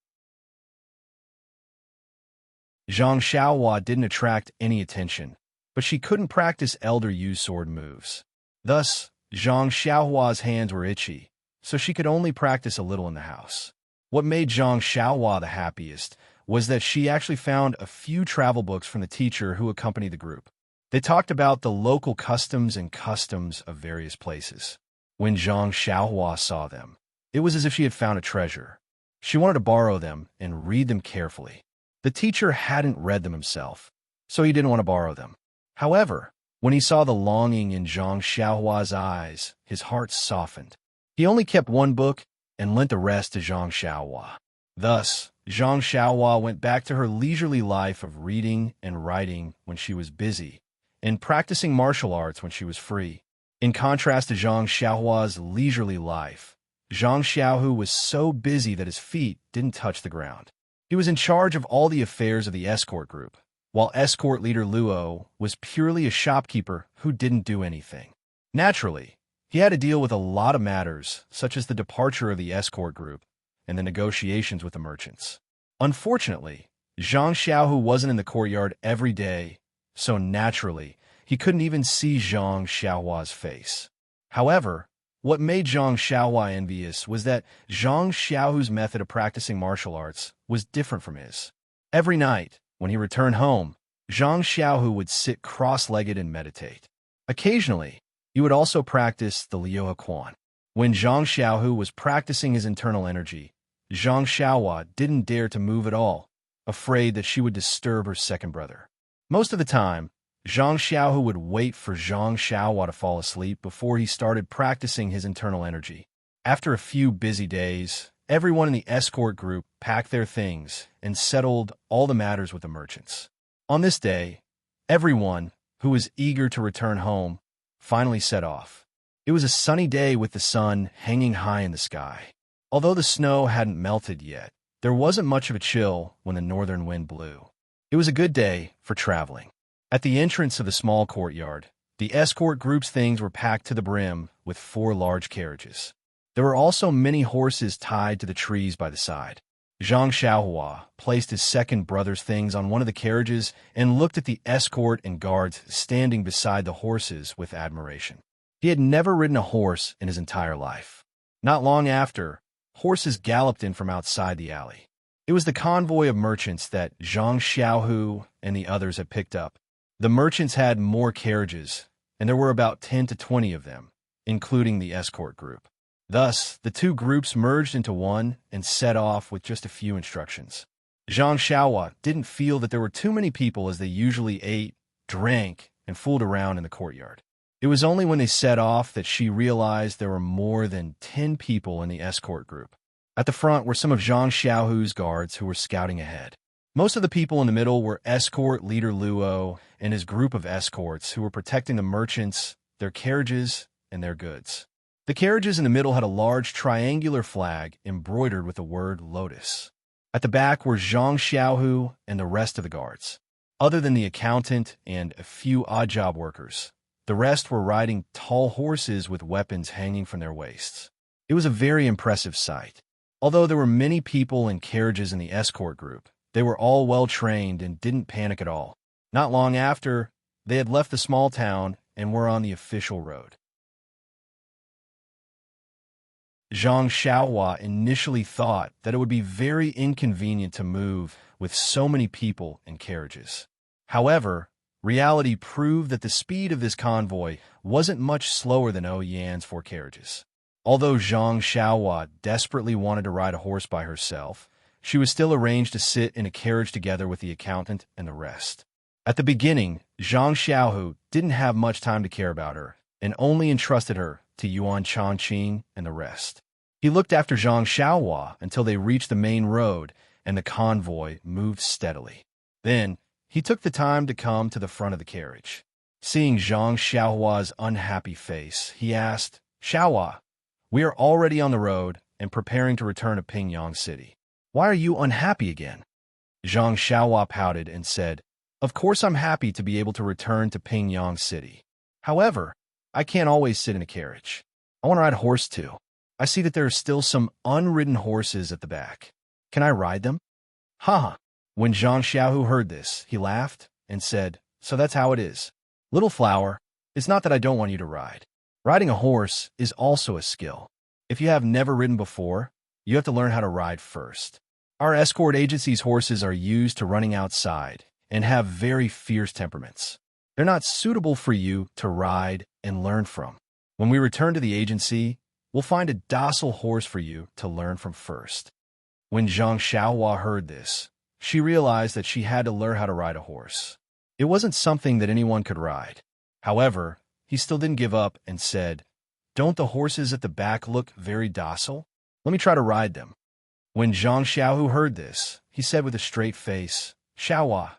Zhang Xiaohua didn't attract any attention, but she couldn't practice Elder Yu sword moves. Thus, Zhang Xiaohua's hands were itchy, so she could only practice a little in the house. What made Zhang Xiaohua the happiest was that she actually found a few travel books from the teacher who accompanied the group. They talked about the local customs and customs of various places. When Zhang Xiaohua saw them, it was as if she had found a treasure. She wanted to borrow them and read them carefully. The teacher hadn't read them himself, so he didn't want to borrow them. However, when he saw the longing in Zhang Xiaohua's eyes, his heart softened. He only kept one book and lent the rest to Zhang Xiaohua. Thus, Zhang Xiaohua went back to her leisurely life of reading and writing when she was busy, and practicing martial arts when she was free. In contrast to Zhang Xiaohua's leisurely life, Zhang Xiaohu was so busy that his feet didn't touch the ground. He was in charge of all the affairs of the escort group, while escort leader Luo was purely a shopkeeper who didn't do anything. Naturally, he had to deal with a lot of matters, such as the departure of the escort group and the negotiations with the merchants. Unfortunately, Zhang Xiaohu wasn't in the courtyard every day, so naturally, he couldn't even see Zhang Xiaohua's face. However, what made Zhang Xiaohua envious was that Zhang Xiaohu's method of practicing martial arts was different from his. Every night, when he returned home, Zhang Xiaohu would sit cross-legged and meditate. Occasionally, he would also practice the Liuhe Quan. When Zhang Xiaohu was practicing his internal energy, Zhang Xiaohua didn't dare to move at all, afraid that she would disturb her second brother. Most of the time, Zhang Xiaohu would wait for Zhang Xiaohua to fall asleep before he started practicing his internal energy. After a few busy days, everyone in the escort group packed their things and settled all the matters with the merchants. On this day, everyone, who was eager to return home, finally set off. It was a sunny day with the sun hanging high in the sky. Although the snow hadn't melted yet, there wasn't much of a chill when the northern wind blew. It was a good day for traveling. At the entrance of the small courtyard, the escort group's things were packed to the brim with 4 large carriages. There were also many horses tied to the trees by the side. Zhang Xiaohua placed his second brother's things on one of the carriages and looked at the escort and guards standing beside the horses with admiration. He had never ridden a horse in his entire life. Not long after, horses galloped in from outside the alley. It was the convoy of merchants that Zhang Xiaohu and the others had picked up. The merchants had more carriages, and there were about 10 to 20 of them, including the escort group. Thus, the two groups merged into one and set off with just a few instructions. Zhang Xiaohua didn't feel that there were too many people as they usually ate, drank, and fooled around in the courtyard. It was only when they set off that she realized there were more than 10 people in the escort group. At the front were some of Zhang Xiaohu's guards who were scouting ahead. Most of the people in the middle were escort leader Luo and his group of escorts who were protecting the merchants, their carriages, and their goods. The carriages in the middle had a large triangular flag embroidered with the word Lotus. At the back were Zhang Xiaohu and the rest of the guards. Other than the accountant and a few odd job workers, the rest were riding tall horses with weapons hanging from their waists. It was a very impressive sight. Although there were many people and carriages in the escort group, they were all well-trained and didn't panic at all. Not long after, they had left the small town and were on the official road. Zhang Xiaohua initially thought that it would be very inconvenient to move with so many people and carriages. However, reality proved that the speed of this convoy wasn't much slower than Oyan's 4 carriages. Although Zhang Xiaohua desperately wanted to ride a horse by herself, she was still arranged to sit in a carriage together with the accountant and the rest. At the beginning, Zhang Xiaohu didn't have much time to care about her and only entrusted her to Yuan Changqing and the rest. He looked after Zhang Xiaohua until they reached the main road and the convoy moved steadily. Then, he took the time to come to the front of the carriage. Seeing Zhang Xiaohua's unhappy face, he asked, "Xiaohua, we are already on the road and preparing to return to Pingyang City. Why are you unhappy again?" Zhang Xiaohua pouted and said, "Of course I'm happy to be able to return to Pingyang City. However, I can't always sit in a carriage. I want to ride a horse too. I see that there are still some unridden horses at the back. Can I ride them?" Haha. When Zhang Xiaohu heard this, he laughed and said, "So that's how it is. Little flower, it's not that I don't want you to ride. Riding a horse is also a skill. If you have never ridden before, you have to learn how to ride first. Our escort agency's horses are used to running outside and have very fierce temperaments. They're not suitable for you to ride and learn from. When we return to the agency, we'll find a docile horse for you to learn from first." When Zhang Xiaohua heard this, she realized that she had to learn how to ride a horse. It wasn't something that anyone could ride. However, he still didn't give up and said, "Don't the horses at the back look very docile? Let me try to ride them." When Zhang Xiaohu heard this, he said with a straight face, "Xiaohua,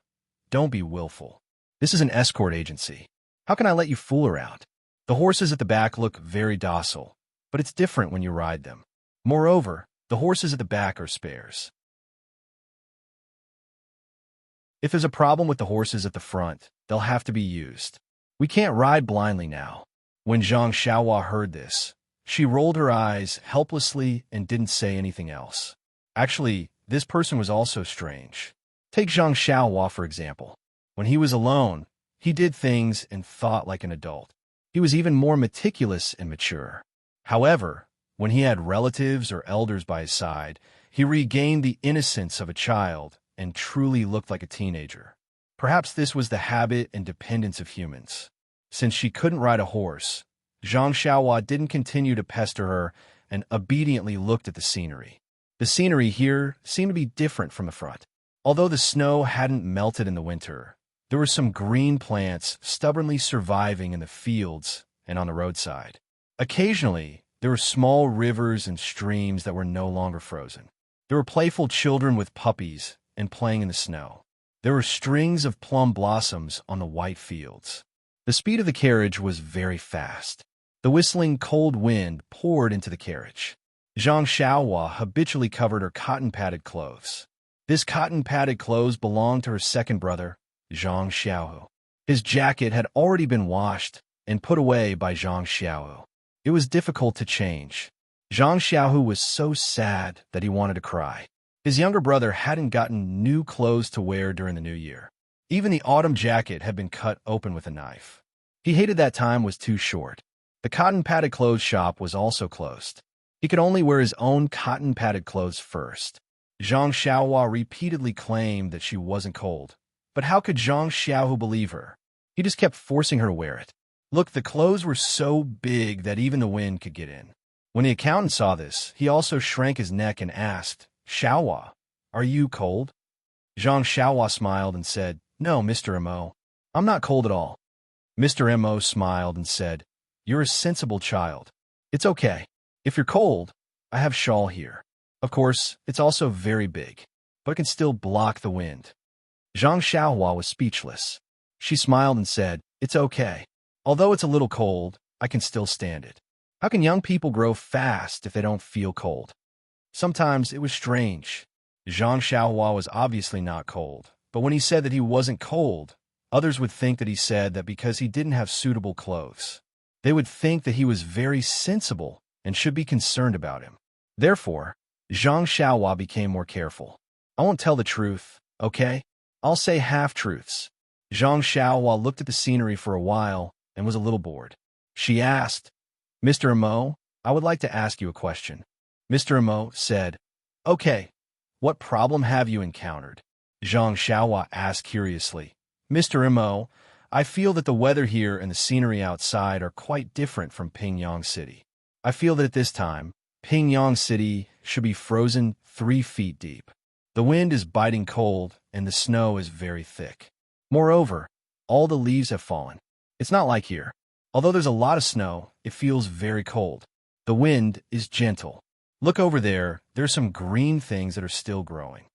don't be willful. This is an escort agency. How can I let you fool around? The horses at the back look very docile, but it's different when you ride them. Moreover, the horses at the back are spares. If there's a problem with the horses at the front, they'll have to be used. We can't ride blindly now." When Zhang Xiaohua heard this, she rolled her eyes helplessly and didn't say anything else. Actually, this person was also strange. Take Zhang Xiaohua, for example. When he was alone, he did things and thought like an adult. He was even more meticulous and mature. However, when he had relatives or elders by his side, he regained the innocence of a child and truly looked like a teenager. Perhaps this was the habit and dependence of humans. Since she couldn't ride a horse, Zhang Xiaohua didn't continue to pester her and obediently looked at the scenery. The scenery here seemed to be different from the front. Although the snow hadn't melted in the winter, there were some green plants stubbornly surviving in the fields and on the roadside. Occasionally, there were small rivers and streams that were no longer frozen. There were playful children with puppies and playing in the snow. There were strings of plum blossoms on the white fields. The speed of the carriage was very fast. The whistling cold wind poured into the carriage. Zhang Xiaohua habitually covered her cotton-padded clothes. This cotton-padded clothes belonged to her second brother, Zhang Xiaohu. His jacket had already been washed and put away by Zhang Xiaohu. It was difficult to change. Zhang Xiaohu was so sad that he wanted to cry. His younger brother hadn't gotten new clothes to wear during the new year. Even the autumn jacket had been cut open with a knife. He hated that time was too short. The cotton-padded clothes shop was also closed. He could only wear his own cotton-padded clothes first. Zhang Xiaohua repeatedly claimed that she wasn't cold. But how could Zhang Xiaohu believe her? He just kept forcing her to wear it. Look, the clothes were so big that even the wind could get in. When the accountant saw this, he also shrank his neck and asked, "Xiaohua, are you cold?" Zhang Xiaohua smiled and said, "No, Mr. Mo. I'm not cold at all." Mr. Mo smiled and said, "You're a sensible child. It's okay. If you're cold, I have shawl here. Of course, it's also very big, but it can still block the wind." Zhang Xiaohua was speechless. She smiled and said, "It's okay. Although it's a little cold, I can still stand it. How can young people grow fast if they don't feel cold?" Sometimes it was strange. Zhang Xiaohua was obviously not cold, but when he said that he wasn't cold, others would think that he said that because he didn't have suitable clothes. They would think that he was very sensible and should be concerned about him. Therefore, Zhang Xiaohua became more careful. "I won't tell the truth, okay? I'll say half-truths." Zhang Xiaohua looked at the scenery for a while and was a little bored. She asked, "Mr. Mo, I would like to ask you a question." Mr. Mo said, "Okay, what problem have you encountered?" Zhang Xiaohua asked curiously. "Mr. Mo, I feel that the weather here and the scenery outside are quite different from Pingyang City. I feel that at this time, Pingyang City should be frozen 3 feet deep. The wind is biting cold and the snow is very thick. Moreover, all the leaves have fallen. It's not like here. Although there's a lot of snow, it feels very cold. The wind is gentle. Look over there, there's some green things that are still growing.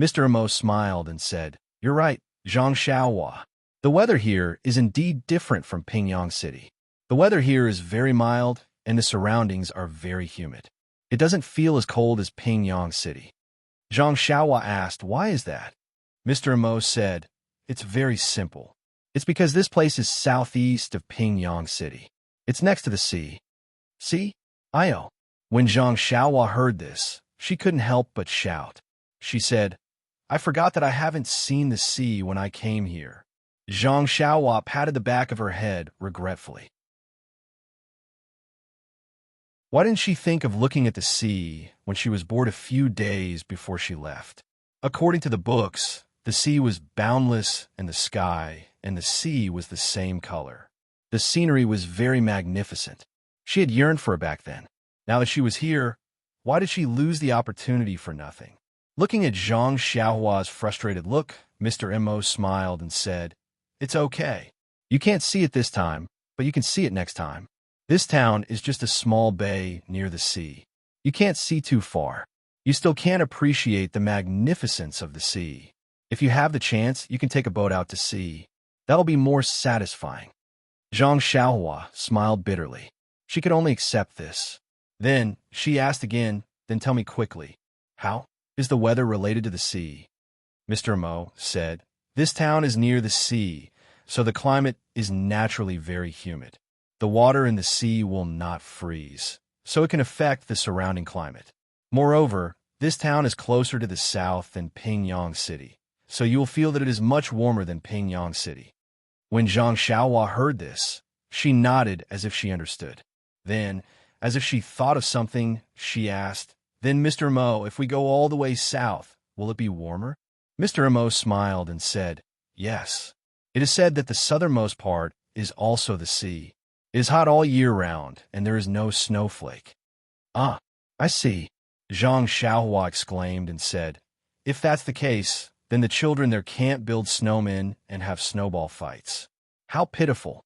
Mr. Immerse smiled and said, You're right, Zhang Xiaohua. The weather here is indeed different from Pingyang City. The weather here is very mild, and the surroundings are very humid. It doesn't feel as cold as Pingyang City. Zhang Xiaohua asked, Why is that? Mr. Immerse said, It's very simple. It's because this place is southeast of Pingyang City. It's next to the sea. See? Io. When Zhang Xiaohua heard this, she couldn't help but shout. She said, I forgot that I haven't seen the sea when I came here. Zhang Xiaohua patted the back of her head regretfully. Why didn't she think of looking at the sea when she was bored a few days before she left? According to the books, the sea was boundless and the sky and the sea was the same color. The scenery was very magnificent. She had yearned for it back then. Now that she was here, why did she lose the opportunity for nothing? Looking at Zhang Xiaohua's frustrated look, Mr. Immerse smiled and said, It's okay. You can't see it this time, but you can see it next time. This town is just a small bay near the sea. You can't see too far. You still can't appreciate the magnificence of the sea. If you have the chance, you can take a boat out to sea. That'll be more satisfying. Zhang Xiaohua smiled bitterly. She could only accept this. Then she asked again, Then tell me quickly, how is the weather related to the sea? Mr. Immerse said, This town is near the sea, so the climate is naturally very humid. The water in the sea will not freeze, so it can affect the surrounding climate. Moreover, this town is closer to the south than Pingyang City, so you will feel that it is much warmer than Pingyang City. When Zhang Xiaohua heard this, she nodded as if she understood. Then, as if she thought of something, she asked, Then, Mr. Immerse, if we go all the way south, will it be warmer? Mr. Immerse smiled and said, Yes. It is said that the southernmost part is also the sea. It is hot all year round, and there is no snowflake. Ah, I see, Zhang Xiaohua exclaimed and said, If that's the case, then the children there can't build snowmen and have snowball fights. How pitiful.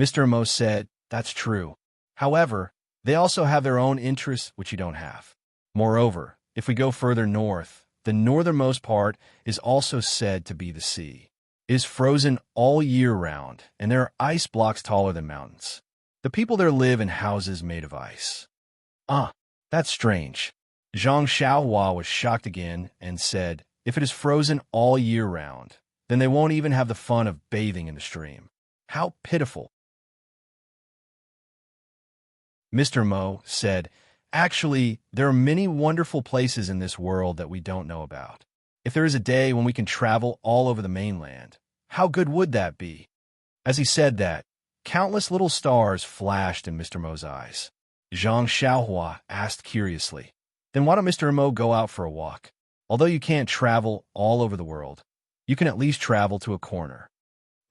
Mr. Immerse said, That's true. However, they also have their own interests which you don't have. Moreover, if we go further north, the northernmost part is also said to be the sea. It is frozen all year round, and there are ice blocks taller than mountains. The people there live in houses made of ice. Ah, that's strange. Zhang Xiaohua was shocked again and said, If it is frozen all year round, then they won't even have the fun of bathing in the stream. How pitiful. Mr. Immerse said, Actually, there are many wonderful places in this world that we don't know about. If there is a day when we can travel all over the mainland, how good would that be? As he said that, countless little stars flashed in Mr. Immerse's eyes. Zhang Xiaohua asked curiously, Then why don't Mr. Immerse go out for a walk? Although you can't travel all over the world, you can at least travel to a corner.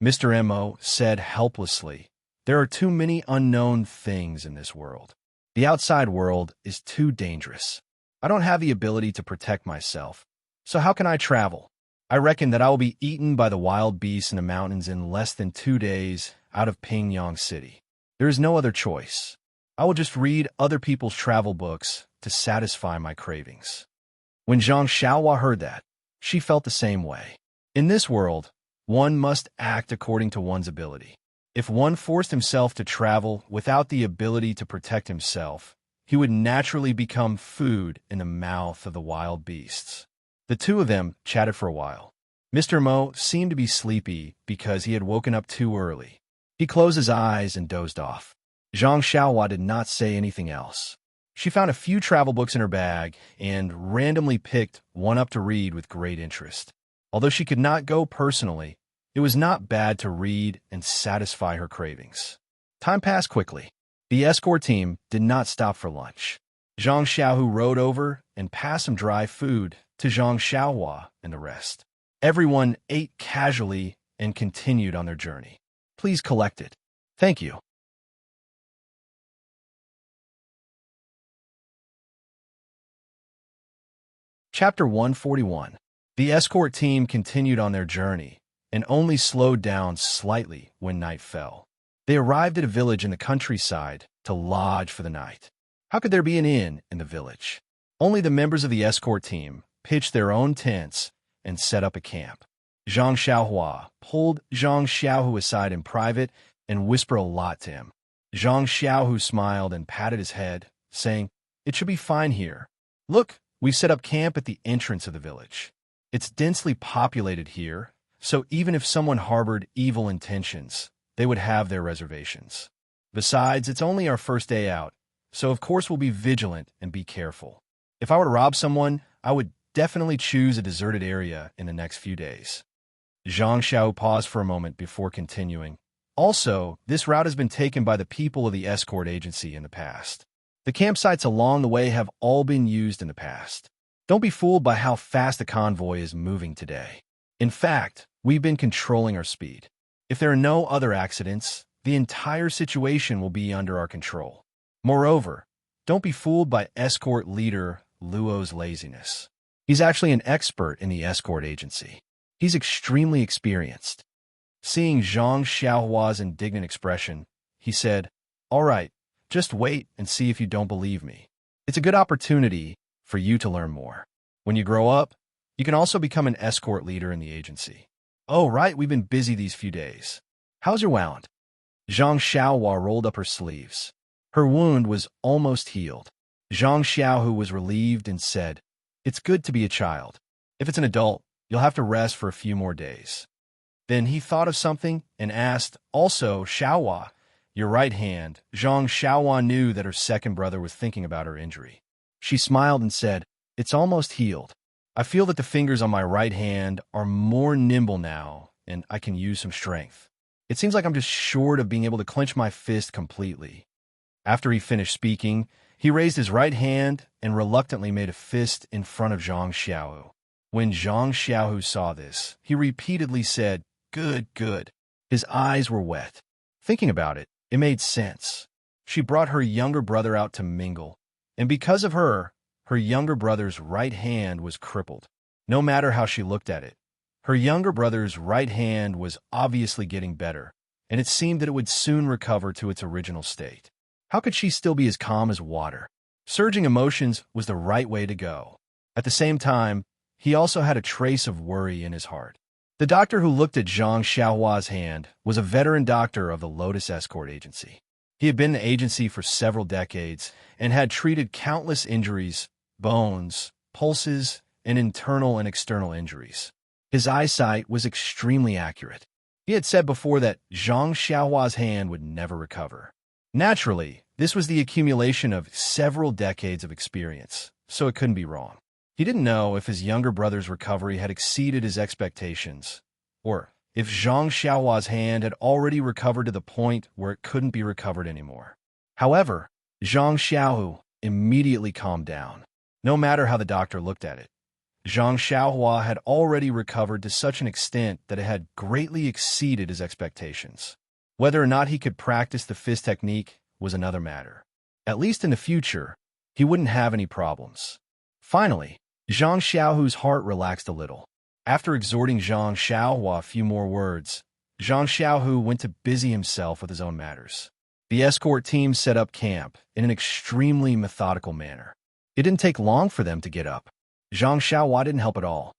Mr. Immerse said helplessly, There are too many unknown things in this world. The outside world is too dangerous. I don't have the ability to protect myself. So how can I travel? I reckon that I will be eaten by the wild beasts in the mountains in less than 2 days out of Pingyang City. There is no other choice. I will just read other people's travel books to satisfy my cravings. When Zhang Xiaohua heard that, she felt the same way. In this world, one must act according to one's ability. If one forced himself to travel without the ability to protect himself, he would naturally become food in the mouth of the wild beasts. The two of them chatted for a while. Mr. Immerse seemed to be sleepy because he had woken up too early. He closed his eyes and dozed off. Zhang Xiaohua did not say anything else. She found a few travel books in her bag and randomly picked one up to read with great interest. Although she could not go personally, it was not bad to read and satisfy her cravings. Time passed quickly. The escort team did not stop for lunch. Zhang Xiaohu rode over and passed some dry food to Zhang Xiaohua and the rest. Everyone ate casually and continued on their journey. Please collect it. Thank you. Chapter 141. The escort team continued on their journey and only slowed down slightly when night fell. They arrived at a village in the countryside to lodge for the night. How could there be an inn in the village? Only the members of the escort team pitched their own tents and set up a camp. Zhang Xiaohua pulled Zhang Xiaohu aside in private and whispered a lot to him. Zhang Xiaohu smiled and patted his head, saying, "It should be fine here. Look, we've set up camp at the entrance of the village. It's densely populated here, so even if someone harbored evil intentions, they would have their reservations. Besides, it's only our first day out, so of course we'll be vigilant and be careful. If I were to rob someone, I would definitely choose a deserted area in the next few days." Zhang Xiao paused for a moment before continuing. "Also, this route has been taken by the people of the escort agency in the past. The campsites along the way have all been used in the past. Don't be fooled by how fast the convoy is moving today. In fact, we've been controlling our speed. If there are no other accidents, the entire situation will be under our control. Moreover, don't be fooled by escort leader Luo's laziness. He's actually an expert in the escort agency. He's extremely experienced." Seeing Zhang Xiaohua's indignant expression, he said, "All right, just wait and see if you don't believe me. It's a good opportunity for you to learn more. When you grow up, you can also become an escort leader in the agency." "Oh, right, we've been busy these few days. How's your wound?" Zhang Xiaohua rolled up her sleeves. Her wound was almost healed. Zhang Xiaohu was relieved and said, "It's good to be a child. If it's an adult, you'll have to rest for a few more days." Then he thought of something and asked, "Also, Xiaohua, your right hand." Zhang Xiaohua knew that her second brother was thinking about her injury. She smiled and said, "It's almost healed. I feel that the fingers on my right hand are more nimble now, and I can use some strength. It seems like I'm just short of being able to clench my fist completely." After he finished speaking, he raised his right hand and reluctantly made a fist in front of Zhang Xiaohu. When Zhang Xiaohu saw this, he repeatedly said, "Good, good." His eyes were wet. Thinking about it, it made sense. She brought her younger brother out to mingle, and because of her, her younger brother's right hand was crippled. No matter how she looked at it, her younger brother's right hand was obviously getting better, and it seemed that it would soon recover to its original state. How could she still be as calm as water? Surging emotions was the right way to go. At the same time, he also had a trace of worry in his heart. The doctor who looked at Zhang Xiaohua's hand was a veteran doctor of the Lotus Escort Agency. He had been in the agency for several decades and had treated countless injuries, bones, pulses, and internal and external injuries. His eyesight was extremely accurate. He had said before that Zhang Xiaohua's hand would never recover. Naturally, this was the accumulation of several decades of experience, so it couldn't be wrong. He didn't know if his younger brother's recovery had exceeded his expectations, or if Zhang Xiaohua's hand had already recovered to the point where it couldn't be recovered anymore. However, Zhang Xiaohu immediately calmed down. No matter how the doctor looked at it, Zhang Xiaohua had already recovered to such an extent that it had greatly exceeded his expectations. Whether or not he could practice the fist technique was another matter. At least in the future, he wouldn't have any problems. Finally, Zhang Xiaohu's heart relaxed a little. After exhorting Zhang Xiaohua a few more words, Zhang Xiaohu went to busy himself with his own matters. The escort team set up camp in an extremely methodical manner. It didn't take long for them to get up. Zhang Xiaohua didn't help at all.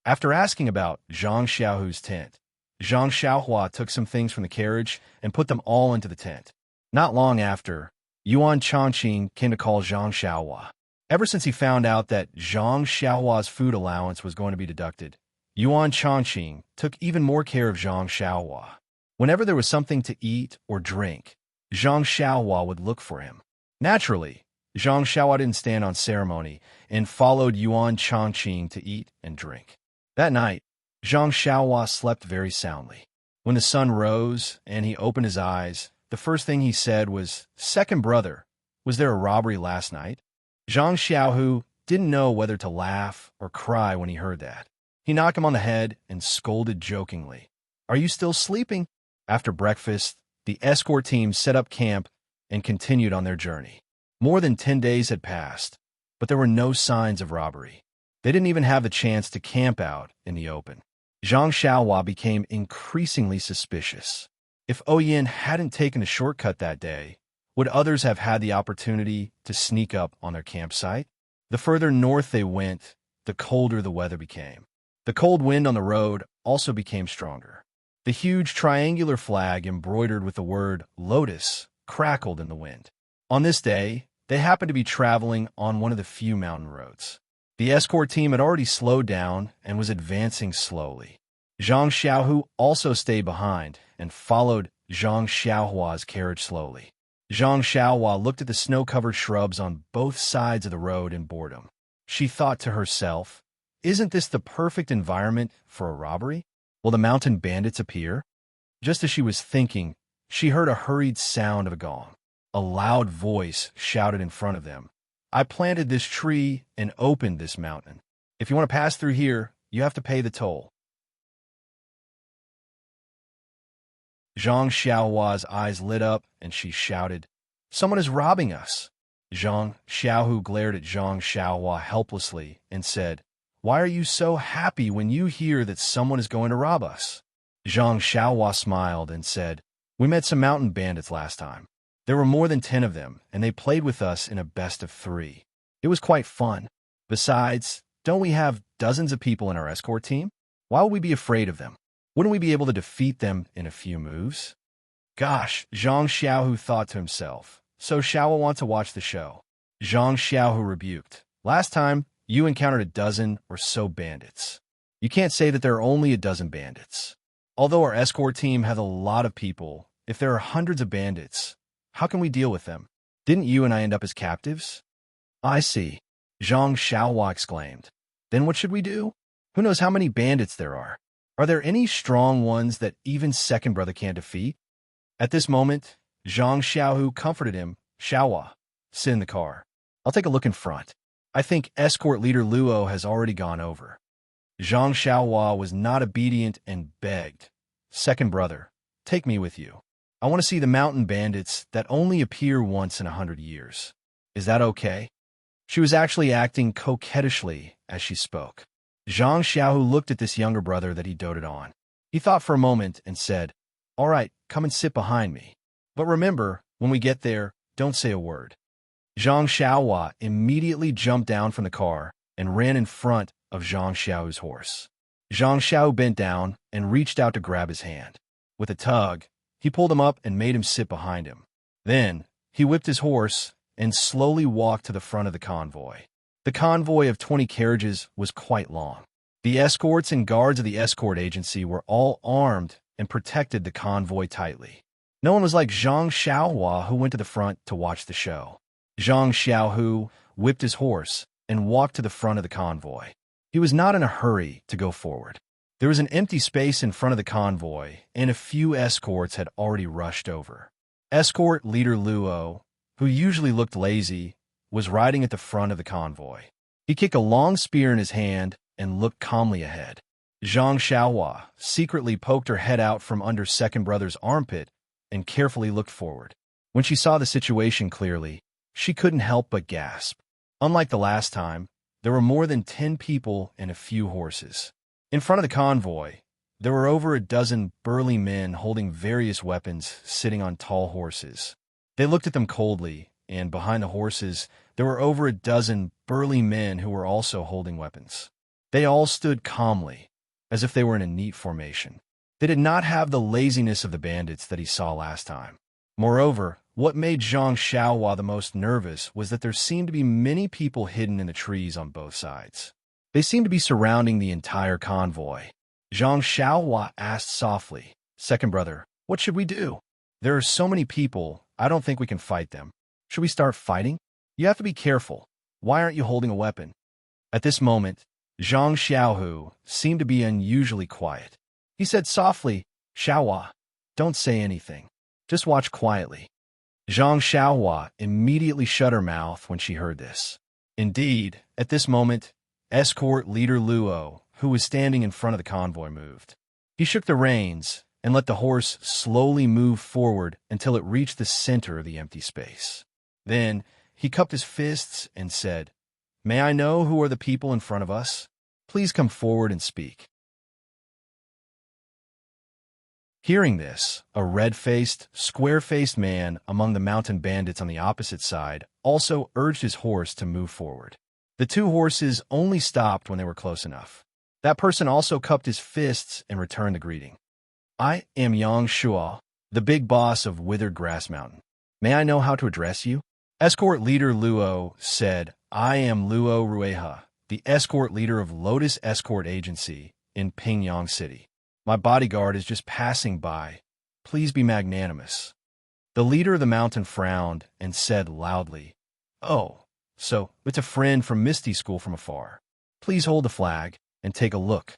After asking about Zhang Xiaohu's tent, Zhang Xiaohua took some things from the carriage and put them all into the tent. Not long after, Enchanting came to call Zhang Xiaohua. Ever since he found out that Zhang Xiaohua's food allowance was going to be deducted, Enchanting took even more care of Zhang Xiaohua. Whenever there was something to eat or drink, Zhang Xiaohua would look for him. Naturally, Zhang Xiaohua didn't stand on ceremony and followed Enchanting to eat and drink. That night, Zhang Xiaohua slept very soundly. When the sun rose and he opened his eyes, the first thing he said was, "Second brother, was there a robbery last night?" Zhang Xiaohu didn't know whether to laugh or cry when he heard that. He knocked him on the head and scolded jokingly, "Are you still sleeping?" After breakfast, the escort team set up camp and continued on their journey. More than 10 days had passed, but there were no signs of robbery. They didn't even have the chance to camp out in the open. Zhang Xiaohua became increasingly suspicious. If Oyen hadn't taken a shortcut that day, would others have had the opportunity to sneak up on their campsite? The further north they went, the colder the weather became. The cold wind on the road also became stronger. The huge triangular flag embroidered with the word Lotus crackled in the wind. On this day, they happened to be traveling on one of the few mountain roads. The escort team had already slowed down and was advancing slowly. Zhang Xiaohu also stayed behind and followed Zhang Xiaohua's carriage slowly. Zhang Xiaohua looked at the snow-covered shrubs on both sides of the road in boredom. She thought to herself, "Isn't this the perfect environment for a robbery? Will the mountain bandits appear?" Just as she was thinking, she heard a hurried sound of a gong. A loud voice shouted in front of them, "I planted this tree and opened this mountain. If you want to pass through here, you have to pay the toll." Zhang Xiaohua's eyes lit up, and she shouted, "Someone is robbing us." Zhang Xiaohu glared at Zhang Xiaohua helplessly and said, "Why are you so happy when you hear that someone is going to rob us?" Zhang Xiaohua smiled and said, "We met some mountain bandits last time. There were more than 10 of them, and they played with us in a best of 3. It was quite fun. Besides, don't we have dozens of people in our escort team? Why would we be afraid of them? Wouldn't we be able to defeat them in a few moves?" Gosh, Zhang Xiaohu thought to himself, so Xiao will want to watch the show. Zhang Xiaohu rebuked, "Last time, you encountered a dozen or so bandits. You can't say that there are only a dozen bandits. Although our escort team has a lot of people, if there are hundreds of bandits, how can we deal with them? Didn't you and I end up as captives?" "I see," Zhang Xiaohua exclaimed. "Then what should we do? Who knows how many bandits there are? Are there any strong ones that even second brother can't defeat?" At this moment, Zhang Xiaohu comforted him. "Xiaohua, sit in the car. I'll take a look in front. I think escort leader Luo has already gone over." Zhang Xiaohua was not obedient and begged, "Second brother, take me with you. I want to see the mountain bandits that only appear once in 100 years. Is that okay?" She was actually acting coquettishly as she spoke. Zhang Xiaohu looked at this younger brother that he doted on. He thought for a moment and said, "All right, come and sit behind me. But remember, when we get there, don't say a word." Zhang Xiaohua immediately jumped down from the car and ran in front of Zhang Xiaohu's horse. Zhang Xiao bent down and reached out to grab his hand. With a tug, he pulled him up and made him sit behind him. Then, he whipped his horse and slowly walked to the front of the convoy. The convoy of 20 carriages was quite long. The escorts and guards of the escort agency were all armed and protected the convoy tightly. No one was like Zhang Xiaohua, who went to the front to watch the show. Zhang Xiaohu whipped his horse and walked to the front of the convoy. He was not in a hurry to go forward. There was an empty space in front of the convoy, and a few escorts had already rushed over. Escort leader Luo, who usually looked lazy, was riding at the front of the convoy. He kicked a long spear in his hand and looked calmly ahead. Zhang Xiaohua secretly poked her head out from under second brother's armpit and carefully looked forward. When she saw the situation clearly, she couldn't help but gasp. Unlike the last time, there were more than 10 people and a few horses. In front of the convoy, there were over a dozen burly men holding various weapons sitting on tall horses. They looked at them coldly, and behind the horses, there were over a dozen burly men who were also holding weapons. They all stood calmly, as if they were in a neat formation. They did not have the laziness of the bandits that he saw last time. Moreover, what made Zhang Xiaohua the most nervous was that there seemed to be many people hidden in the trees on both sides. They seemed to be surrounding the entire convoy. Zhang Xiaohua asked softly, "Second brother, what should we do? There are so many people, I don't think we can fight them. Should we start fighting? You have to be careful. Why aren't you holding a weapon?" At this moment, Zhang Xiaohu seemed to be unusually quiet. He said softly, "Xiaohua, don't say anything. Just watch quietly." Zhang Xiaohua immediately shut her mouth when she heard this. Indeed, at this moment, escort leader Luo, who was standing in front of the convoy, moved. He shook the reins and let the horse slowly move forward until it reached the center of the empty space. Then, he cupped his fists and said, "May I know who are the people in front of us? Please come forward and speak." Hearing this, a red-faced, square-faced man among the mountain bandits on the opposite side also urged his horse to move forward. The two horses only stopped when they were close enough. That person also cupped his fists and returned the greeting. I am Yang Shua, the big boss of Withered Grass Mountain. May I know how to address you? Escort leader Luo said, I am Luo Rueha, the escort leader of Lotus Escort Agency in Pingyang City. My bodyguard is just passing by. Please be magnanimous. The leader of the mountain frowned and said loudly, Oh, so it's a friend from Misty School from afar. Please hold the flag and take a look.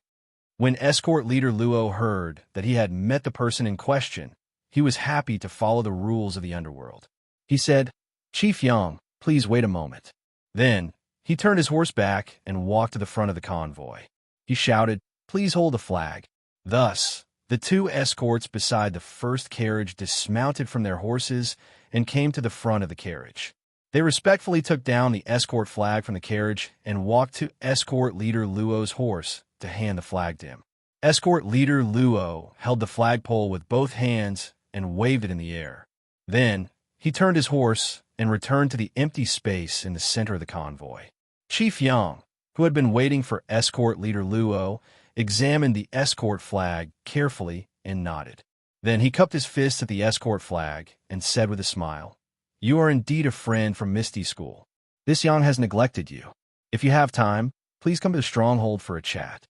When escort leader Luo heard that he had met the person in question, he was happy to follow the rules of the underworld. He said, Chief Yang, please wait a moment. Then, he turned his horse back and walked to the front of the convoy. He shouted, Please hold the flag. Thus, the two escorts beside the first carriage dismounted from their horses and came to the front of the carriage. They respectfully took down the escort flag from the carriage and walked to escort leader Luo's horse to hand the flag to him. Escort leader Luo held the flagpole with both hands and waved it in the air. Then, he turned his horse and returned to the empty space in the center of the convoy. Chief Yang, who had been waiting for escort leader Luo, examined the escort flag carefully and nodded. Then he cupped his fist at the escort flag and said with a smile, You are indeed a friend from Misty School. This Yang has neglected you. If you have time, please come to the stronghold for a chat.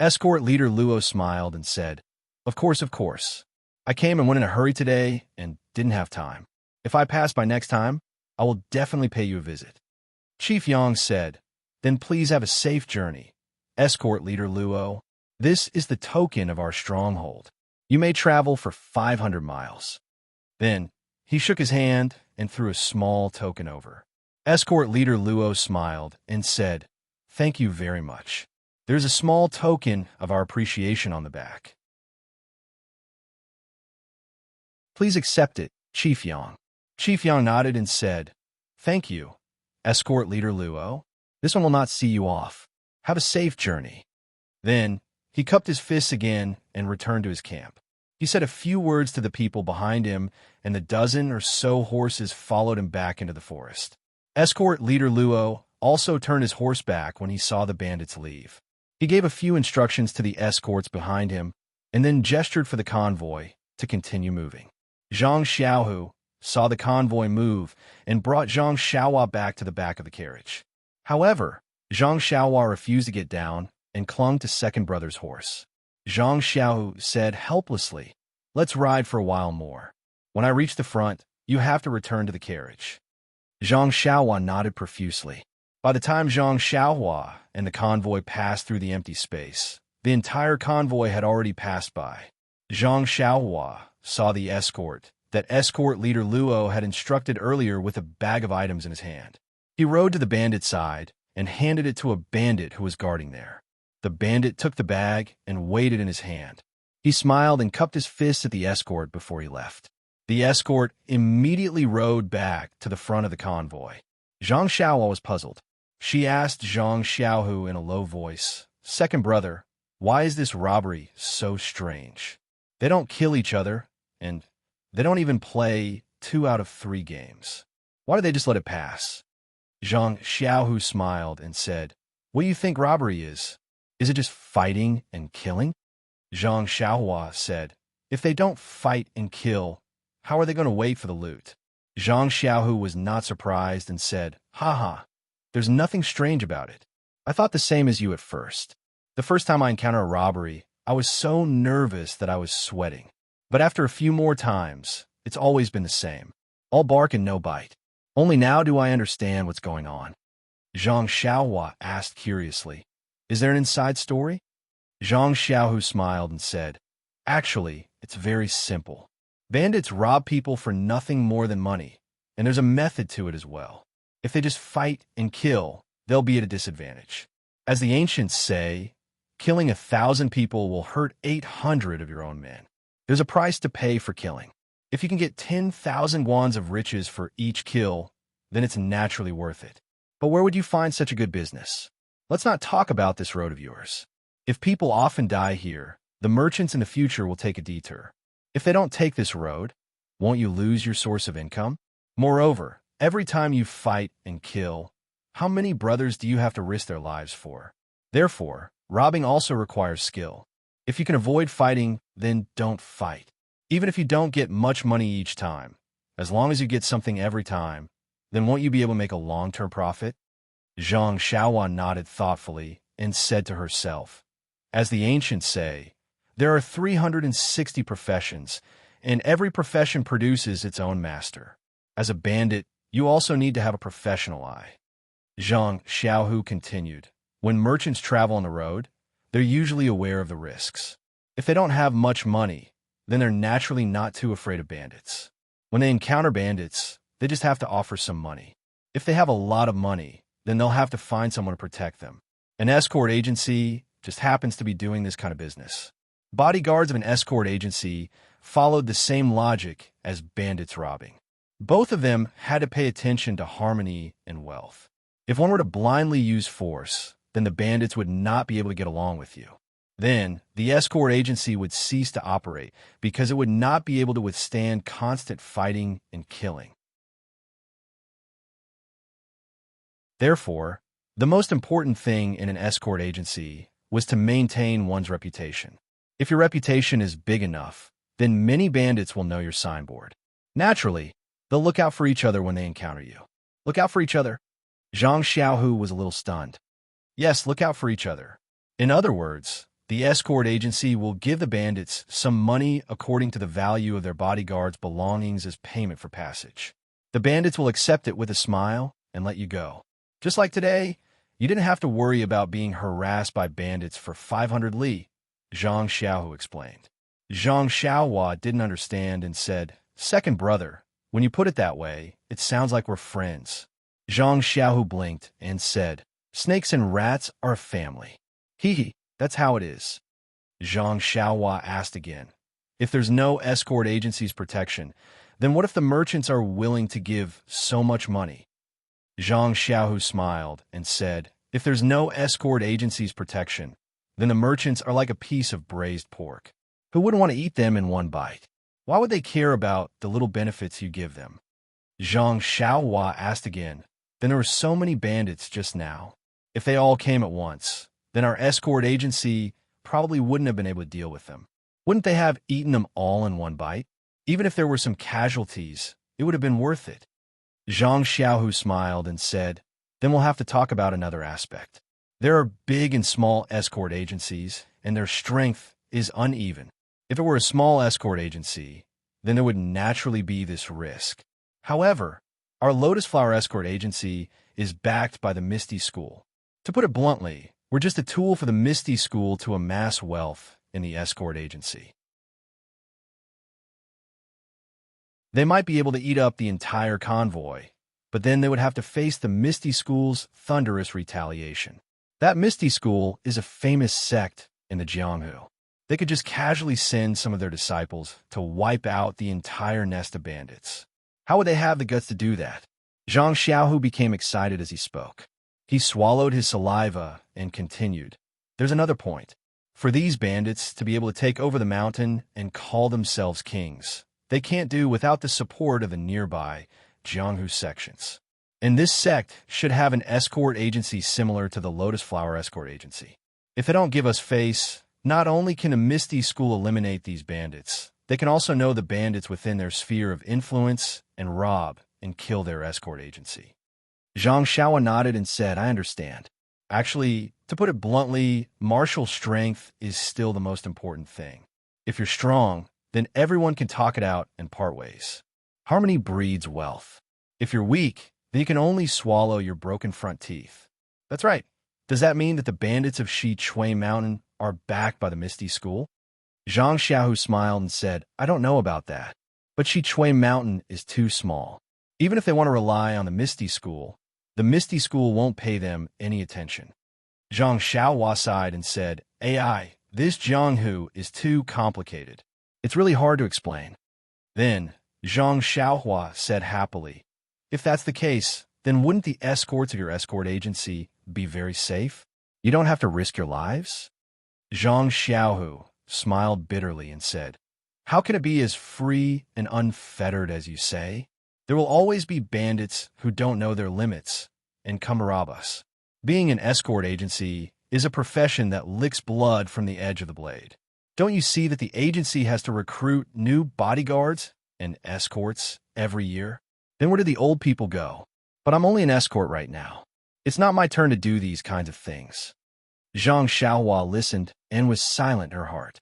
Escort leader Luo smiled and said, Of course. I came and went in a hurry today and didn't have time. If I pass by next time, I will definitely pay you a visit. Chief Yang said, Then please have a safe journey. Escort leader Luo, this is the token of our stronghold. You may travel for 500 miles. Then, he shook his hand and threw a small token over. Escort leader Luo smiled and said, Thank you very much. There's a small token of our appreciation on the back. Please accept it, Chief Yang. Chief Yang nodded and said, Thank you, Escort leader Luo. This one will not see you off. Have a safe journey. Then, he cupped his fists again and returned to his camp. He said a few words to the people behind him, and the dozen or so horses followed him back into the forest. Escort leader Luo also turned his horse back when he saw the bandits leave. He gave a few instructions to the escorts behind him, and then gestured for the convoy to continue moving. Zhang Xiaohu saw the convoy move and brought Zhang Xiaohua back to the back of the carriage. However, Zhang Xiaohua refused to get down and clung to second brother's horse. Zhang Xiaohu said helplessly, Let's ride for a while more. When I reach the front, you have to return to the carriage. Zhang Xiaohua nodded profusely. By the time Zhang Xiaohua and the convoy passed through the empty space, the entire convoy had already passed by. Zhang Xiaohua saw the escort that escort leader Luo had instructed earlier with a bag of items in his hand. He rode to the bandit side and handed it to a bandit who was guarding there. The bandit took the bag and weighed it in his hand. He smiled and cupped his fist at the escort before he left. The escort immediately rode back to the front of the convoy. Zhang Xiaohua was puzzled. She asked Zhang Xiaohu in a low voice, Second brother, why is this robbery so strange? They don't kill each other, and they don't even play 2 out of 3 games. Why do they just let it pass? Zhang Xiaohu smiled and said, What do you think robbery is? Is it just fighting and killing? Zhang Xiaohua said, If they don't fight and kill, how are they going to wait for the loot? Zhang Xiaohu was not surprised and said, Haha, there's nothing strange about it. I thought the same as you at first. The first time I encountered a robbery, I was so nervous that I was sweating. But after a few more times, it's always been the same. All bark and no bite. Only now do I understand what's going on. Zhang Xiaohua asked curiously, Is there an inside story? Zhang Xiaohu smiled and said, Actually, it's very simple. Bandits rob people for nothing more than money, and there's a method to it as well. If they just fight and kill, they'll be at a disadvantage. As the ancients say, killing 1,000 people will hurt 800 of your own men. There's a price to pay for killing. If you can get 10,000 guans of riches for each kill, then it's naturally worth it. But where would you find such a good business? Let's not talk about this road of yours. If people often die here, the merchants in the future will take a detour. If they don't take this road, won't you lose your source of income? Moreover, every time you fight and kill, how many brothers do you have to risk their lives for? Therefore, robbing also requires skill. If you can avoid fighting, then don't fight. Even if you don't get much money each time, as long as you get something every time, then won't you be able to make a long-term profit? Zhang Xiaohua nodded thoughtfully and said to herself, as the ancients say, there are 360 professions, and every profession produces its own master. As a bandit, you also need to have a professional eye. Zhang Xiaohu continued, when merchants travel on the road, they're usually aware of the risks. If they don't have much money, then they're naturally not too afraid of bandits. When they encounter bandits, they just have to offer some money. If they have a lot of money, then they'll have to find someone to protect them. An escort agency just happens to be doing this kind of business. Bodyguards of an escort agency followed the same logic as bandits robbing. Both of them had to pay attention to harmony and wealth. If one were to blindly use force, then the bandits would not be able to get along with you. Then, the escort agency would cease to operate because it would not be able to withstand constant fighting and killing. Therefore, the most important thing in an escort agency was to maintain one's reputation. If your reputation is big enough, then many bandits will know your signboard. Naturally, they'll look out for each other when they encounter you. Look out for each other? Zhang Xiaohu was a little stunned. Yes, look out for each other. In other words, the escort agency will give the bandits some money according to the value of their bodyguards' belongings as payment for passage. The bandits will accept it with a smile and let you go. Just like today, you didn't have to worry about being harassed by bandits for 500 li, Zhang Xiaohu explained. Zhang Xiaohua didn't understand and said, second brother, when you put it that way, it sounds like we're friends. Zhang Xiaohu blinked and said, snakes and rats are a family. Hee, that's how it is. Zhang Xiaohua asked again, if there's no escort agency's protection, then what if the merchants are willing to give so much money? Zhang Xiaohu smiled and said, if there's no escort agency's protection, then the merchants are like a piece of braised pork. Who wouldn't want to eat them in one bite? Why would they care about the little benefits you give them? Zhang Xiaohua asked again, then there were so many bandits just now. If they all came at once, then our escort agency probably wouldn't have been able to deal with them. Wouldn't they have eaten them all in one bite? Even if there were some casualties, it would have been worth it. Zhang Xiaohu smiled and said, then we'll have to talk about another aspect. There are big and small escort agencies, and their strength is uneven. If it were a small escort agency, then there would naturally be this risk. However, our Lotus Flower Escort Agency is backed by the Misty School. To put it bluntly, we're just a tool for the Misty School to amass wealth in the escort agency. They might be able to eat up the entire convoy, but then they would have to face the Misty School's thunderous retaliation. That Misty School is a famous sect in the Jianghu. They could just casually send some of their disciples to wipe out the entire nest of bandits. How would they have the guts to do that? Zhang Xiaohu became excited as he spoke. He swallowed his saliva and continued. There's another point. For these bandits to be able to take over the mountain and call themselves kings, they can't do without the support of the nearby Jianghu sections. And this sect should have an escort agency similar to the Lotus Flower Escort Agency. If they don't give us face, not only can a Misty School eliminate these bandits, they can also know the bandits within their sphere of influence and rob and kill their escort agency. Zhang Xiaohua nodded and said, I understand. Actually, to put it bluntly, martial strength is still the most important thing. If you're strong, then everyone can talk it out and part ways. Harmony breeds wealth. If you're weak, then you can only swallow your broken front teeth. That's right. Does that mean that the bandits of Shi Chui Mountain are backed by the Misty School? Zhang Xiaohu smiled and said, I don't know about that, but Shi Chui Mountain is too small. Even if they want to rely on the Misty School won't pay them any attention. Zhang Xiaohua sighed and said, AI, this Jianghu is too complicated. It's really hard to explain. Then, Zhang Xiaohua said happily, if that's the case, then wouldn't the escorts of your escort agency be very safe? You don't have to risk your lives? Zhang Xiaohu smiled bitterly and said, How can it be as free and unfettered as you say? There will always be bandits who don't know their limits and come rob us. Being an escort agency is a profession that licks blood from the edge of the blade. Don't you see that the agency has to recruit new bodyguards and escorts every year? Then where do the old people go? But I'm only an escort right now. It's not my turn to do these kinds of things. Zhang Xiaohua listened and was silent in her heart.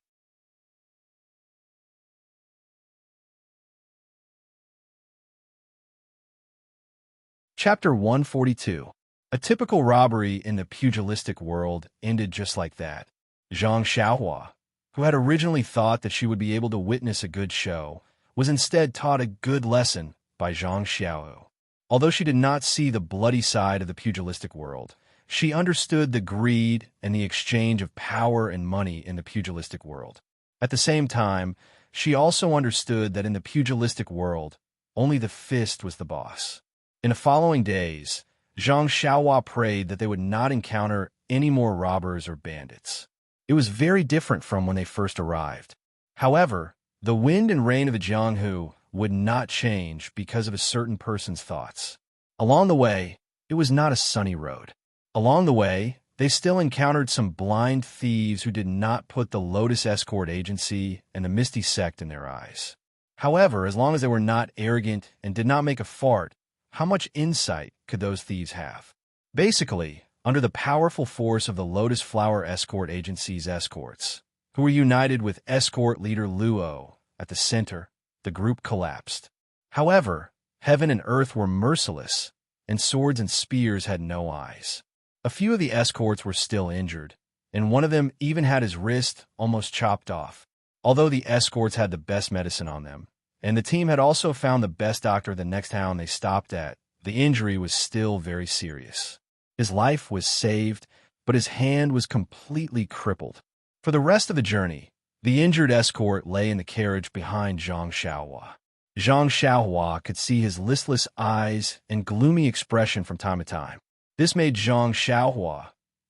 Chapter 142. A typical robbery in the pugilistic world ended just like that. Zhang Xiaohua, who had originally thought that she would be able to witness a good show, was instead taught a good lesson by Zhang Xiao. Although she did not see the bloody side of the pugilistic world, she understood the greed and the exchange of power and money in the pugilistic world. At the same time, she also understood that in the pugilistic world, only the fist was the boss. In the following days, Zhang Xiaohua prayed that they would not encounter any more robbers or bandits. It was very different from when they first arrived. However, the wind and rain of the Jianghu would not change because of a certain person's thoughts. Along the way, it was not a sunny road. Along the way, they still encountered some blind thieves who did not put the Lotus Escort Agency and the Misty Sect in their eyes. However, as long as they were not arrogant and did not make a fart, how much insight could those thieves have? Basically, under the powerful force of the Lotus Flower Escort Agency's escorts, who were united with escort leader Luo at the center, the group collapsed. However, heaven and earth were merciless, and swords and spears had no eyes. A few of the escorts were still injured, and one of them even had his wrist almost chopped off. Although the escorts had the best medicine on them, and the team had also found the best doctor the next town they stopped at, the injury was still very serious. His life was saved, but his hand was completely crippled. For the rest of the journey, the injured escort lay in the carriage behind Zhang Xiaohua. Zhang Xiaohua could see his listless eyes and gloomy expression from time to time. This made Zhang Xiaohua,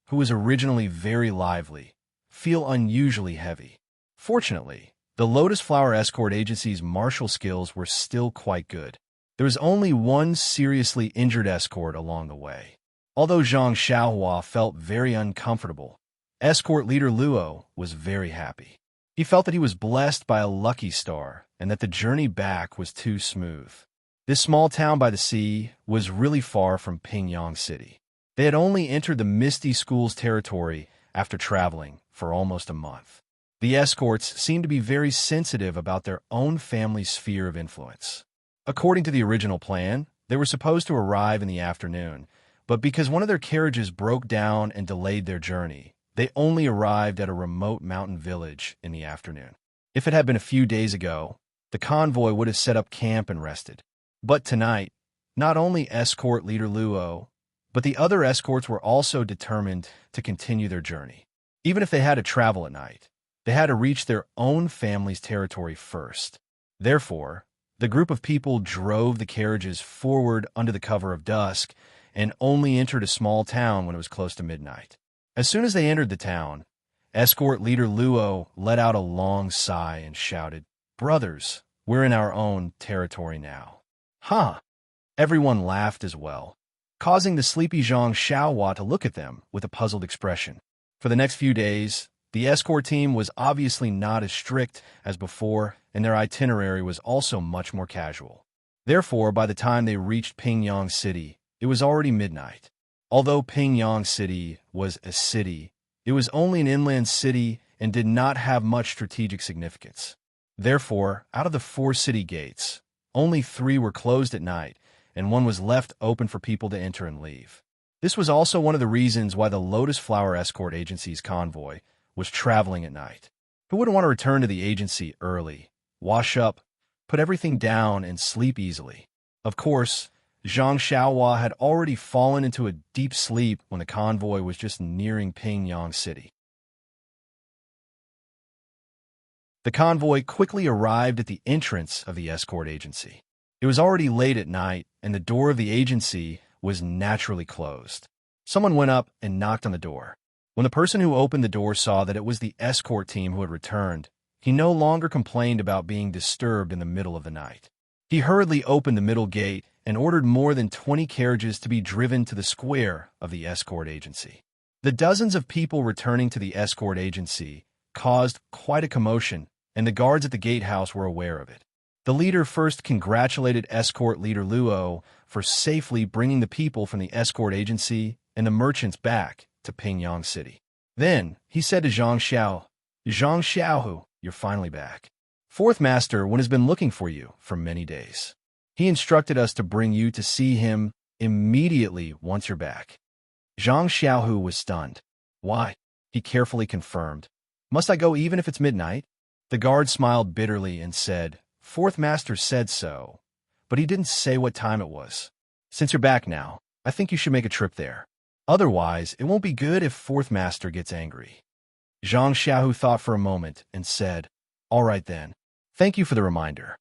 who was originally very lively, feel unusually heavy. Fortunately, the Lotus Flower Escort Agency's martial skills were still quite good. There was only one seriously injured escort along the way. Although Zhang Xiaohua felt very uncomfortable, escort leader Luo was very happy. He felt that he was blessed by a lucky star and that the journey back was too smooth. This small town by the sea was really far from Pingyang City. They had only entered the Misty School's territory after traveling for almost a month. The escorts seemed to be very sensitive about their own family's sphere of influence. According to the original plan, they were supposed to arrive in the afternoon, but because one of their carriages broke down and delayed their journey, they only arrived at a remote mountain village in the afternoon. If it had been a few days ago, the convoy would have set up camp and rested. But tonight, not only escort leader Luo, but the other escorts were also determined to continue their journey. Even if they had to travel at night, they had to reach their own family's territory first. Therefore, the group of people drove the carriages forward under the cover of dusk and only entered a small town when it was close to midnight. As soon as they entered the town, escort leader Luo let out a long sigh and shouted, "Brothers, we're in our own territory now." Huh! Everyone laughed as well, causing the sleepy Zhang Xiaohua to look at them with a puzzled expression. For the next few days, the escort team was obviously not as strict as before, and their itinerary was also much more casual. Therefore, by the time they reached Pingyang City, it was already midnight. Although Pingyang City was a city, it was only an inland city and did not have much strategic significance. Therefore, out of the 4 city gates, only 3 were closed at night, and 1 was left open for people to enter and leave. This was also one of the reasons why the Lotus Flower Escort Agency's convoy was traveling at night. Who wouldn't want to return to the agency early, wash up, put everything down, and sleep easily? Of course, Zhang Xiaohua had already fallen into a deep sleep when the convoy was just nearing Pingyang City. The convoy quickly arrived at the entrance of the escort agency. It was already late at night, and the door of the agency was naturally closed. Someone went up and knocked on the door. When the person who opened the door saw that it was the escort team who had returned, He no longer complained about being disturbed in the middle of the night. He hurriedly opened the middle gate and ordered more than 20 carriages to be driven to the square of the escort agency. The dozens of people returning to the escort agency caused quite a commotion, and the guards at the gatehouse were aware of it. The leader first congratulated escort leader Luo for safely bringing the people from the escort agency and the merchants back to Pingyang City. Then he said to Zhang Xiaohu, you're finally back. Fourth Master Wen has been looking for you for many days. He instructed us to bring you to see him immediately once you're back. Zhang Xiaohu was stunned. Why? He carefully confirmed. Must I go even if it's midnight? The guard smiled bitterly and said, Fourth Master said so, but he didn't say what time it was. Since you're back now, I think you should make a trip there. Otherwise, it won't be good if Fourth Master gets angry. Zhang Xiaohu thought for a moment and said, All right then. Thank you for the reminder.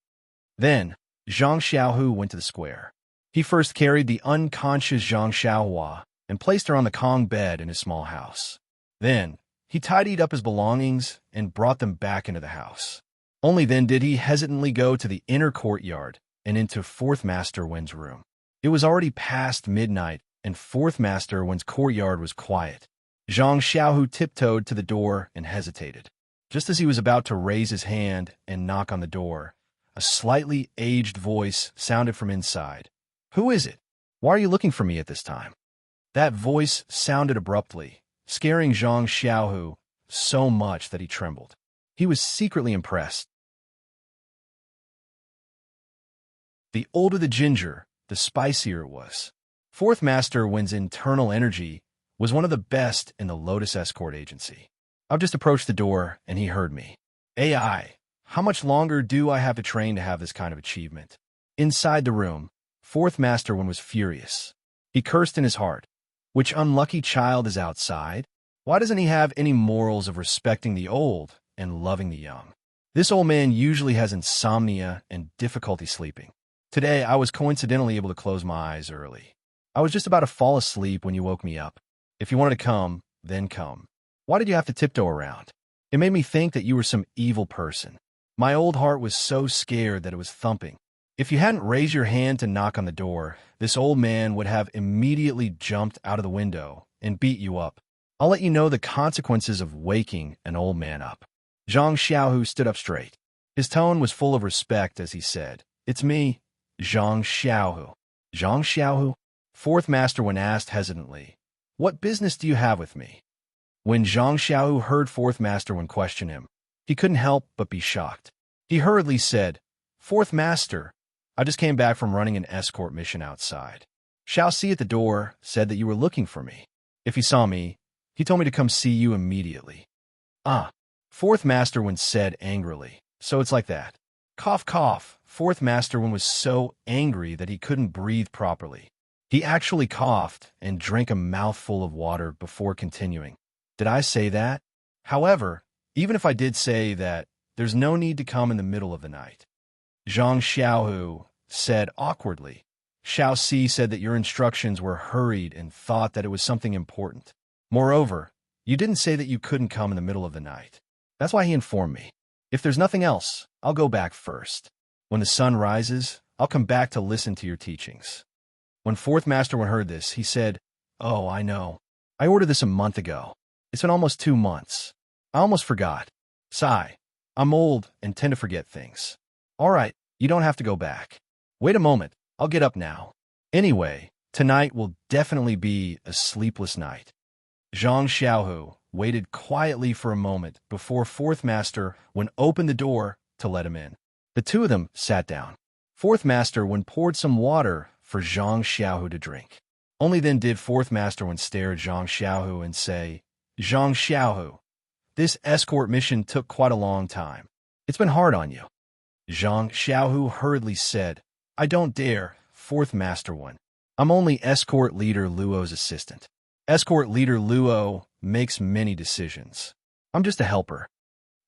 Then, Zhang Xiaohu went to the square. He first carried the unconscious Zhang Xiaohua and placed her on the Kong bed in his small house. Then, he tidied up his belongings and brought them back into the house. Only then did he hesitantly go to the inner courtyard and into Fourth Master Wen's room. It was already past midnight, and Fourth Master Wen's courtyard was quiet. Zhang Xiaohu tiptoed to the door and hesitated. Just as he was about to raise his hand and knock on the door, a slightly aged voice sounded from inside. Who is it? Why are you looking for me at this time? That voice sounded abruptly, scaring Zhang Xiaohu so much that he trembled. He was secretly impressed. The older the ginger, the spicier it was. Fourth Master Wen's internal energy was one of the best in the Lotus Escort Agency. I've just approached the door, and he heard me. AI, how much longer do I have to train to have this kind of achievement? Inside the room, Fourth Master Wen was furious. He cursed in his heart. Which unlucky child is outside? Why doesn't he have any morals of respecting the old and loving the young? This old man usually has insomnia and difficulty sleeping. Today, I was coincidentally able to close my eyes early. I was just about to fall asleep when you woke me up. If you wanted to come, then come. Why did you have to tiptoe around? It made me think that you were some evil person. My old heart was so scared that it was thumping. If you hadn't raised your hand to knock on the door, this old man would have immediately jumped out of the window and beat you up. I'll let you know the consequences of waking an old man up. Zhang Xiaohu stood up straight. His tone was full of respect as he said, It's me, Zhang Xiaohu. Zhang Xiaohu? Fourth Master Wen asked hesitantly, What business do you have with me? When Zhang Xiaohu heard Fourth Master Wen question him, he couldn't help but be shocked. He hurriedly said, Fourth Master, I just came back from running an escort mission outside. Xiao Si at the door said that you were looking for me. If he saw me, he told me to come see you immediately. Ah, Fourth Master Wen said angrily, so it's like that. Cough, cough. Fourth Master Wen was so angry that he couldn't breathe properly. He actually coughed and drank a mouthful of water before continuing. Did I say that? However, even if I did say that, there's no need to come in the middle of the night. Zhang Xiaohu said awkwardly. Xiao Si said that your instructions were hurried and thought that it was something important. Moreover, you didn't say that you couldn't come in the middle of the night. That's why he informed me. If there's nothing else, I'll go back first. When the sun rises, I'll come back to listen to your teachings. When Fourth Master Wen heard this, he said, Oh, I know. I ordered this a month ago. It's been almost 2 months. I almost forgot. Sigh. I'm old and tend to forget things. All right, you don't have to go back. Wait a moment. I'll get up now. Anyway, tonight will definitely be a sleepless night. Zhang Xiaohu waited quietly for a moment before Fourth Master Wen opened the door to let him in. The two of them sat down. Fourth Master Wen poured some water for Zhang Xiaohu to drink. Only then did Fourth Master Wen stare at Zhang Xiaohu and say, Zhang Xiaohu, this escort mission took quite a long time. It's been hard on you. Zhang Xiaohu hurriedly said, I don't dare, Fourth Master Wen. I'm only Escort Leader Luo's assistant. Escort Leader Luo makes many decisions. I'm just a helper.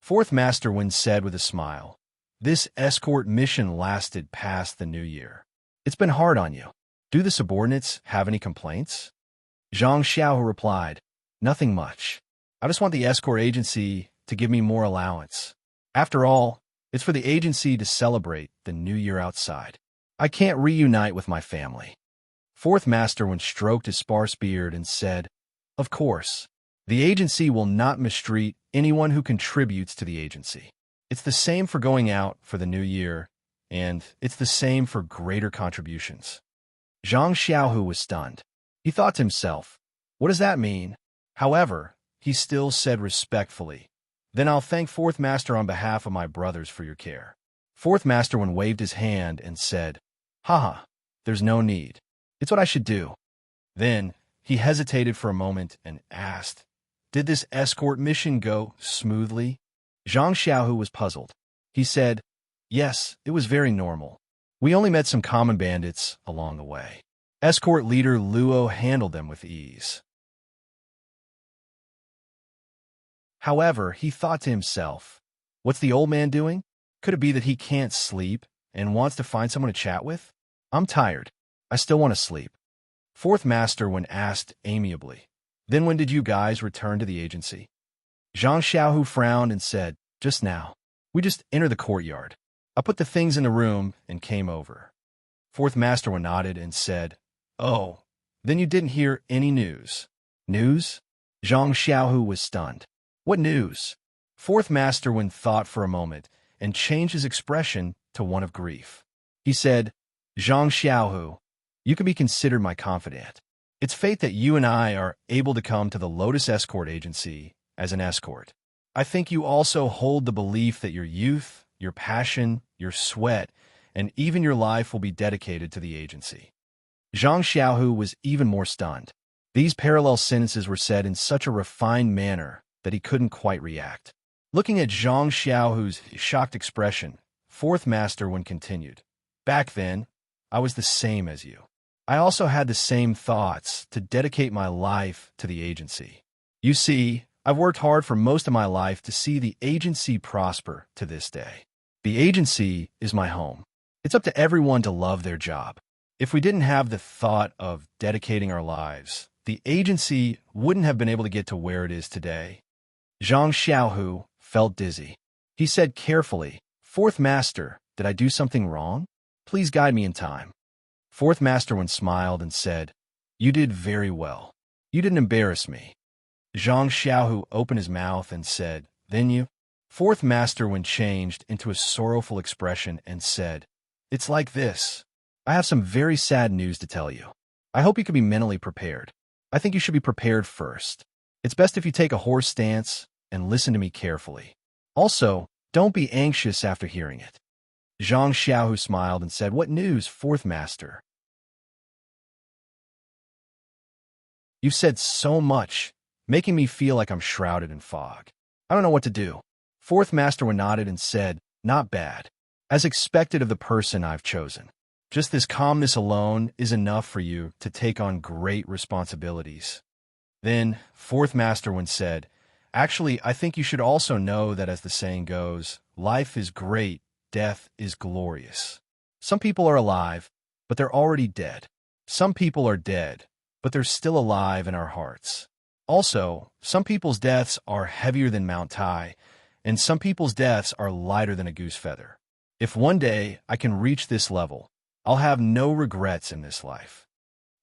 Fourth Master Wen said with a smile, This escort mission lasted past the new year. It's been hard on you. Do the subordinates have any complaints? Zhang Xiaohu replied, Nothing much. I just want the escort agency to give me more allowance. After all, it's for the agency to celebrate the new year outside. I can't reunite with my family. Fourth Masterwind stroked his sparse beard and said, "Of course. The agency will not mistreat anyone who contributes to the agency. It's the same for going out for the new year, and it's the same for greater contributions." Zhang Xiaohu was stunned. He thought to himself, "What does that mean?" However, he still said respectfully, "Then I'll thank Fourth Master on behalf of my brothers for your care." Fourth Masterwind waved his hand and said, "Haha, there's no need. It's what I should do." Then he hesitated for a moment and asked, "Did this escort mission go smoothly?" Zhang Xiaohu was puzzled. He said, "Yes, it was very normal. We only met some common bandits along the way. Escort leader Luo handled them with ease." However, he thought to himself, "What's the old man doing? Could it be that he can't sleep and wants to find someone to chat with? I'm tired. I still want to sleep." Fourth Master, when asked amiably, "Then when did you guys return to the agency?" Zhang Xiaohu frowned and said, "Just now. We just entered the courtyard. I put the things in the room and came over." Fourth Master nodded and said, "Oh, then you didn't hear any news." "News?" Zhang Xiaohu was stunned. "What news?" Fourth Master thought for a moment and changed his expression to one of grief. He said, "Zhang Xiaohu, you can be considered my confidant. It's fate that you and I are able to come to the Lotus Escort Agency as an escort. I think you also hold the belief that your youth, your passion, your sweat, and even your life will be dedicated to the agency." Zhang Xiaohu was even more stunned. These parallel sentences were said in such a refined manner that he couldn't quite react. Looking at Zhang Xiaohu's shocked expression, Fourth Master continued, "Back then, I was the same as you. I also had the same thoughts to dedicate my life to the agency. You see, I've worked hard for most of my life to see the agency prosper to this day. The agency is my home. It's up to everyone to love their job. If we didn't have the thought of dedicating our lives, the agency wouldn't have been able to get to where it is today." Zhang Xiaohu felt dizzy. He said carefully, "Fourth Master, did I do something wrong? Please guide me in time." Fourth Master smiled and said, "You did very well. You didn't embarrass me." Zhang Xiaohu opened his mouth and said, "Then you?" Fourth Master changed into a sorrowful expression and said, "It's like this. I have some very sad news to tell you. I hope you can be mentally prepared. I think you should be prepared first. It's best if you take a horse stance and listen to me carefully. Also, don't be anxious after hearing it." Zhang Xiaohu smiled and said, "What news, Fourth Master?" "You've said so much, making me feel like I'm shrouded in fog. I don't know what to do." Fourth Master nodded and said, "Not bad. As expected of the person I've chosen. Just this calmness alone is enough for you to take on great responsibilities." Then Fourth Master said, "Actually, I think you should also know that as the saying goes, life is great, death is glorious. Some people are alive, but they're already dead. Some people are dead, but they're still alive in our hearts. Also, some people's deaths are heavier than Mount Tai, and some people's deaths are lighter than a goose feather. If one day I can reach this level, I'll have no regrets in this life."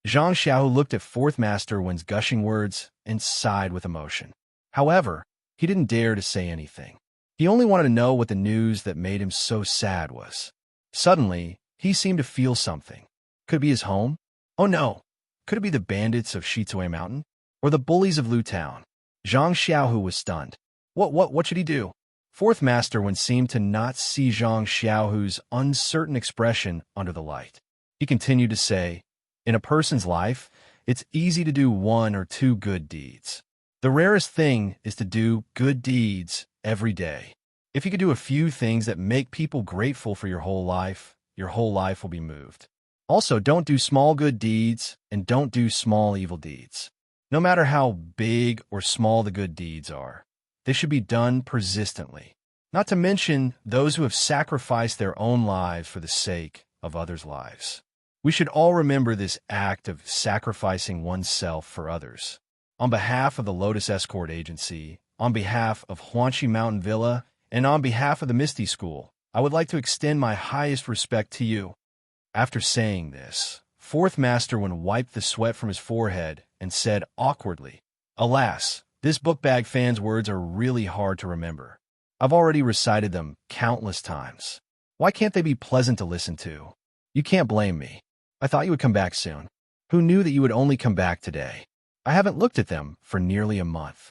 Zhang Xiaohu looked at Fourth Master gushing words and sighed with emotion. However, he didn't dare to say anything. He only wanted to know what the news that made him so sad was. Suddenly, he seemed to feel something. Could it be his home? Oh no! Could it be the bandits of Shizue Mountain? Or the bullies of Lu Town? Zhang Xiaohu was stunned. What should he do? Fourth Master seemed to not see Zhang Xiaohu's uncertain expression under the light. He continued to say, "In a person's life, it's easy to do one or two good deeds. The rarest thing is to do good deeds every day. If you could do a few things that make people grateful for your whole life will be moved. Also, don't do small good deeds and don't do small evil deeds. No matter how big or small the good deeds are, they should be done persistently. Not to mention those who have sacrificed their own lives for the sake of others' lives. We should all remember this act of sacrificing oneself for others. On behalf of the Lotus Escort Agency, on behalf of Huanxi Mountain Villa, and on behalf of the Misty School, I would like to extend my highest respect to you." After saying this, Fourth Master Wen wiped the sweat from his forehead and said awkwardly, "Alas, this book bag fan's words are really hard to remember. I've already recited them countless times. Why can't they be pleasant to listen to? You can't blame me. I thought you would come back soon. Who knew that you would only come back today? I haven't looked at them for nearly a month."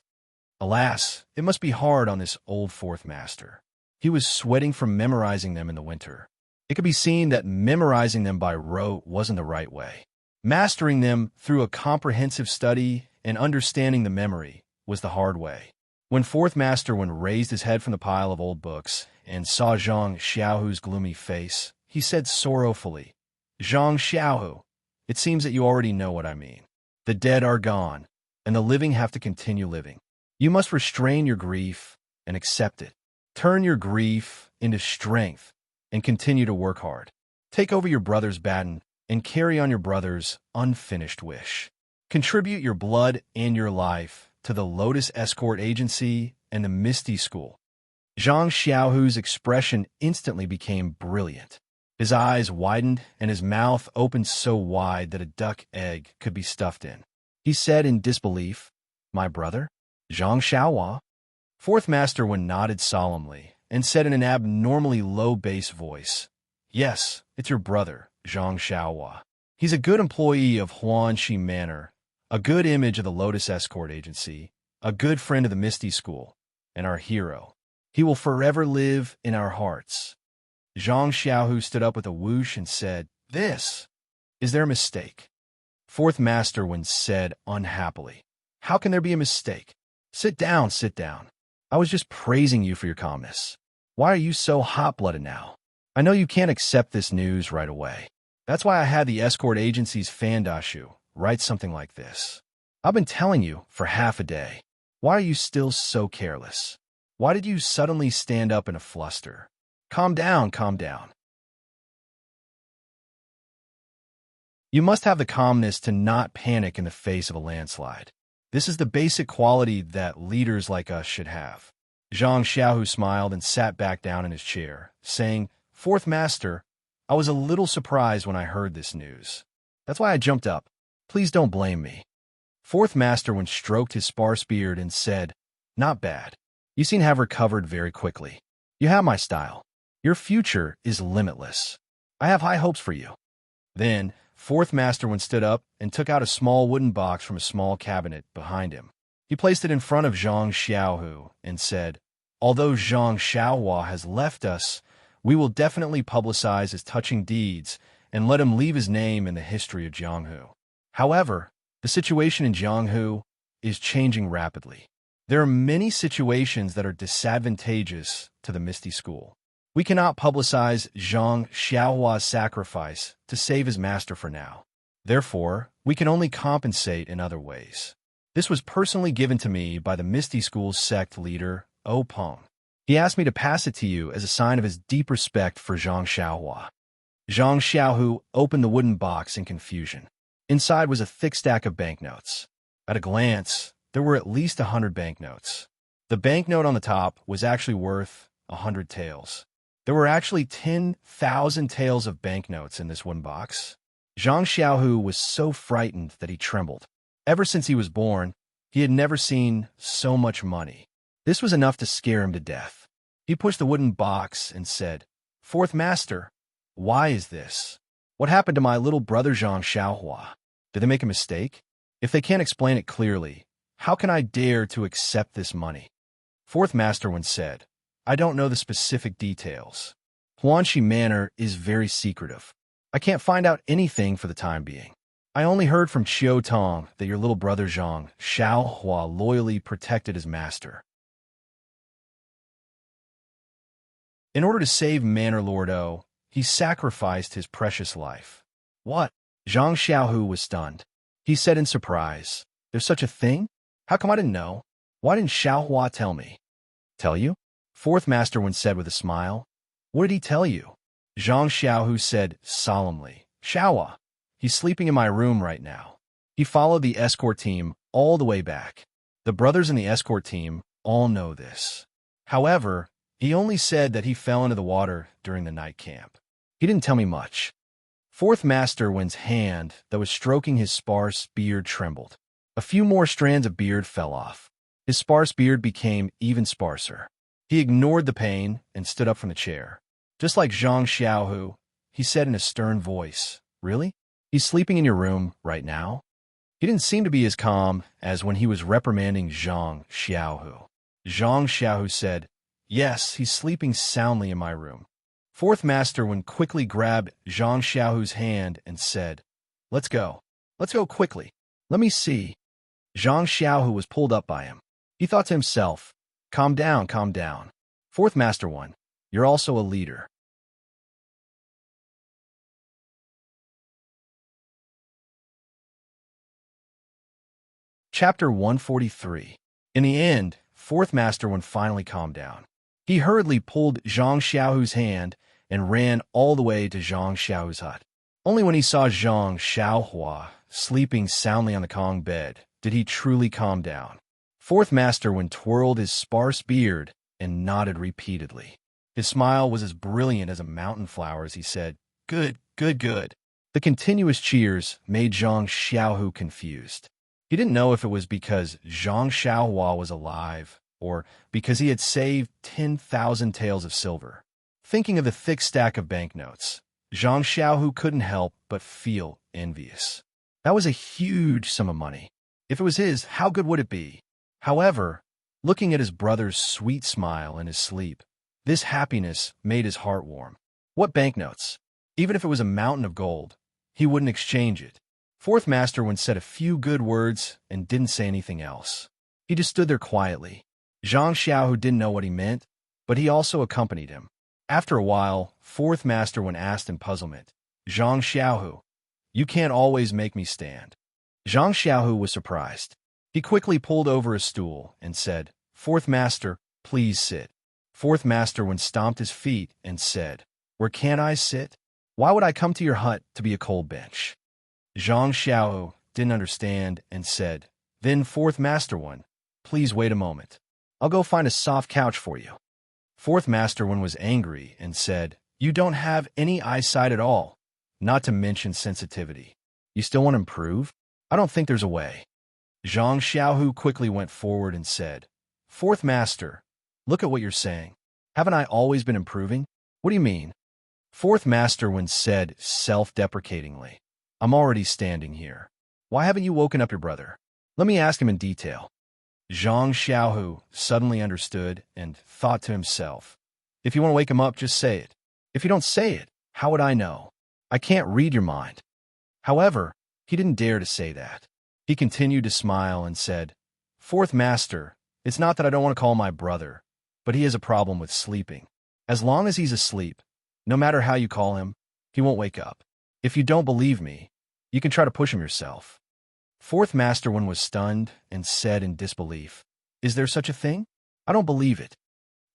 Alas, it must be hard on this old Fourth Master. He was sweating from memorizing them in the winter. It could be seen that memorizing them by rote wasn't the right way. Mastering them through a comprehensive study and understanding the memory was the hard way. When Fourth Master Wen raised his head from the pile of old books and saw Zhang Xiaohu's gloomy face, he said sorrowfully, "Zhang Xiaohu, it seems that you already know what I mean. The dead are gone, and the living have to continue living. You must restrain your grief and accept it. Turn your grief into strength and continue to work hard. Take over your brother's baton and carry on your brother's unfinished wish. Contribute your blood and your life to the Lotus Escort Agency and the Misty School." Zhang Xiaohu's expression instantly became brilliant. His eyes widened and his mouth opened so wide that a duck egg could be stuffed in. He said in disbelief, "My brother? Zhang Xiaohua?" Fourth Master Wen nodded solemnly and said in an abnormally low bass voice, "Yes, it's your brother, Zhang Xiaohua. He's a good employee of Huanxi Manor, a good image of the Lotus Escort Agency, a good friend of the Misty School, and our hero. He will forever live in our hearts." Zhang Xiaohu stood up with a whoosh and said, "This? Is there a mistake?" Fourth Master Wen said unhappily, "How can there be a mistake? Sit down, sit down. I was just praising you for your calmness. Why are you so hot-blooded now? I know you can't accept this news right away. That's why I had the escort agency's Fandashu write something like this. I've been telling you for half a day. Why are you still so careless? Why did you suddenly stand up in a fluster? Calm down, calm down. You must have the calmness to not panic in the face of a landslide. This is the basic quality that leaders like us should have." Zhang Xiaohu smiled and sat back down in his chair, saying, "Fourth Master, I was a little surprised when I heard this news. That's why I jumped up. Please don't blame me." Fourth Master Wen stroked his sparse beard and said, "Not bad. You seem to have recovered very quickly. You have my style. Your future is limitless. I have high hopes for you." Then, Fourth Master Wen stood up and took out a small wooden box from a small cabinet behind him. He placed it in front of Zhang Xiaohu and said, "Although Zhang Xiaohua has left us, we will definitely publicize his touching deeds and let him leave his name in the history of Jianghu. However, the situation in Jianghu is changing rapidly. There are many situations that are disadvantageous to the Misty School. We cannot publicize Zhang Xiaohua's sacrifice to save his master for now. Therefore, we can only compensate in other ways. This was personally given to me by the Misty School's sect leader, O Peng. He asked me to pass it to you as a sign of his deep respect for Zhang Xiaohua." Zhang Xiaohu opened the wooden box in confusion. Inside was a thick stack of banknotes. At a glance, there were at least 100 banknotes. The banknote on the top was actually worth 100 taels. There were actually 10,000 taels of banknotes in this wooden box. Zhang Xiaohu was so frightened that he trembled. Ever since he was born, he had never seen so much money. This was enough to scare him to death. He pushed the wooden box and said, "Fourth Master, why is this? What happened to my little brother Zhang Xiaohua? Did they make a mistake? If they can't explain it clearly, how can I dare to accept this money?" Fourth Master Wen said, "I don't know the specific details. Huanxi Manor is very secretive. I can't find out anything for the time being. I only heard from Qiu Tong that your little brother Zhang Xiaohua loyally protected his master. In order to save Manor Lord O, he sacrificed his precious life." "What?" Zhang Xiaohu was stunned. He said in surprise, "There's such a thing? How come I didn't know? Why didn't Xiaohua tell me?" "Tell you?" Fourth Master Wen said with a smile. "What did he tell you?" Zhang Xiaohu said solemnly, "Xiaohua, he's sleeping in my room right now." He followed the escort team all the way back. The brothers in the escort team all know this. However, He only said that he fell into the water during the night camp. He didn't tell me much. Fourth Master Wind's hand that was stroking his sparse beard trembled. A few more strands of beard fell off. His sparse beard became even sparser. He ignored the pain and stood up from the chair. Just like Zhang Xiaohu, he said in a stern voice, "Really? He's sleeping in your room right now?" He didn't seem to be as calm as when he was reprimanding Zhang Xiaohu. Zhang Xiaohu said, "Yes, he's sleeping soundly in my room." Fourth Master Wind quickly grabbed Zhang Xiaohu's hand and said, "Let's go. Let's go quickly. Let me see." Zhang Xiaohu was pulled up by him. He thought to himself, calm down, calm down. Fourth Master One, you're also a leader." Chapter 143. In the end, Fourth Master One finally calmed down. He hurriedly pulled Zhang Xiaohu's hand and ran all the way to Zhang Xiaohu's hut. Only when he saw Zhang Xiaohua sleeping soundly on the Kong bed did he truly calm down. Fourth Master Wind twirled his sparse beard and nodded repeatedly. His smile was as brilliant as a mountain flower as he said, "Good, good, good." The continuous cheers made Zhang Xiaohu confused. He didn't know if it was because Zhang Xiaohua was alive or because he had saved 10,000 taels of silver. Thinking of the thick stack of banknotes, Zhang Xiaohu couldn't help but feel envious. That was a huge sum of money. If it was his, how good would it be? However, looking at his brother's sweet smile in his sleep, this happiness made his heart warm. What banknotes? Even if it was a mountain of gold, he wouldn't exchange it. Fourth Master Wind said a few good words and didn't say anything else. He just stood there quietly. Zhang Xiaohu didn't know what he meant, but he also accompanied him. After a while, Fourth Master Wind asked in puzzlement, "Zhang Xiaohu, you can't always make me stand." Zhang Xiaohu was surprised. He quickly pulled over a stool and said, "Fourth Master, please sit." Fourth Master Wind stomped his feet and said, "Where can't I sit? Why would I come to your hut to be a cold bench?" Zhang Xiaohu didn't understand and said, "Then Fourth Master One, please wait a moment. I'll go find a soft couch for you." Fourth Master One was angry and said, "You don't have any eyesight at all, not to mention sensitivity. You still want to improve? I don't think there's a way." Zhang Xiaohu quickly went forward and said, "Fourth Master, look at what you're saying. Haven't I always been improving? What do you mean?" Fourth Master Wind said self-deprecatingly, "I'm already standing here. Why haven't you woken up your brother? Let me ask him in detail." Zhang Xiaohu suddenly understood and thought to himself, "If you want to wake him up, just say it. If you don't say it, how would I know? I can't read your mind." However, he didn't dare to say that. He continued to smile and said, "Fourth Master, it's not that I don't want to call my brother, but he has a problem with sleeping. As long as he's asleep, no matter how you call him, he won't wake up. If you don't believe me, you can try to push him yourself." Fourth Master One was stunned and said in disbelief, "Is there such a thing? I don't believe it."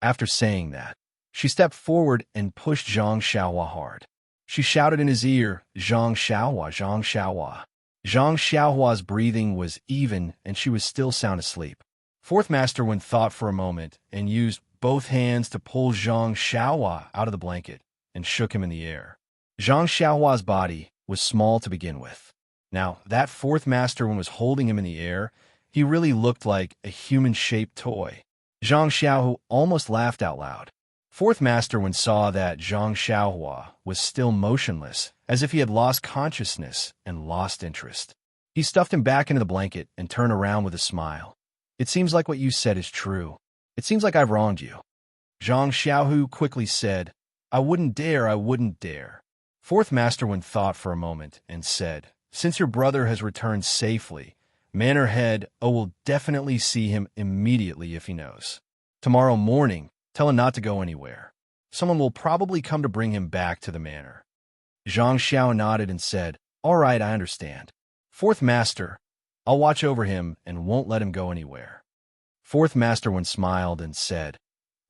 After saying that, she stepped forward and pushed Zhang Xiaohua hard. She shouted in his ear, "Zhang Xiaohua, Zhang Xiaohua." Zhang Xiaohua's breathing was even and she was still sound asleep. Fourth Master Wind thought for a moment and used both hands to pull Zhang Xiaohua out of the blanket and shook him in the air. Zhang Xiaohua's body was small to begin with. Now, that Fourth Master Wind was holding him in the air, he really looked like a human-shaped toy. Zhang Xiaohu almost laughed out loud. Fourth Master Wind saw that Zhang Xiaohua was still motionless, as if he had lost consciousness and lost interest. He stuffed him back into the blanket and turned around with a smile. "It seems like what you said is true. It seems like I've wronged you." Zhang Xiaohu quickly said, I wouldn't dare." Fourth Master Wind thought for a moment and said, "Since your brother has returned safely, Manor Head will definitely see him immediately if he knows. Tomorrow morning, tell him not to go anywhere. Someone will probably come to bring him back to the manor." Zhang Xiao nodded and said, "All right, I understand. Fourth Master, I'll watch over him and won't let him go anywhere." Fourth Master Wind smiled and said,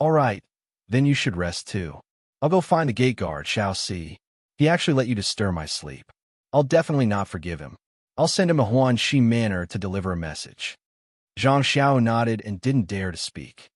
"All right, then you should rest too. I'll go find the gate guard, Shao Si. He actually let you disturb my sleep. I'll definitely not forgive him. I'll send him to Huanxi Manor to deliver a message." Zhang Xiao nodded and didn't dare to speak.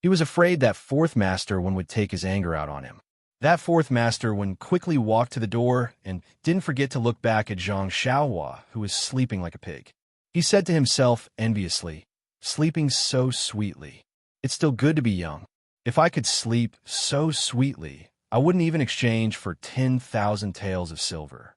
He was afraid that fourth master would take his anger out on him. That fourth master quickly walked to the door and didn't forget to look back at Zhang Xiaohua, who was sleeping like a pig. He said to himself enviously, sleeping so sweetly. It's still good to be young. If I could sleep so sweetly, I wouldn't even exchange for 10,000 taels of silver.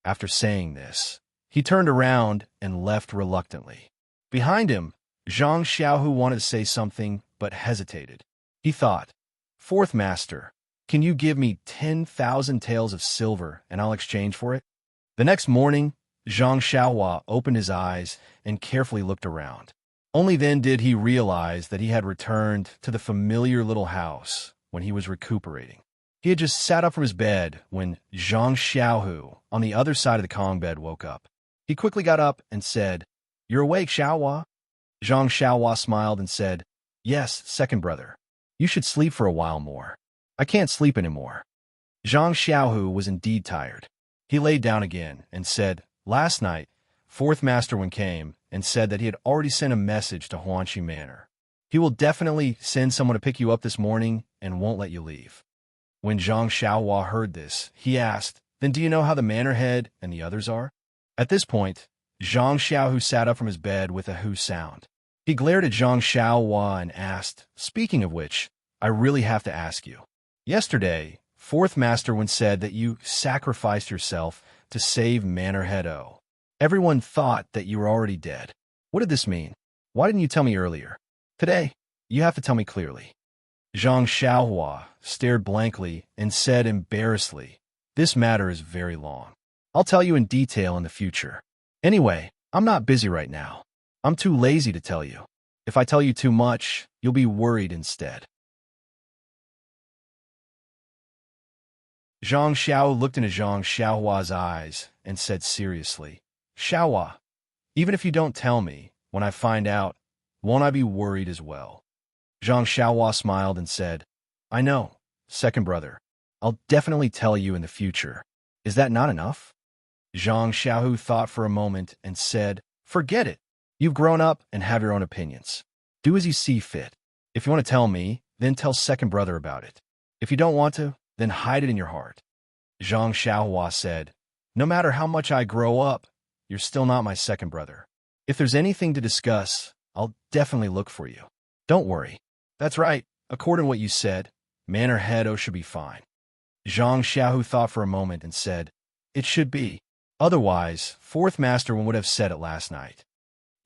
After saying this, he turned around and left reluctantly. Behind him, Zhang Xiaohu wanted to say something, but hesitated. He thought, "Fourth master, can you give me 10,000 taels of silver and I'll exchange for it?" The next morning, Zhang Xiaohua opened his eyes and carefully looked around. Only then did he realize that he had returned to the familiar little house when he was recuperating. He had just sat up from his bed when Zhang Xiaohu, on the other side of the Kong bed, woke up. He quickly got up and said, "You're awake, Xiaohua?" Zhang Xiaohua smiled and said, "Yes, second brother. You should sleep for a while more. I can't sleep anymore." Zhang Xiaohu was indeed tired. He laid down again and said, "Last night, fourth master came and said that he had already sent a message to Huanxi Manor. He will definitely send someone to pick you up this morning and won't let you leave." When Zhang Xiaohua heard this, he asked, "Then do you know how the manor head and the others are?" At this point, Zhang Xiaohu sat up from his bed with a "who" sound. He glared at Zhang Xiaohua and asked, "Speaking of which, I really have to ask you. Yesterday, fourth master said that you sacrificed yourself to save Manor Head O. Everyone thought that you were already dead. What did this mean? Why didn't you tell me earlier? Today, you have to tell me clearly." Zhang Xiaohua stared blankly and said embarrassedly, "This matter is very long. I'll tell you in detail in the future. Anyway, I'm not busy right now. I'm too lazy to tell you. If I tell you too much, you'll be worried instead." Zhang Xiao looked into Zhang Xiaohua's eyes and said seriously, "Xiaohua, even if you don't tell me, when I find out, won't I be worried as well?" Zhang Xiaohua smiled and said, "I know, second brother. I'll definitely tell you in the future. Is that not enough?" Zhang Xiaohu thought for a moment and said, "Forget it. You've grown up and have your own opinions. Do as you see fit. If you want to tell me, then tell second brother about it. If you don't want to, then hide it in your heart." Zhang Xiaohua said, "No matter how much I grow up, you're still not my second brother. If there's anything to discuss, I'll definitely look for you. Don't worry. That's right. According to what you said, Manor Head O should be fine." Zhang Xiaohu thought for a moment and said, "It should be. Otherwise, fourth master would have said it last night."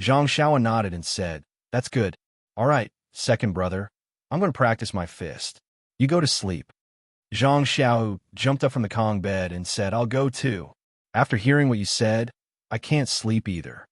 Zhang Xiaohu nodded and said, "That's good. All right, second brother. I'm going to practice my fist. You go to sleep." Zhang Xiaohu jumped up from the Kong bed and said, "I'll go too. After hearing what you said, I can't sleep either."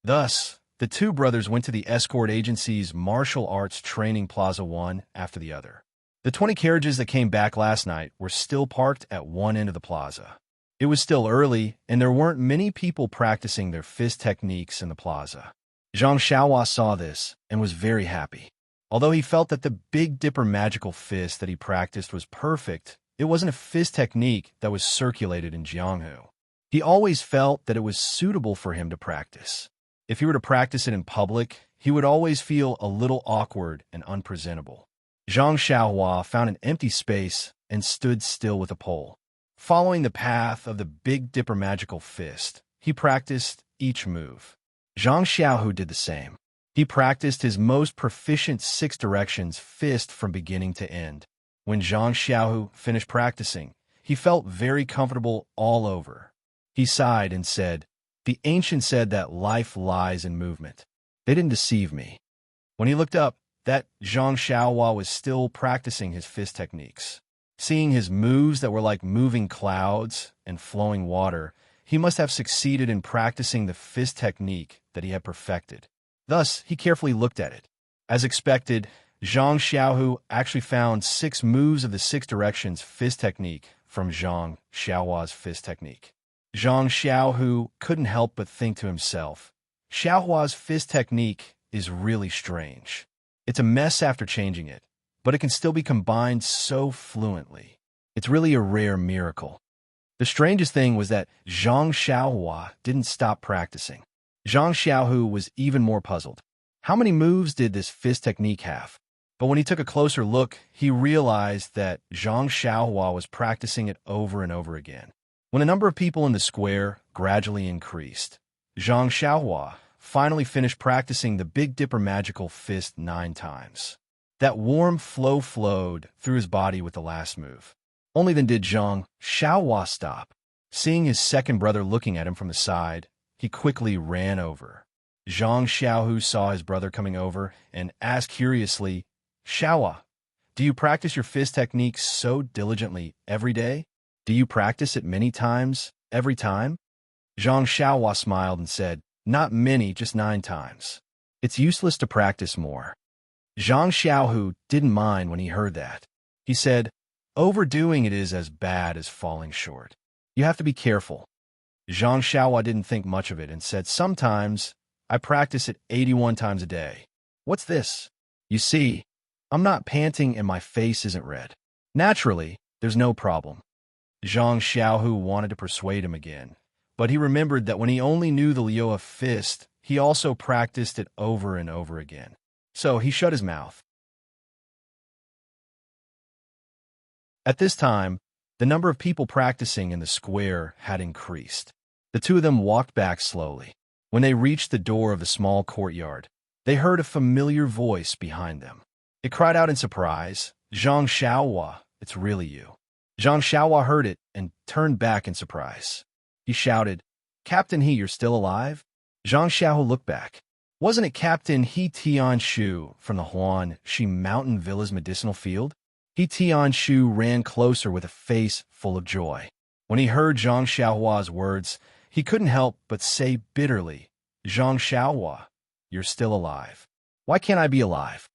Thus, the two brothers went to the escort agency's martial arts training plaza one after the other. The 20 carriages that came back last night were still parked at one end of the plaza. It was still early, and there weren't many people practicing their fist techniques in the plaza. Zhang Xiaohua saw this and was very happy. Although he felt that the Big Dipper magical fist that he practiced was perfect, it wasn't a fist technique that was circulated in Jianghu. He always felt that it was suitable for him to practice. If he were to practice it in public, he would always feel a little awkward and unpresentable. Zhang Xiaohua found an empty space and stood still with a pole. Following the path of the Big Dipper magical fist, he practiced each move. Zhang Xiaohu did the same. He practiced his most proficient 6 directions fist from beginning to end. When Zhang Xiaohu finished practicing, he felt very comfortable all over. He sighed and said, "The ancient said that life lies in movement. They didn't deceive me." When he looked up, that Zhang Xiaohua was still practicing his fist techniques. Seeing his moves that were like moving clouds and flowing water, he must have succeeded in practicing the fist technique that he had perfected. Thus, he carefully looked at it. As expected, Zhang Xiaohu actually found 6 moves of the 6 directions fist technique from Zhang Xiaohua's fist technique. Zhang Xiaohu couldn't help but think to himself, Xiaohua's fist technique is really strange. It's a mess after changing it, but it can still be combined so fluently. It's really a rare miracle. The strangest thing was that Zhang Xiaohua didn't stop practicing. Zhang Xiaohu was even more puzzled. How many moves did this fist technique have? But when he took a closer look, he realized that Zhang Xiaohua was practicing it over and over again. When the number of people in the square gradually increased, Zhang Xiaohua finally finished practicing the Big Dipper magical fist 9 times. That warm flow flowed through his body with the last move. Only then did Zhang Xiaohua stop. Seeing his second brother looking at him from the side, he quickly ran over. Zhang Xiaohu saw his brother coming over and asked curiously, "Xiaohua, do you practice your fist technique so diligently every day? Do you practice it many times, every time?" Zhang Xiaohua smiled and said, "Not many, just 9 times. It's useless to practice more." Zhang Xiaohu didn't mind when he heard that. He said, "Overdoing it is as bad as falling short. You have to be careful." Zhang Xiaohua didn't think much of it and said, "Sometimes I practice it 81 times a day. What's this? You see, I'm not panting and my face isn't red. Naturally, there's no problem." Zhang Xiaohu wanted to persuade him again, but he remembered that when he only knew the Lioa fist, he also practiced it over and over again. So he shut his mouth. At this time, the number of people practicing in the square had increased. The two of them walked back slowly. When they reached the door of the small courtyard, they heard a familiar voice behind them. It cried out in surprise, "Zhang Xiaohua, it's really you." Zhang Xiaohua heard it and turned back in surprise. He shouted, "Captain He, you're still alive?" Zhang Xiaohu looked back. Wasn't it Captain He Tianshu from the Huan Shi Mountain Villa's medicinal field? He Tianshu ran closer with a face full of joy. When he heard Zhang Xiaohua's words, he couldn't help but say bitterly, "Zhang Xiaohua, you're still alive. Why can't I be alive?"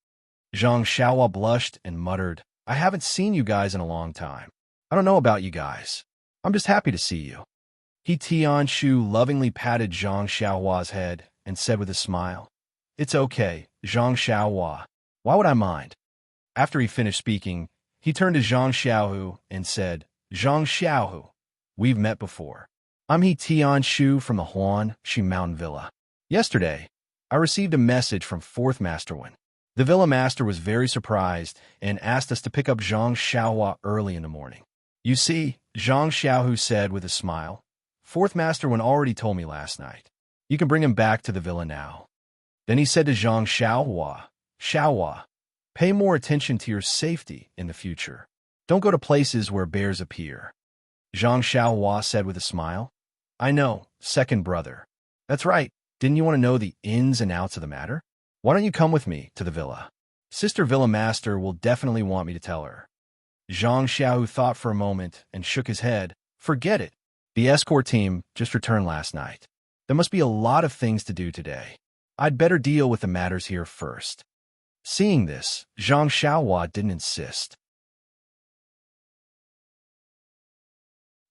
Zhang Xiaohua blushed and muttered, "I haven't seen you guys in a long time. I don't know about you guys. I'm just happy to see you." He Tianshu lovingly patted Zhang Xiaohua's head and said with a smile, "It's okay, Zhang Xiaohua. Why would I mind?" After he finished speaking, he turned to Zhang Xiaohu and said, "Zhang Xiaohu, we've met before. I'm He Tianshu from the Huan Shi Mountain Villa. Yesterday, I received a message from 4th Master Wen. The Villa Master was very surprised and asked us to pick up Zhang Xiaohua early in the morning. You see," Zhang Xiaohu said with a smile, "4th Master Wen already told me last night. You can bring him back to the villa now." Then he said to Zhang Xiaohua, "Xiaohua, pay more attention to your safety in the future. Don't go to places where bears appear." Zhang Xiaohua said with a smile, "I know, second brother. That's right. Didn't you want to know the ins and outs of the matter? Why don't you come with me to the villa? Sister Villa Master will definitely want me to tell her." Zhang Xiaohu thought for a moment and shook his head. "Forget it. The escort team just returned last night. There must be a lot of things to do today. I'd better deal with the matters here first." Seeing this, Zhang Xiaohua didn't insist.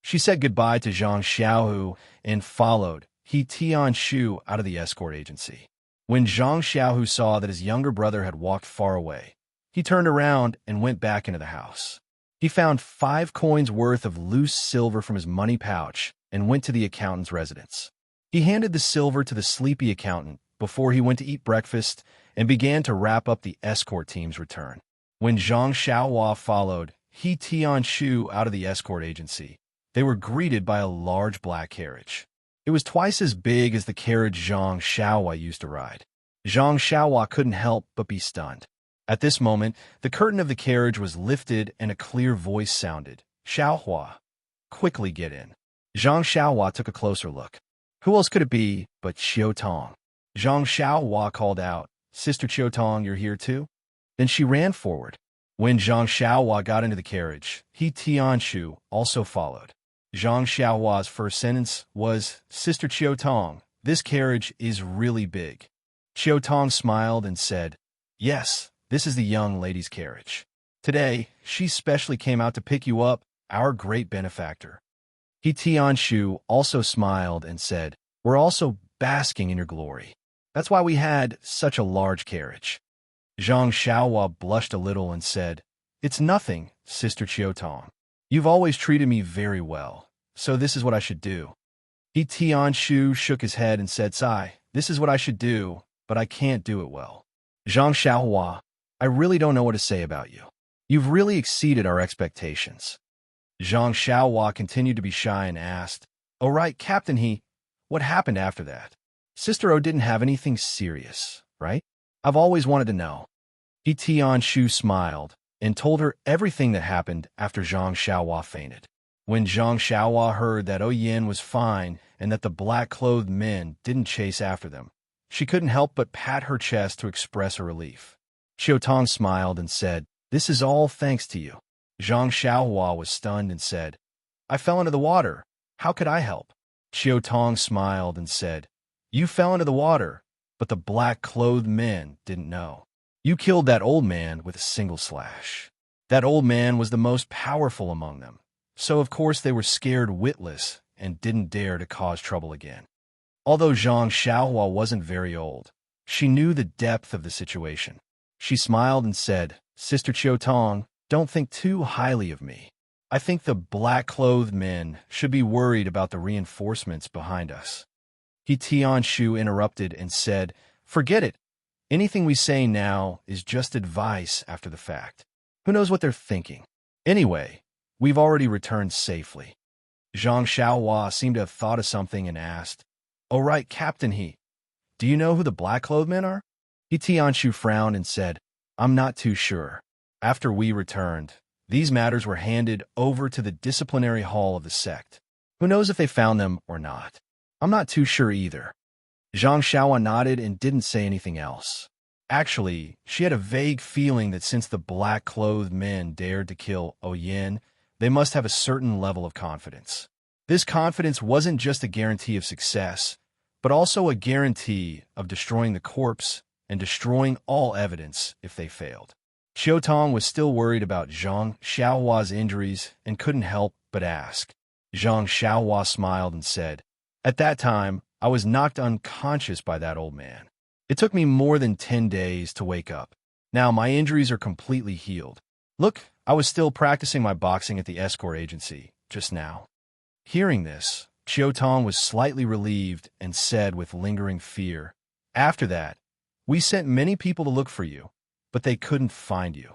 She said goodbye to Zhang Xiaohu and followed He Tianshu out of the escort agency. When Zhang Xiaohu saw that his younger brother had walked far away, he turned around and went back into the house. He found 5 coins worth of loose silver from his money pouch and went to the accountant's residence. He handed the silver to the sleepy accountant before he went to eat breakfast and began to wrap up the escort team's return. When Zhang Xiaohua followed He Tianshu out of the escort agency, they were greeted by a large black carriage. It was twice as big as the carriage Zhang Xiaohua used to ride. Zhang Xiaohua couldn't help but be stunned. At this moment, the curtain of the carriage was lifted and a clear voice sounded, "Xiaohua, quickly get in." Zhang Xiaohua took a closer look. Who else could it be but Qiu Tong? Zhang Xiaohua called out, "Sister Qiu Tong, you're here too?" Then she ran forward. When Zhang Xiaohua got into the carriage, He Tianshu also followed. Zhang Xiaohua's first sentence was, "Sister Qiu Tong, this carriage is really big." Qiu Tong smiled and said, "Yes, this is the young lady's carriage. Today, she specially came out to pick you up, our great benefactor." He Tianshu also smiled and said, "We're also basking in your glory. That's why we had such a large carriage." Zhang Xiaohua blushed a little and said, "It's nothing, Sister Qiu Tong. You've always treated me very well, so this is what I should do." He Tianshu shook his head and said, "Sai, this is what I should do, but I can't do it well." Zhang Xiaohua, I really don't know what to say about you. You've really exceeded our expectations. Zhang Xiaohua continued to be shy and asked, "Oh right, Captain He, what happened after that? Sister O didn't have anything serious, right? I've always wanted to know." He Tianshu smiled and told her everything that happened after Zhang Xiaohua fainted. When Zhang Xiaohua heard that Yin was fine and that the black-clothed men didn't chase after them, she couldn't help but pat her chest to express her relief. Xiaotong smiled and said, "This is all thanks to you." Zhang Xiaohua was stunned and said, "I fell into the water. How could I help?" Xiaotong smiled and said, "You fell into the water, but the black-clothed men didn't know. You killed that old man with a single slash. That old man was the most powerful among them, so of course they were scared witless and didn't dare to cause trouble again." Although Zhang Xiaohua wasn't very old, she knew the depth of the situation. She smiled and said, "Sister Xiaotong, don't think too highly of me. I think the black-clothed men should be worried about the reinforcements behind us." He Tianshu interrupted and said, "Forget it. Anything we say now is just advice after the fact. Who knows what they're thinking? Anyway, we've already returned safely." Zhang Xiaohua seemed to have thought of something and asked, "Oh right, Captain He, do you know who the black-clothed men are?" He Tianshu frowned and said, "I'm not too sure. After we returned, these matters were handed over to the disciplinary hall of the sect. Who knows if they found them or not? I'm not too sure either." Zhang Xiaohua nodded and didn't say anything else. Actually, she had a vague feeling that since the black-clothed men dared to kill Yin, they must have a certain level of confidence. This confidence wasn't just a guarantee of success, but also a guarantee of destroying the corpse and destroying all evidence if they failed. Xiaotong was still worried about Zhang Xiaohua's injuries and couldn't help but ask. Zhang Xiaohua smiled and said, "At that time, I was knocked unconscious by that old man. It took me more than 10 days to wake up. Now my injuries are completely healed. Look, I was still practicing my boxing at the escort agency just now." Hearing this, Xiaotong was slightly relieved and said with lingering fear, "After that, we sent many people to look for you, but they couldn't find you.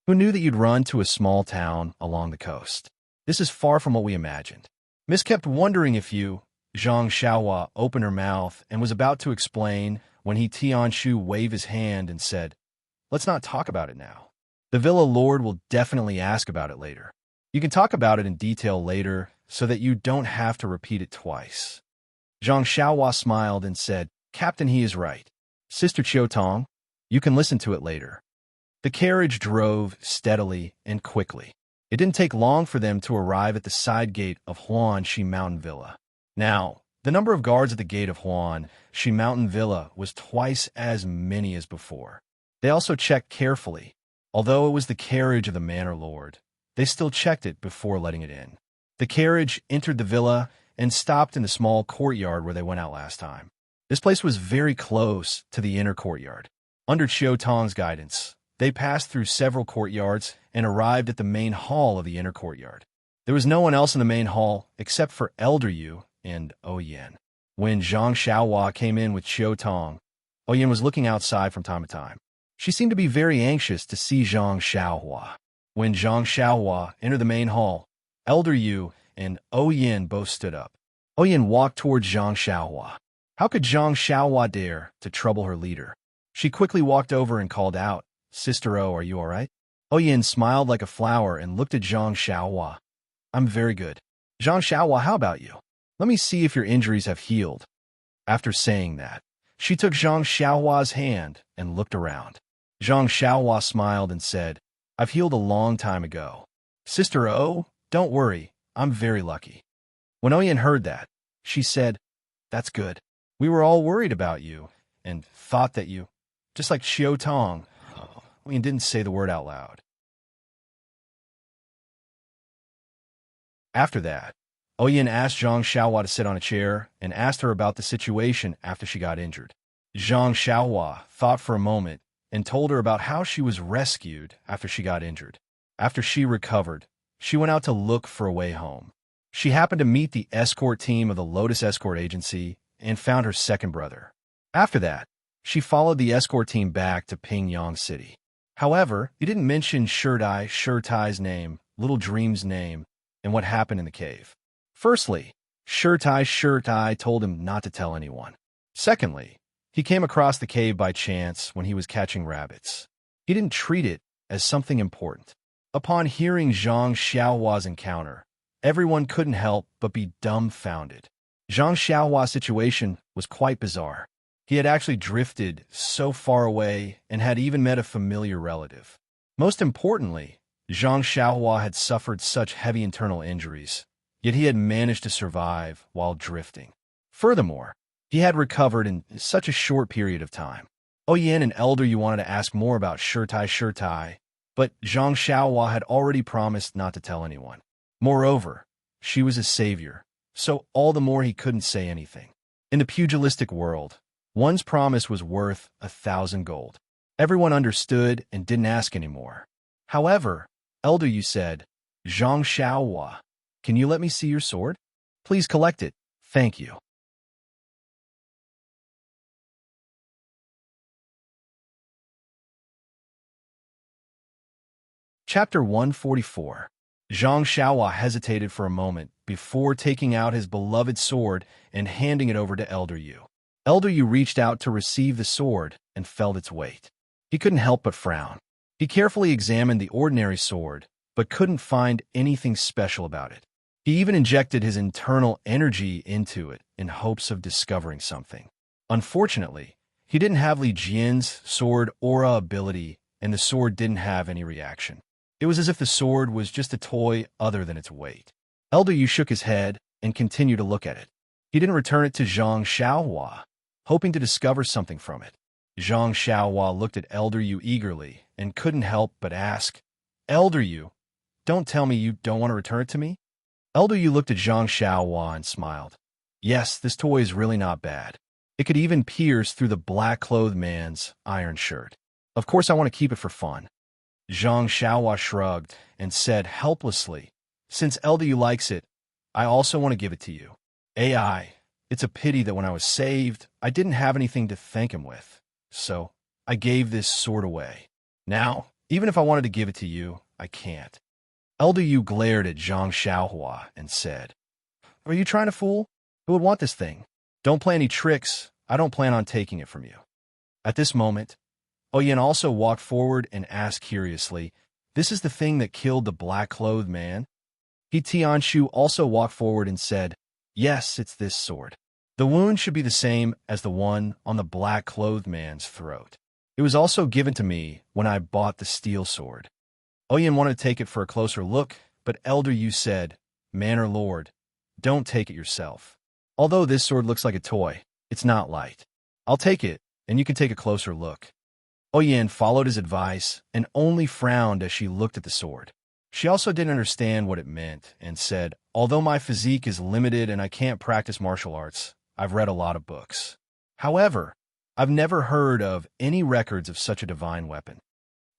Who knew that you'd run to a small town along the coast? This is far from what we imagined. Miss kept wondering if you..." Zhang Xiaohua opened her mouth and was about to explain when he Tianshu waved his hand and said, "Let's not talk about it now. The Villa Lord will definitely ask about it later. You can talk about it in detail later so that you don't have to repeat it twice." Zhang Xiaohua smiled and said, "Captain He is right. Sister Xiaotong, you can listen to it later." The carriage drove steadily and quickly. It didn't take long for them to arrive at the side gate of Huanxi Mountain Villa. Now, the number of guards at the gate of Huanxi Mountain Villa was twice as many as before. They also checked carefully. Although it was the carriage of the manor lord, they still checked it before letting it in. The carriage entered the villa and stopped in the small courtyard where they went out last time. This place was very close to the inner courtyard. Under Xiaotong's guidance, they passed through several courtyards and arrived at the main hall of the inner courtyard. There was no one else in the main hall except for Elder Yu and Yin. When Zhang Xiaohua came in with Xiaotong, Yin was looking outside from time to time. She seemed to be very anxious to see Zhang Xiaohua. When Zhang Xiaohua entered the main hall, Elder Yu and Yin both stood up. Yin walked towards Zhang Xiaohua. How could Zhang Xiaohua dare to trouble her leader? She quickly walked over and called out, "Sister O, are you all right?" Yin smiled like a flower and looked at Zhang Xiaohua. "I'm very good. Zhang Xiaohua, how about you? Let me see if your injuries have healed." After saying that, she took Zhang Xiaohua's hand and looked around. Zhang Xiaohua smiled and said, "I've healed a long time ago. Sister O, don't worry, I'm very lucky." When Yin heard that, she said, "That's good. We were all worried about you and thought that you..." Just like Xiaotong, Yin didn't say the word out loud. After that, Yin asked Zhang Xiaohua to sit on a chair and asked her about the situation after she got injured. Zhang Xiaohua thought for a moment and told her about how she was rescued after she got injured. After she recovered, she went out to look for a way home. She happened to meet the escort team of the Lotus Escort Agency and found her second brother. After that, She followed the escort team back to Pingyang City. However, he didn't mention Shirtai's name, Little Dream's name, and what happened in the cave. Firstly, Shirtai told him not to tell anyone. Secondly, he came across the cave by chance when he was catching rabbits. He didn't treat it as something important. Upon hearing Zhang Xiaohua's encounter, everyone couldn't help but be dumbfounded. Zhang Xiaohua's situation was quite bizarre. He had actually drifted so far away and had even met a familiar relative. Most importantly, Zhang Xiaohua had suffered such heavy internal injuries, yet he had managed to survive while drifting. Furthermore, he had recovered in such a short period of time. Oyen and Elder Yu wanted to ask more about Shirtai, but Zhang Xiaohua had already promised not to tell anyone. Moreover, she was his savior, so all the more he couldn't say anything. In the pugilistic world, one's promise was worth 1,000 gold. Everyone understood and didn't ask anymore. However, Elder Yu said, Zhang Xiaohua, can you let me see your sword? Please collect it. Thank you. Chapter 144. Zhang Xiaohua hesitated for a moment before taking out his beloved sword and handing it over to Elder Yu. Elder Yu reached out to receive the sword and felt its weight. He couldn't help but frown. He carefully examined the ordinary sword, but couldn't find anything special about it. He even injected his internal energy into it in hopes of discovering something. Unfortunately, he didn't have Li Jian's sword aura ability, and the sword didn't have any reaction. It was as if the sword was just a toy other than its weight. Elder Yu shook his head and continued to look at it. He didn't return it to Zhang Xiaohua, hoping to discover something from it. Zhang Xiaohua looked at Elder Yu eagerly and couldn't help but ask, Elder Yu, don't tell me you don't want to return it to me? Elder Yu looked at Zhang Xiaohua and smiled. Yes, this toy is really not bad. It could even pierce through the black-clothed man's iron shirt. Of course I want to keep it for fun. Zhang Xiaohua shrugged and said helplessly, since Elder Yu likes it, I also want to give it to you. AI, it's a pity that when I was saved, I didn't have anything to thank him with. So, I gave this sword away. Now, even if I wanted to give it to you, I can't. Elder Yu glared at Zhang Xiaohua and said, Are you trying to fool? Who would want this thing? Don't play any tricks. I don't plan on taking it from you. At this moment, Oyen also walked forward and asked curiously, This is the thing that killed the black-clothed man? He Tianshu also walked forward and said, Yes, it's this sword. The wound should be the same as the one on the black-clothed man's throat. It was also given to me when I bought the steel sword. Oyen wanted to take it for a closer look, but Elder Yu said, Manor Lord, don't take it yourself. Although this sword looks like a toy, it's not light. I'll take it, and you can take a closer look. Oyen followed his advice and only frowned as she looked at the sword. She also didn't understand what it meant and said, Although my physique is limited and I can't practice martial arts, I've read a lot of books. However, I've never heard of any records of such a divine weapon.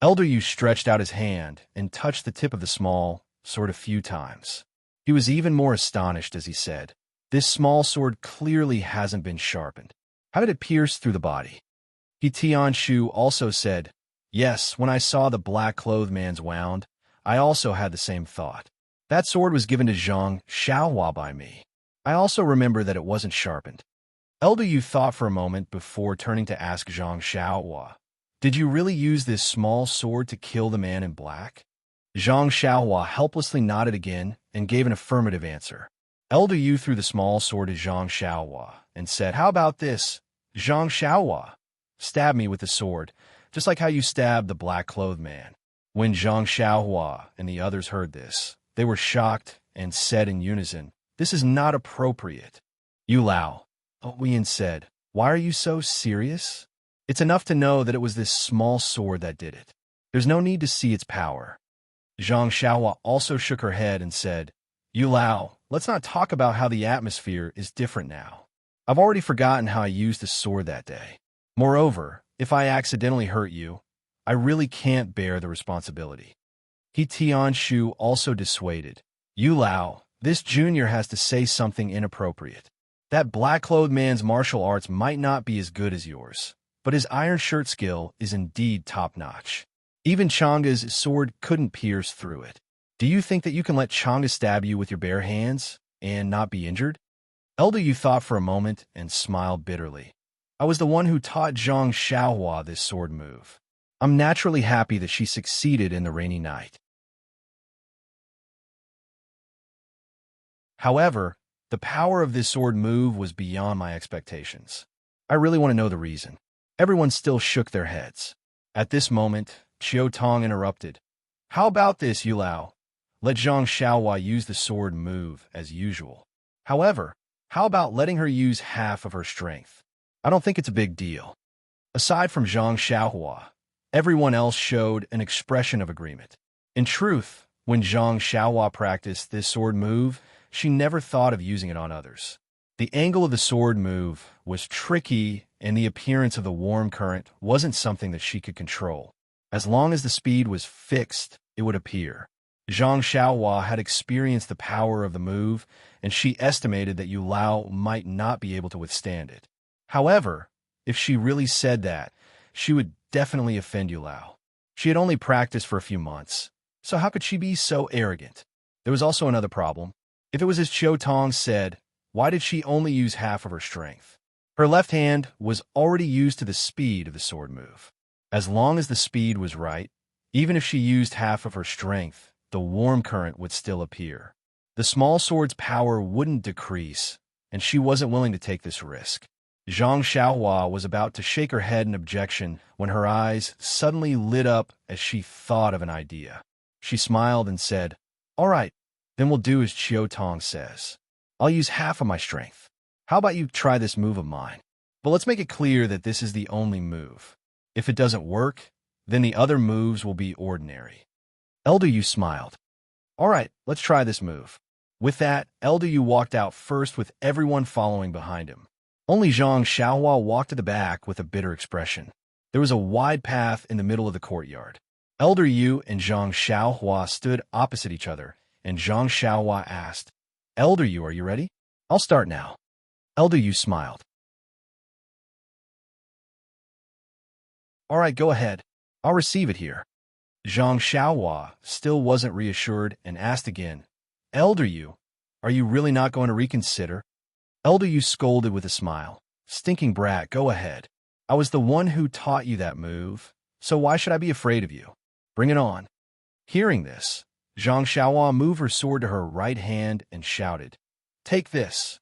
Elder Yu stretched out his hand and touched the tip of the small sword a few times. He was even more astonished as he said, This small sword clearly hasn't been sharpened. How did it pierce through the body? He Tianshu also said, Yes, when I saw the black-clothed man's wound, I also had the same thought. That sword was given to Zhang Xiaohua by me. I also remember that it wasn't sharpened. Elder Yu thought for a moment before turning to ask Zhang Xiaohua, Did you really use this small sword to kill the man in black? Zhang Xiaohua helplessly nodded again and gave an affirmative answer. Elder Yu threw the small sword at Zhang Xiaohua and said, How about this, Zhang Xiaohua? Stab me with the sword, just like how you stabbed the black-clothed man. When Zhang Xiaohua and the others heard this, they were shocked and said in unison, This is not appropriate. Yu Lao, Oyen said, Why are you so serious? It's enough to know that it was this small sword that did it. There's no need to see its power. Zhang Xiaohua also shook her head and said, Yu Lao, let's not talk about how the atmosphere is different now. I've already forgotten how I used the sword that day. Moreover, if I accidentally hurt you, I really can't bear the responsibility. He Tianshu also dissuaded. Yu Lao, this junior has to say something inappropriate. That black-clothed man's martial arts might not be as good as yours. but his iron shirt skill is indeed top-notch. Even Changa's sword couldn't pierce through it. Do you think that you can let Changa stab you with your bare hands and not be injured? Elder Yu thought for a moment and smiled bitterly. I was the one who taught Zhang Xiaohua this sword move. I'm naturally happy that she succeeded in the rainy night. However, the power of this sword move was beyond my expectations. I really want to know the reason. Everyone still shook their heads. At this moment, Qiu Tong interrupted. How about this, Yulao? Let Zhang Xiaohua use the sword move as usual. However, how about letting her use half of her strength? I don't think it's a big deal. Aside from Zhang Xiaohua, everyone else showed an expression of agreement. In truth, when Zhang Xiaohua practiced this sword move, she never thought of using it on others. The angle of the sword move was tricky, and the appearance of the warm current wasn't something that she could control. As long as the speed was fixed, it would appear. Zhang Xiaohua had experienced the power of the move, and she estimated that Yu Lao might not be able to withstand it. However, if she really said that, she would definitely offend Yu Lao. She had only practiced for a few months, so how could she be so arrogant? There was also another problem. If it was as Qiu Tong said, why did she only use half of her strength? Her left hand was already used to the speed of the sword move. As long as the speed was right, even if she used half of her strength, the warm current would still appear. The small sword's power wouldn't decrease, and she wasn't willing to take this risk. Zhang Xiaohua was about to shake her head in objection when her eyes suddenly lit up as she thought of an idea. She smiled and said, All right, then we'll do as Qiu Tong says. I'll use half of my strength. How about you try this move of mine? But let's make it clear that this is the only move. If it doesn't work, then the other moves will be ordinary. Elder Yu smiled. All right, let's try this move. With that, Elder Yu walked out first with everyone following behind him. Only Zhang Xiaohua walked to the back with a bitter expression. There was a wide path in the middle of the courtyard. Elder Yu and Zhang Xiaohua stood opposite each other, and Zhang Xiaohua asked, Elder Yu, are you ready? I'll start now. Elder Yu smiled. All right, go ahead. I'll receive it here. Zhang Xiaohua still wasn't reassured and asked again, Elder Yu, are you really not going to reconsider? Elder Yu scolded with a smile. Stinking brat, go ahead. I was the one who taught you that move, so why should I be afraid of you? Bring it on. Hearing this, Zhang Xiaohua moved her sword to her right hand and shouted, Take this.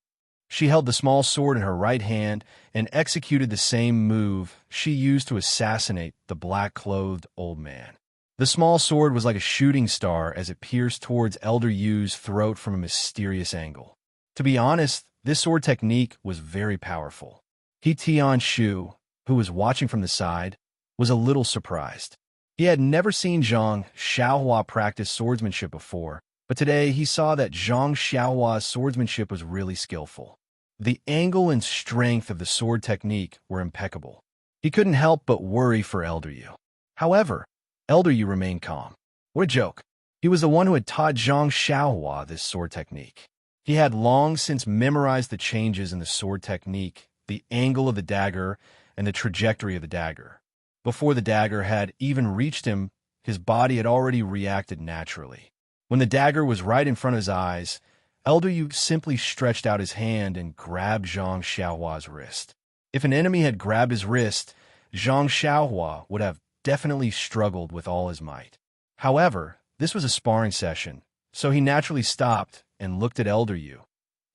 She held the small sword in her right hand and executed the same move she used to assassinate the black-clothed old man. The small sword was like a shooting star as it pierced towards Elder Yu's throat from a mysterious angle. To be honest, this sword technique was very powerful. He Tianshu, who was watching from the side, was a little surprised. He had never seen Zhang Xiaohua practice swordsmanship before, but today he saw that Zhang Xiaohua's swordsmanship was really skillful. The angle and strength of the sword technique were impeccable. He couldn't help but worry for Elder Yu. However, Elder Yu remained calm. What a joke. He was the one who had taught Zhang Xiaohua this sword technique. He had long since memorized the changes in the sword technique, the angle of the dagger, and the trajectory of the dagger. Before the dagger had even reached him, his body had already reacted naturally. When the dagger was right in front of his eyes, Elder Yu simply stretched out his hand and grabbed Zhang Xiaohua's wrist. If an enemy had grabbed his wrist, Zhang Xiaohua would have definitely struggled with all his might. However, this was a sparring session, so he naturally stopped and looked at Elder Yu,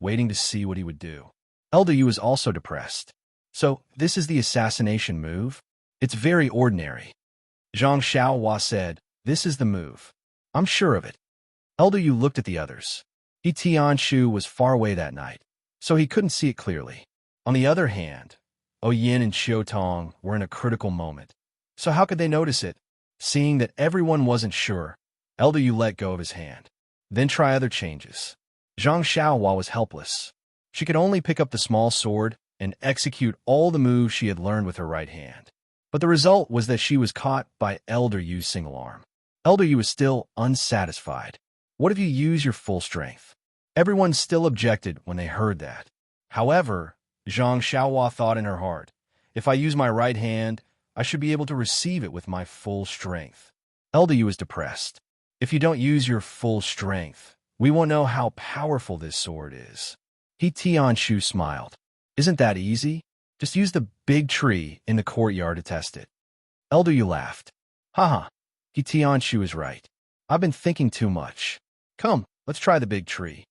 waiting to see what he would do. Elder Yu was also depressed. So, this is the assassination move? It's very ordinary. Zhang Xiaohua said, This is the move. I'm sure of it. Elder Yu looked at the others. He Tianshu was far away that night, so he couldn't see it clearly. On the other hand, Oyin and Qiu Tong were in a critical moment. So how could they notice it? Seeing that everyone wasn't sure, Elder Yu let go of his hand. Then try other changes. Zhang Xiaohua was helpless. She could only pick up the small sword and execute all the moves she had learned with her right hand. But the result was that she was caught by Elder Yu's single arm. Elder Yu was still unsatisfied. What if you use your full strength? Everyone still objected when they heard that. However, Zhang Xiaohua thought in her heart, If I use my right hand, I should be able to receive it with my full strength. Eldayu was depressed. If you don't use your full strength, we won't know how powerful this sword is. Tianshu smiled. Isn't that easy? Just use the big tree in the courtyard to test it. Eldayu laughed. Haha, Tianshu is right. I've been thinking too much. Come, let's try the big tree.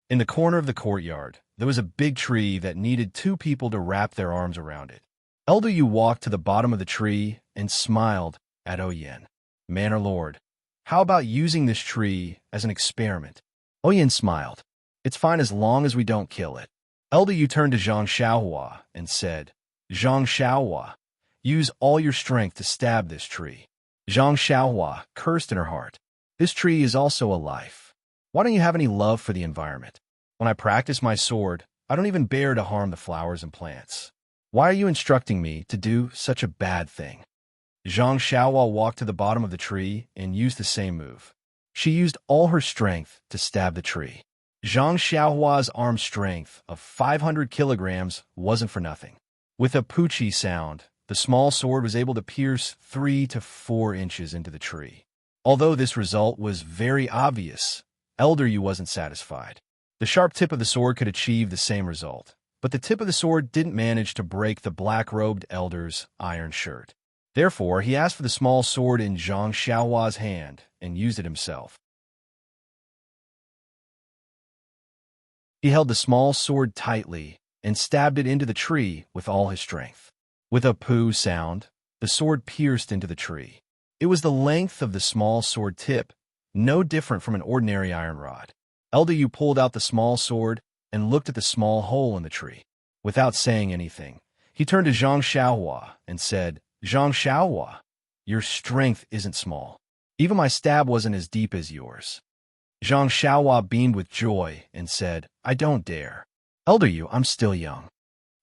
In the corner of the courtyard, there was a big tree that needed 2 people to wrap their arms around it. Eldayu walked to the bottom of the tree and smiled at Oyen. Manor Lord, how about using this tree as an experiment? Oyen smiled. It's fine as long as we don't kill it. Eldayu turned to Zhang Xiaohua and said, Zhang Xiaohua, use all your strength to stab this tree. Zhang Xiaohua cursed in her heart. This tree is also a life. Why don't you have any love for the environment? When I practice my sword, I don't even bear to harm the flowers and plants. Why are you instructing me to do such a bad thing? Zhang Xiaohua walked to the bottom of the tree and used the same move. She used all her strength to stab the tree. Zhang Xiaohua's arm strength of 500 kilograms wasn't for nothing. With a poochie sound, the small sword was able to pierce 3 to 4 inches into the tree. Although this result was very obvious, Eldayu wasn't satisfied. The sharp tip of the sword could achieve the same result, but the tip of the sword didn't manage to break the black-robed elder's iron shirt. Therefore, he asked for the small sword in Zhang Xiaohua's hand and used it himself. He held the small sword tightly and stabbed it into the tree with all his strength. With a poo sound, the sword pierced into the tree. It was the length of the small sword tip, no different from an ordinary iron rod. Eldayu pulled out the small sword and looked at the small hole in the tree. Without saying anything, he turned to Zhang Xiaohua and said, Zhang Xiaohua, your strength isn't small. Even my stab wasn't as deep as yours. Zhang Xiaohua beamed with joy and said, I don't dare. Eldayu, I'm still young.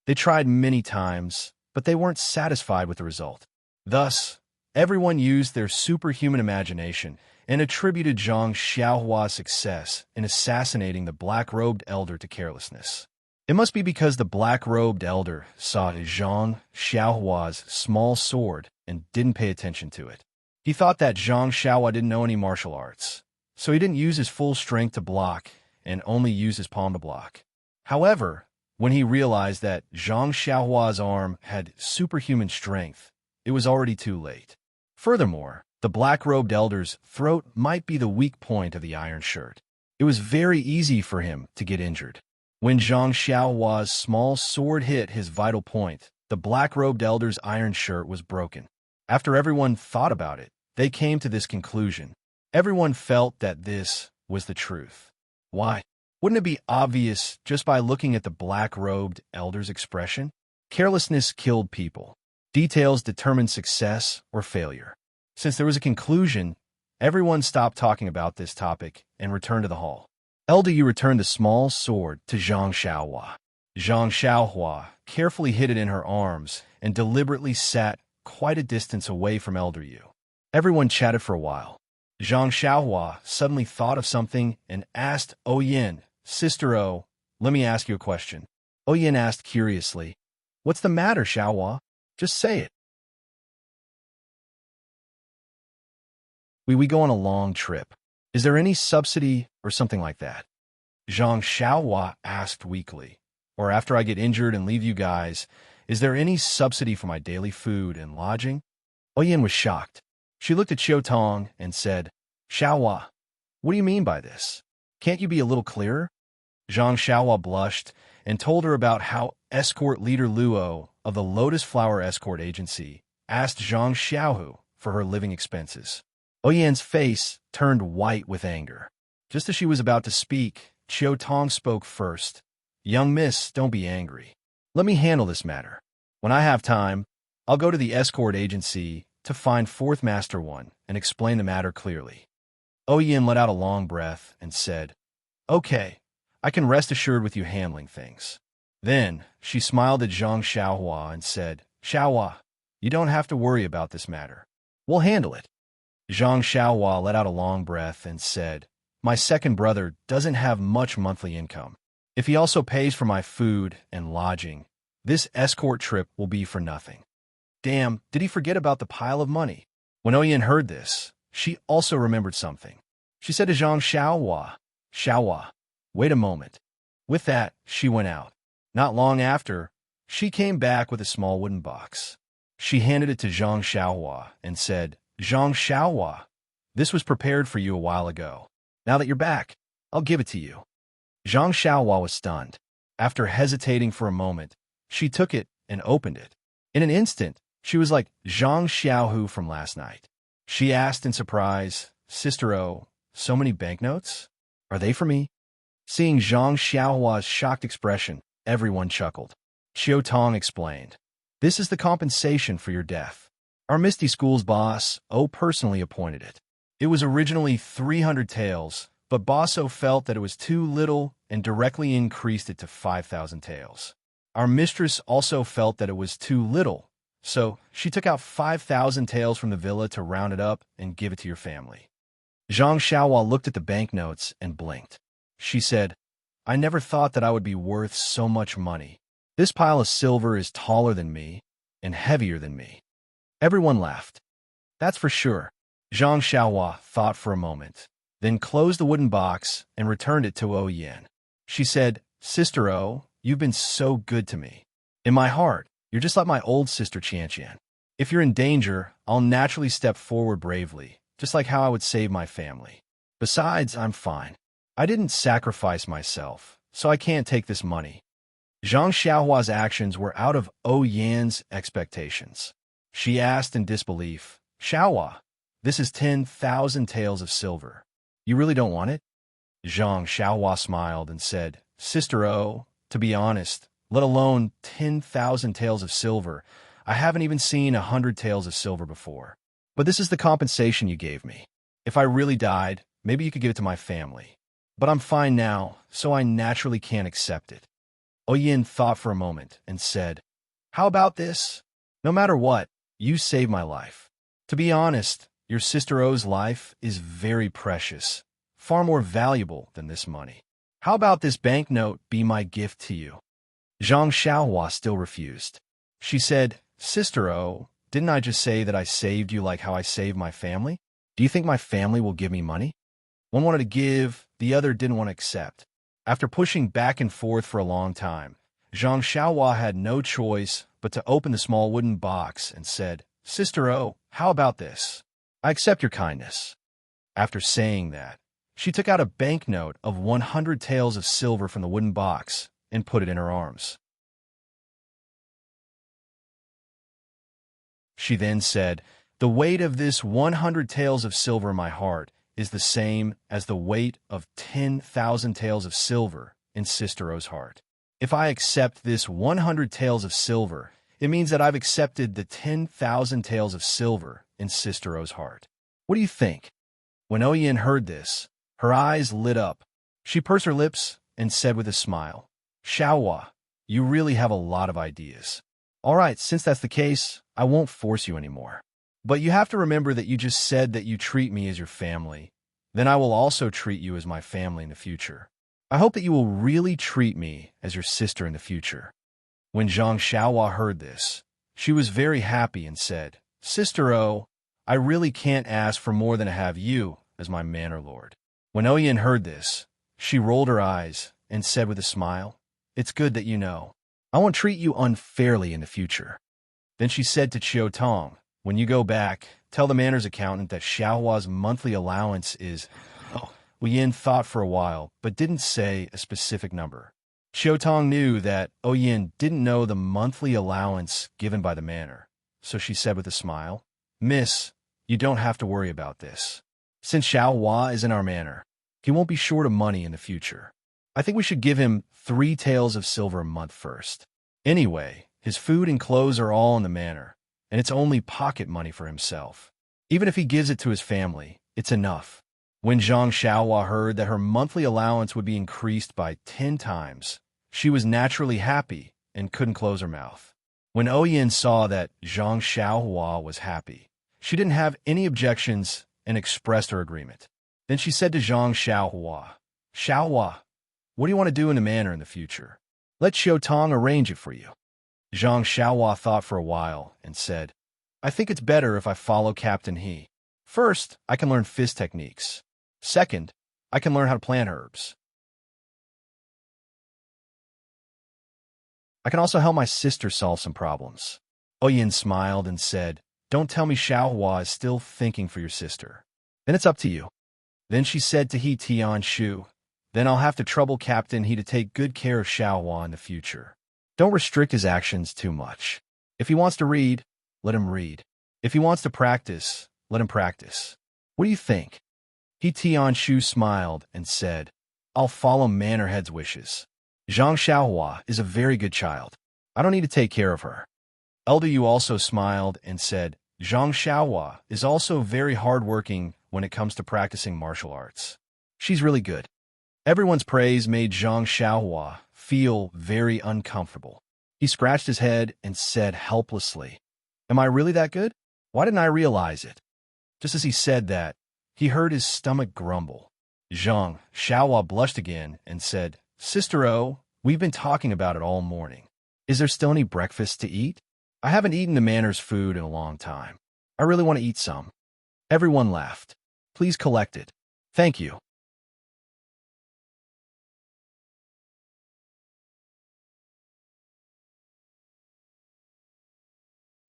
They tried many times, but they weren't satisfied with the result. Thus, everyone used their superhuman imagination and attributed Zhang Xiaohua's success in assassinating the black-robed elder to carelessness. It must be because the black-robed elder saw Zhang Xiaohua's small sword and didn't pay attention to it. He thought that Zhang Xiaohua didn't know any martial arts, so he didn't use his full strength to block and only used his palm to block. However, when he realized that Zhang Xiaohua's arm had superhuman strength, it was already too late. Furthermore, the black-robed elder's throat might be the weak point of the iron shirt. It was very easy for him to get injured. When Zhang Xiaohua's small sword hit his vital point, the black-robed elder's iron shirt was broken. After everyone thought about it, they came to this conclusion. Everyone felt that this was the truth. Why? Wouldn't it be obvious just by looking at the black-robed elder's expression? Carelessness killed people. Details determined success or failure. Since there was a conclusion, everyone stopped talking about this topic and returned to the hall. Eldayu returned the small sword to Zhang Xiaohua. Zhang Xiaohua carefully hid it in her arms and deliberately sat quite a distance away from Eldayu. Everyone chatted for a while. Zhang Xiaohua suddenly thought of something and asked Oyen, Sister O, let me ask you a question. Oyen asked curiously, What's the matter, Xiaohua? Just say it. We go on a long trip. Is there any subsidy or something like that? Zhang Xiaohua asked weakly. Or after I get injured and leave you guys, is there any subsidy for my daily food and lodging? Oyen was shocked. She looked at Qiu Tong and said, Xiaohua, what do you mean by this? Can't you be a little clearer? Zhang Xiaohua blushed and told her about how escort leader Luo of the Lotus Flower Escort Agency asked Zhang Xiaohu for her living expenses. Oyen's face turned white with anger. Just as she was about to speak, Qiu Tong spoke first. Young miss, don't be angry. Let me handle this matter. When I have time, I'll go to the escort agency to find Fourth Master One and explain the matter clearly. Oyen let out a long breath and said, Okay, I can rest assured with you handling things. Then she smiled at Zhang Xiaohua and said, Xiaohua, you don't have to worry about this matter. We'll handle it. Zhang Xiaohua let out a long breath and said, My second brother doesn't have much monthly income. If he also pays for my food and lodging, This escort trip will be for nothing. Damn, did he forget about the pile of money? When Oyen heard this, she also remembered something. She said to Zhang Xiaohua, wait a moment. With that, she went out. Not long after, she came back with a small wooden box. She handed it to Zhang Xiaohua and said, Zhang Xiaohua, this was prepared for you a while ago. Now that you're back, I'll give it to you. Zhang Xiaohua was stunned. After hesitating for a moment, she took it and opened it. In an instant, she was like Zhang Xiaohu from last night. She asked in surprise, Sister O, so many banknotes? Are they for me? Seeing Zhang Xiaohua's shocked expression, everyone chuckled. Xiao Tong explained, this is the compensation for your death. Our Misty School's boss, O, personally appointed it. It was originally 300 taels, but Boss O felt that it was too little and directly increased it to 5,000 taels. Our mistress also felt that it was too little, so she took out 5,000 taels from the villa to round it up and give it to your family. Zhang Xiaohua looked at the banknotes and blinked. She said, I never thought that I would be worth so much money. This pile of silver is taller than me and heavier than me. Everyone laughed. That's for sure. Zhang Xiaohua thought for a moment, then closed the wooden box and returned it to O Yin. She said, Sister O, you've been so good to me. In my heart, you're just like my old sister Qianqian. If you're in danger, I'll naturally step forward bravely, just like how I would save my family. Besides, I'm fine. I didn't sacrifice myself, so I can't take this money. Zhang Xiaohua's actions were out of O Yan's expectations. She asked in disbelief, Xiaohua, this is 10,000 taels of silver. You really don't want it? Zhang Xiaohua smiled and said, Sister O, to be honest, let alone 10,000 taels of silver, I haven't even seen 100 taels of silver before. But this is the compensation you gave me. If I really died, maybe you could give it to my family. But I'm fine now, so I naturally can't accept it. Oyin thought for a moment and said, How about this? No matter what, you saved my life. To be honest, your Sister O's life is very precious, far more valuable than this money. How about this banknote be my gift to you? Zhang Xiaohua still refused. She said, Sister O, didn't I just say that I saved you like how I saved my family? Do you think my family will give me money? One wanted to give, the other didn't want to accept. After pushing back and forth for a long time, Zhang Xiaohua had no choice but to open the small wooden box and said, Sister O, how about this? I accept your kindness. After saying that, she took out a banknote of 100 taels of silver from the wooden box and put it in her arms. She then said, The weight of this 100 taels of silver in my heart is the same as the weight of 10,000 taels of silver in Sister O's heart. If I accept this 100 taels of silver, it means that I've accepted the 10,000 taels of silver in Sister O's heart. What do you think? When Oyin heard this, her eyes lit up. She pursed her lips and said with a smile, Xiaohua, you really have a lot of ideas. All right, since that's the case, I won't force you anymore. But you have to remember that you just said that you treat me as your family. Then I will also treat you as my family in the future. I hope that you will really treat me as your sister in the future. When Zhang Xiaohua heard this, she was very happy and said, Sister O, I really can't ask for more than to have you as my manor lord. When Oyin heard this, she rolled her eyes and said with a smile, It's good that you know. I won't treat you unfairly in the future. Then she said to Xiao Tong, When you go back, tell the manor's accountant that Xiaohua's monthly allowance is... Oyin thought for a while, but didn't say a specific number. Xiao Tong knew that Oyin didn't know the monthly allowance given by the manor, so she said with a smile, Miss, you don't have to worry about this. Since Xiaohua is in our manor, he won't be short of money in the future. I think we should give him 3 taels of silver a month first. Anyway, his food and clothes are all in the manor, and it's only pocket money for himself. Even if he gives it to his family, it's enough. When Zhang Xiaohua heard that her monthly allowance would be increased by 10 times, she was naturally happy and couldn't close her mouth. When Oyin saw that Zhang Xiaohua was happy, she didn't have any objections and expressed her agreement. Then she said to Zhang Xiaohua, Xiaohua, what do you want to do in the manor in the future? Let Xiao Tong arrange it for you. Zhang Xiaohua thought for a while and said, I think it's better if I follow Captain He. First, I can learn fist techniques. Second, I can learn how to plant herbs. I can also help my sister solve some problems. Oyin smiled and said, Don't tell me Xiaohua is still thinking for your sister. Then it's up to you. Then she said to He Tianshu, Then I'll have to trouble Captain He to take good care of Xiaohua in the future. Don't restrict his actions too much. If he wants to read, let him read. If he wants to practice, let him practice. What do you think? He Tianshu smiled and said, I'll follow Mannerhead's wishes. Zhang Xiaohua is a very good child. I don't need to take care of her. Elder Yu also smiled and said, Zhang Xiaohua is also very hardworking when it comes to practicing martial arts. She's really good. Everyone's praise made Zhang Xiaohua feel very uncomfortable. He scratched his head and said helplessly, Am I really that good? Why didn't I realize it? Just as he said that, he heard his stomach grumble. Zhang Xiaohua blushed again and said, Sister O, we've been talking about it all morning. Is there still any breakfast to eat? I haven't eaten the Manners food in a long time. I really want to eat some. Everyone laughed. Please collect it. Thank you.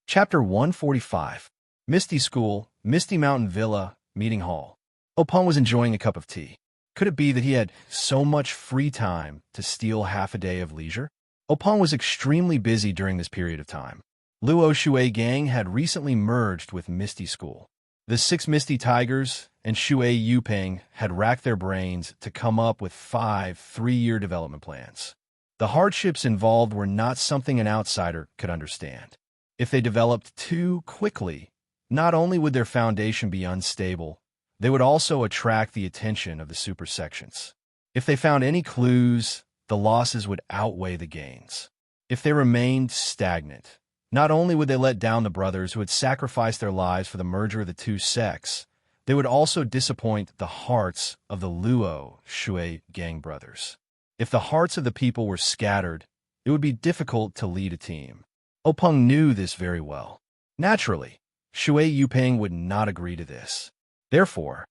Chapter 145. Misty School, Misty Mountain Villa, Meeting Hall. Openg was enjoying a cup of tea. Could it be that he had so much free time to steal half a day of leisure? Openg was extremely busy during this period of time. Luo Shui gang had recently merged with Misty School. The 6 Misty Tigers and Shui Yuping had racked their brains to come up with 5 3-year development plans. The hardships involved were not something an outsider could understand. If they developed too quickly, not only would their foundation be unstable, they would also attract the attention of the super sections. If they found any clues, the losses would outweigh the gains. If they remained stagnant, not only would they let down the brothers who had sacrificed their lives for the merger of the 2 sects, they would also disappoint the hearts of the Luo Shui gang brothers. If the hearts of the people were scattered, it would be difficult to lead a team. Openg knew this very well. Naturally, Shui Yuping would not agree to this. Therefore,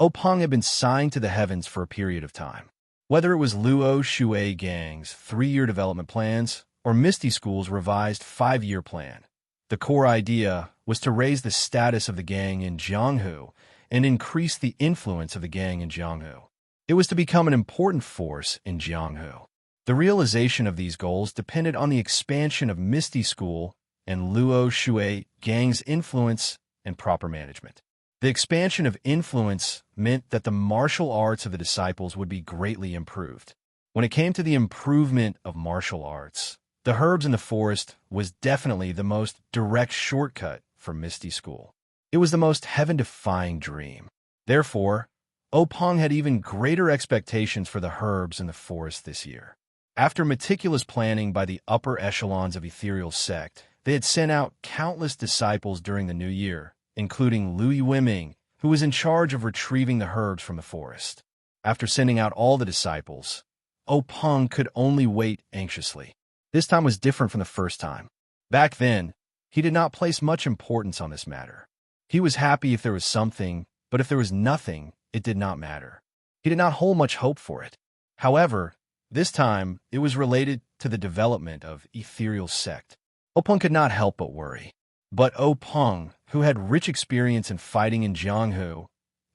Openg had been signed to the heavens for a period of time. Whether it was Luo Shui gang's 3-year development plans or Misty School's revised 5-year plan, the core idea was to raise the status of the gang in Jianghu and increase the influence of the gang in Jianghu. It was to become an important force in Jianghu. The realization of these goals depended on the expansion of Misty School and Luo Shui gang's influence and proper management. The expansion of influence meant that the martial arts of the disciples would be greatly improved. When it came to the improvement of martial arts, the herbs in the forest was definitely the most direct shortcut for Misty School. It was the most heaven-defying dream. Therefore, Openg had even greater expectations for the herbs in the forest this year. After meticulous planning by the upper echelons of Ethereal Sect, they had sent out countless disciples during the new year, including Lu Yiming, who was in charge of retrieving the herbs from the forest. After sending out all the disciples, Openg could only wait anxiously. This time was different from the first time. Back then, he did not place much importance on this matter. He was happy if there was something, but if there was nothing, it did not matter. He did not hold much hope for it. However, this time, it was related to the development of Ethereal Sect. Openg could not help but worry. But Openg, who had rich experience in fighting in Jianghu,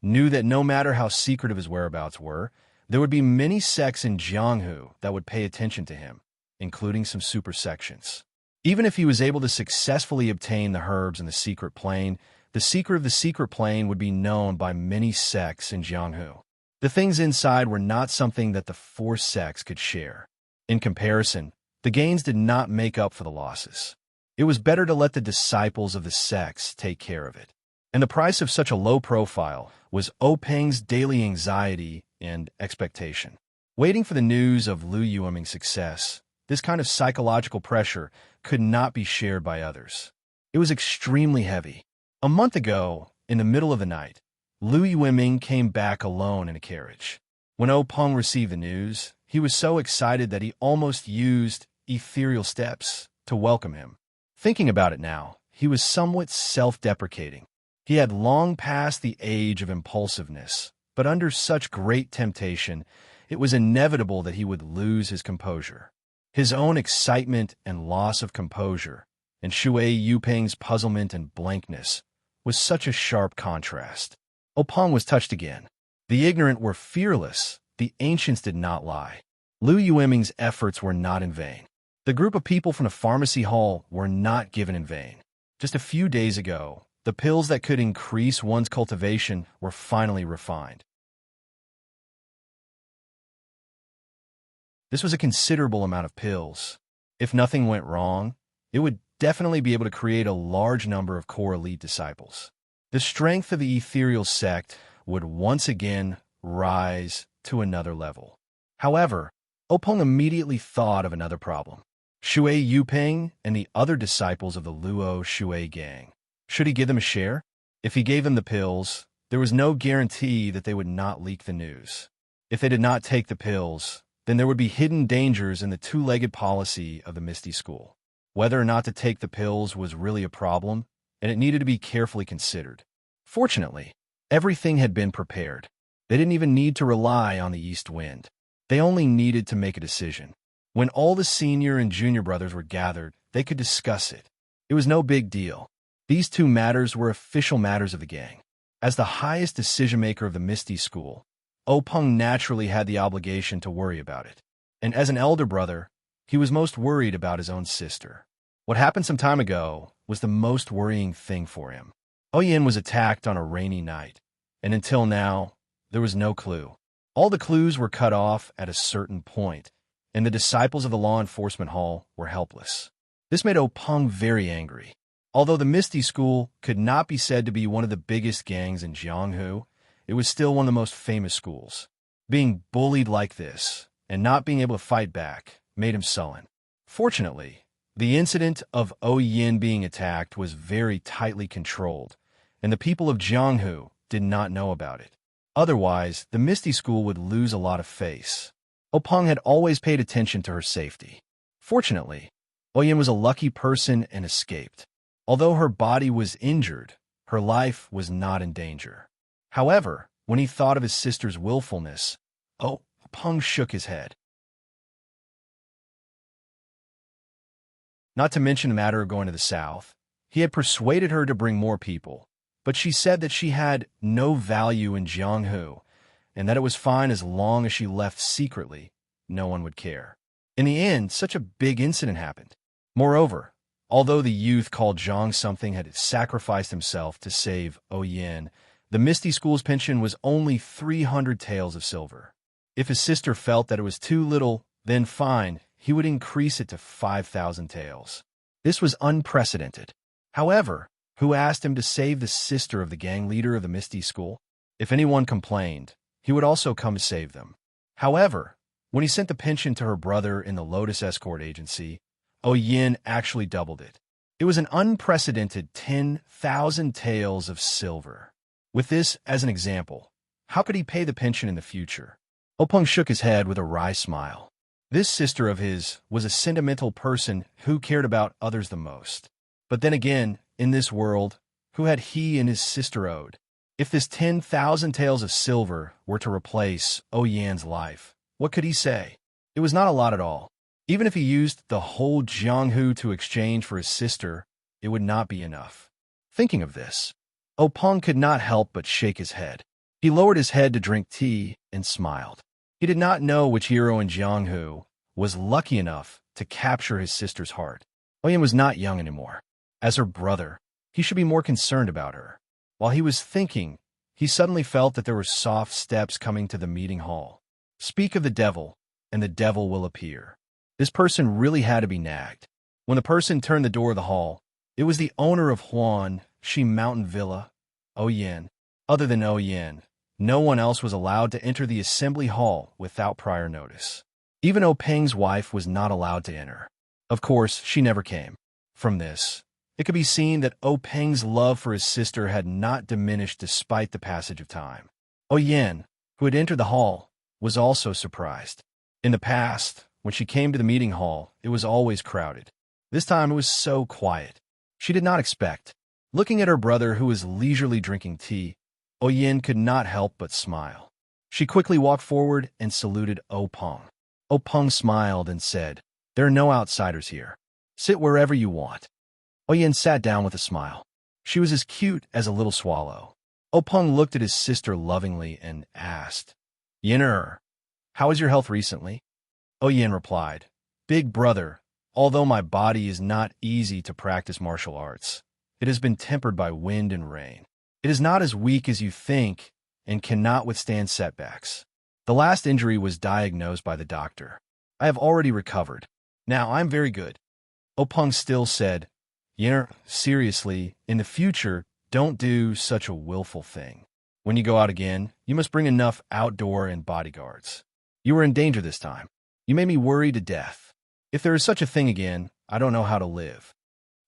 knew that no matter how secretive his whereabouts were, there would be many sects in Jianghu that would pay attention to him, including some super sections. Even if he was able to successfully obtain the herbs in the secret plane, the secret of the secret plane would be known by many sects in Jianghu. The things inside were not something that the 4 sects could share. In comparison, the gains did not make up for the losses. It was better to let the disciples of the sects take care of it. And the price of such a low profile was Openg's daily anxiety and expectation. Waiting for the news of Lu Yiming's success, this kind of psychological pressure could not be shared by others. It was extremely heavy. A month ago, in the middle of the night, Lu Yiming came back alone in a carriage. When Openg received the news, he was so excited that he almost used ethereal steps to welcome him. Thinking about it now, he was somewhat self-deprecating. He had long passed the age of impulsiveness, but under such great temptation, it was inevitable that he would lose his composure. His own excitement and loss of composure, and Shui Yuping's puzzlement and blankness, was such a sharp contrast. Openg was touched again. The ignorant were fearless. The ancients did not lie. Lu Yueming's efforts were not in vain. The group of people from the pharmacy hall were not given in vain. Just a few days ago, the pills that could increase one's cultivation were finally refined. This was a considerable amount of pills. If nothing went wrong, it would definitely be able to create a large number of core elite disciples. The strength of the ethereal sect would once again rise to another level. However, Openg immediately thought of another problem. Shui Yuping and the other disciples of the Luo Shui gang. Should he give them a share? If he gave them the pills, there was no guarantee that they would not leak the news. If they did not take the pills, then there would be hidden dangers in the two-legged policy of the Misty School. Whether or not to take the pills was really a problem, and it needed to be carefully considered. Fortunately, everything had been prepared. They didn't even need to rely on the east wind. They only needed to make a decision. When all the senior and junior brothers were gathered, they could discuss it. It was no big deal. These two matters were official matters of the gang. As the highest decision-maker of the Misty School, Openg naturally had the obligation to worry about it. And as an elder brother, he was most worried about his own sister. What happened some time ago was the most worrying thing for him. Oyen was attacked on a rainy night, and until now, there was no clue. All the clues were cut off at a certain point, and the disciples of the law enforcement hall were helpless. This made Openg very angry. Although the Misty School could not be said to be one of the biggest gangs in Jianghu, it was still one of the most famous schools. Being bullied like this, and not being able to fight back, made him sullen. Fortunately, the incident of Oyen being attacked was very tightly controlled, and the people of Jianghu did not know about it. Otherwise, the Misty School would lose a lot of face. Openg had always paid attention to her safety. Fortunately, Oyen was a lucky person and escaped. Although her body was injured, her life was not in danger. However, when he thought of his sister's willfulness, Openg shook his head. Not to mention the matter of going to the south, he had persuaded her to bring more people, but she said that she had no value in Jianghu, and that it was fine as long as she left secretly. No one would care. In the end, such a big incident happened. Moreover, although the youth called Zhang something had sacrificed himself to save Oyen, the Misty School's pension was only 300 taels of silver. If his sister felt that it was too little, then fine, he would increase it to 5,000 taels. This was unprecedented. However, who asked him to save the sister of the gang leader of the Misty School? If anyone complained, he would also come to save them. However, when he sent the pension to her brother in the Lotus Escort Agency, Oyen actually doubled it. It was an unprecedented 10,000 taels of silver. With this as an example, how could he pay the pension in the future? Openg shook his head with a wry smile. This sister of his was a sentimental person who cared about others the most. But then again, in this world, who had he and his sister owed? If this 10,000 taels of silver were to replace Oyen's life, what could he say? It was not a lot at all. Even if he used the whole Jianghu to exchange for his sister, it would not be enough. Thinking of this, Openg could not help but shake his head. He lowered his head to drink tea and smiled. He did not know which hero in Jianghu was lucky enough to capture his sister's heart. Oyen was not young anymore. As her brother, he should be more concerned about her. While he was thinking, he suddenly felt that there were soft steps coming to the meeting hall. Speak of the devil, and the devil will appear. This person really had to be nagged. When the person turned the door of the hall, it was the owner of Huan Shi Mountain Villa, Oyen. Other than Oyen, no one else was allowed to enter the assembly hall without prior notice. Even Openg's wife was not allowed to enter. Of course, she never came. From this, it could be seen that Openg's love for his sister had not diminished despite the passage of time. Oyen, who had entered the hall, was also surprised. In the past, when she came to the meeting hall, it was always crowded. This time it was so quiet. She did not expect. Looking at her brother who was leisurely drinking tea, Oyin could not help but smile. She quickly walked forward and saluted Openg. Openg smiled and said, "There are no outsiders here. Sit wherever you want." Oyin sat down with a smile. She was as cute as a little swallow. Openg looked at his sister lovingly and asked, "Yin'er, how is your health recently?" Oyin replied, "Big brother, although my body is not easy to practice martial arts, it has been tempered by wind and rain. It is not as weak as you think and cannot withstand setbacks. The last injury was diagnosed by the doctor. I have already recovered. Now I am very good." Openg still said, "Yin'er, seriously, in the future, don't do such a willful thing. When you go out again, you must bring enough outdoor and bodyguards. You were in danger this time. You made me worry to death. If there is such a thing again, I don't know how to live."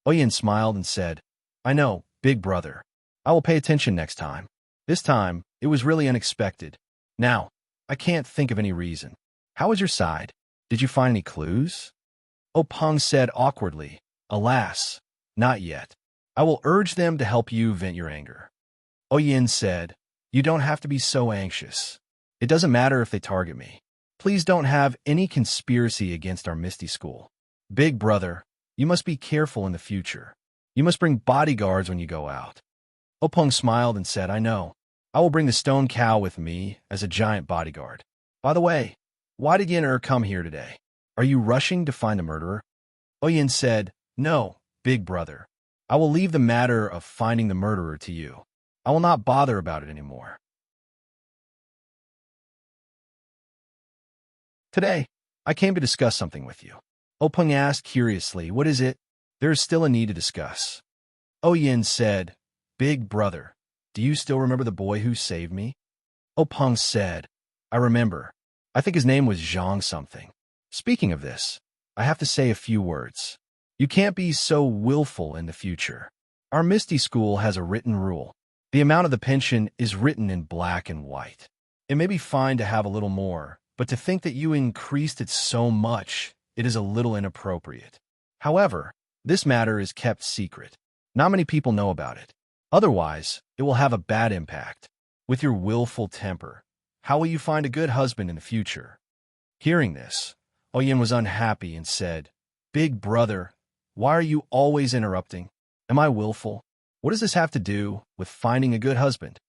Oyin smiled and said, "I know, big brother. I will pay attention next time. This time, it was really unexpected. Now, I can't think of any reason. How is your side? Did you find any clues?" Openg said awkwardly, "Alas, not yet. I will urge them to help you vent your anger." Oyin said, "You don't have to be so anxious. It doesn't matter if they target me. Please don't have any conspiracy against our Misty School. Big brother, you must be careful in the future. You must bring bodyguards when you go out." Openg smiled and said, "I know. I will bring the stone cow with me as a giant bodyguard. By the way, why did Yin come here today? Are you rushing to find the murderer?" Oyin said, "No, big brother. I will leave the matter of finding the murderer to you. I will not bother about it anymore. Today, I came to discuss something with you." Openg asked curiously, "What is it?" "There is still a need to discuss." Oyin said, "Big brother, do you still remember the boy who saved me?" Openg said, "I remember. I think his name was Zhang something. Speaking of this, I have to say a few words. You can't be so willful in the future. Our Misty School has a written rule. The amount of the pension is written in black and white. It may be fine to have a little more, but to think that you increased it so much, it is a little inappropriate. However, this matter is kept secret. Not many people know about it. Otherwise, it will have a bad impact. With your willful temper, how will you find a good husband in the future?" Hearing this, Oyin was unhappy and said, "Big brother, why are you always interrupting? Am I willful? What does this have to do with finding a good husband?"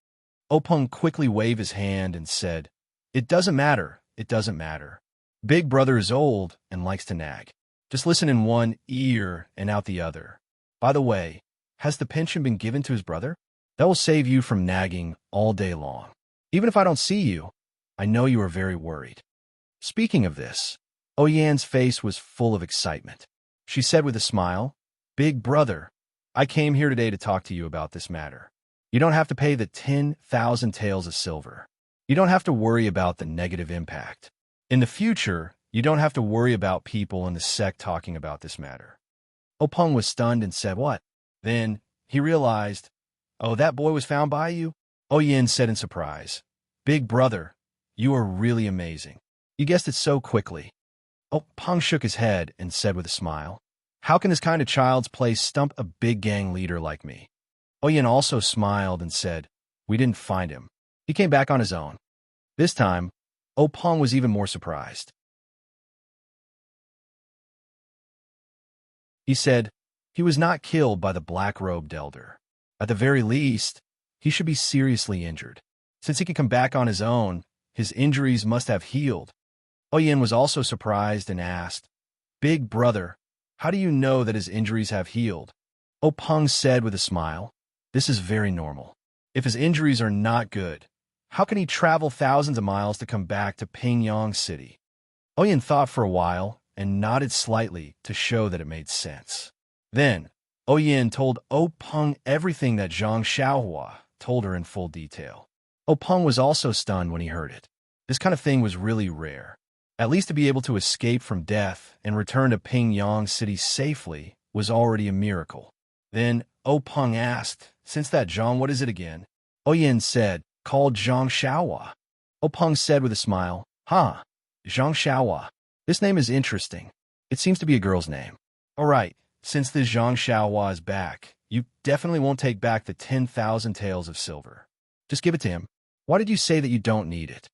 Openg quickly waved his hand and said, "It doesn't matter. It doesn't matter. Big brother is old and likes to nag. Just listen in one ear and out the other. By the way, has the pension been given to his brother? That will save you from nagging all day long. Even if I don't see you, I know you are very worried." Speaking of this, Oyan's face was full of excitement. She said with a smile, "Big brother, I came here today to talk to you about this matter. You don't have to pay the 10,000 taels of silver. You don't have to worry about the negative impact. In the future, you don't have to worry about people in the sect talking about this matter." Openg was stunned and said, "What?" Then he realized, "Oh, that boy was found by you?" Oyin said in surprise, "Big brother, you are really amazing. You guessed it so quickly." Openg shook his head and said with a smile, "How can this kind of child's play stump a big gang leader like me?" Oyin also smiled and said, "We didn't find him. He came back on his own." This time, Openg was even more surprised. He said, "He was not killed by the black-robed elder. At the very least, he should be seriously injured. Since he can come back on his own, his injuries must have healed." Oyin was also surprised and asked, "Big brother, how do you know that his injuries have healed?" Openg said with a smile, "This is very normal. If his injuries are not good, how can he travel thousands of miles to come back to Pingyang City?" Oyin thought for a while and nodded slightly to show that it made sense. Then, Oyin told Openg everything that Zhang Xiaohua told her in full detail. Openg was also stunned when he heard it. This kind of thing was really rare. At least to be able to escape from death and return to Pingyang City safely was already a miracle. Then Openg asked, "Since that Zhang, what is it again?" Oyin said, "Called Zhang Xiaohua." Openg said with a smile, "Huh, Zhang Xiaohua. This name is interesting. It seems to be a girl's name. All right, since this Zhang Xiaohua is back, you definitely won't take back the 10,000 taels of silver. Just give it to him. Why did you say that you don't need it?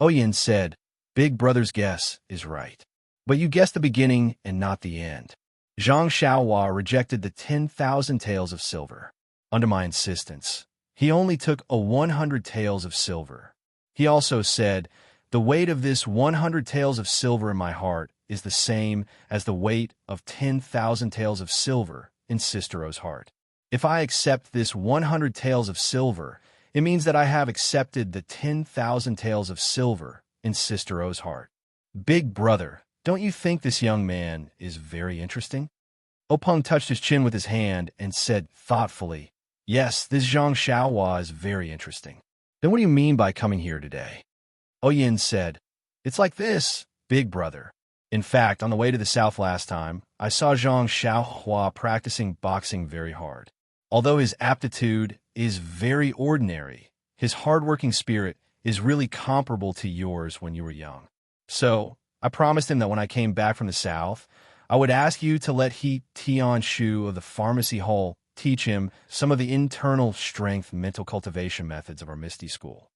Oyin said, Big Brother's guess is right. But you guessed the beginning and not the end. Zhang Xiaohua rejected the 10,000 taels of silver. Under my insistence, he only took 100 taels of silver. He also said, the weight of this 100 taels of silver in my heart is the same as the weight of 10,000 taels of silver in Sistero's heart. If I accept this 100 taels of silver, it means that I have accepted the 10,000 taels of silver in Sistero's heart. Big Brother, don't you think this young man is very interesting? Openg touched his chin with his hand and said thoughtfully, Yes, this Zhang Xiaohua is very interesting. Then what do you mean by coming here today? Oyin said, It's like this, Big Brother. In fact, on the way to the south last time, I saw Zhang Xiaohua practicing boxing very hard. Although his aptitude is very ordinary, his hard-working spirit is really comparable to yours when you were young. So, I promised him that when I came back from the south, I would ask you to let He Tianshu of the Pharmacy Hall teach him some of the internal strength mental cultivation methods of our Misty School.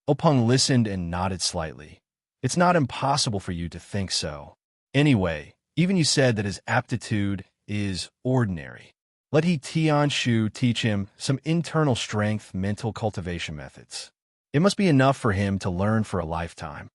Openg listened and nodded slightly. It's not impossible for you to think so. Anyway, even you said that his aptitude is ordinary. Let He Tianshu teach him some internal strength mental cultivation methods. It must be enough for him to learn for a lifetime.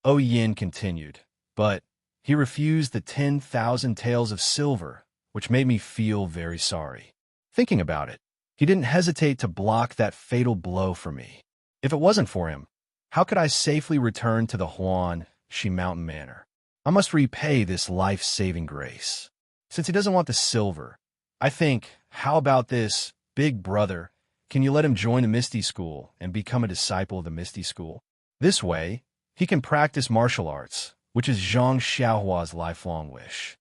Yin continued, but he refused the 10,000 taels of silver, which made me feel very sorry. Thinking about it, he didn't hesitate to block that fatal blow for me. If it wasn't for him, how could I safely return to the Huan Shi Mountain Manor? I must repay this life-saving grace. Since he doesn't want the silver, I think, how about this, Big Brother? Can you let him join the Misty School and become a disciple of the Misty School? This way, he can practice martial arts, which is Zhang Xiaohua's lifelong wish.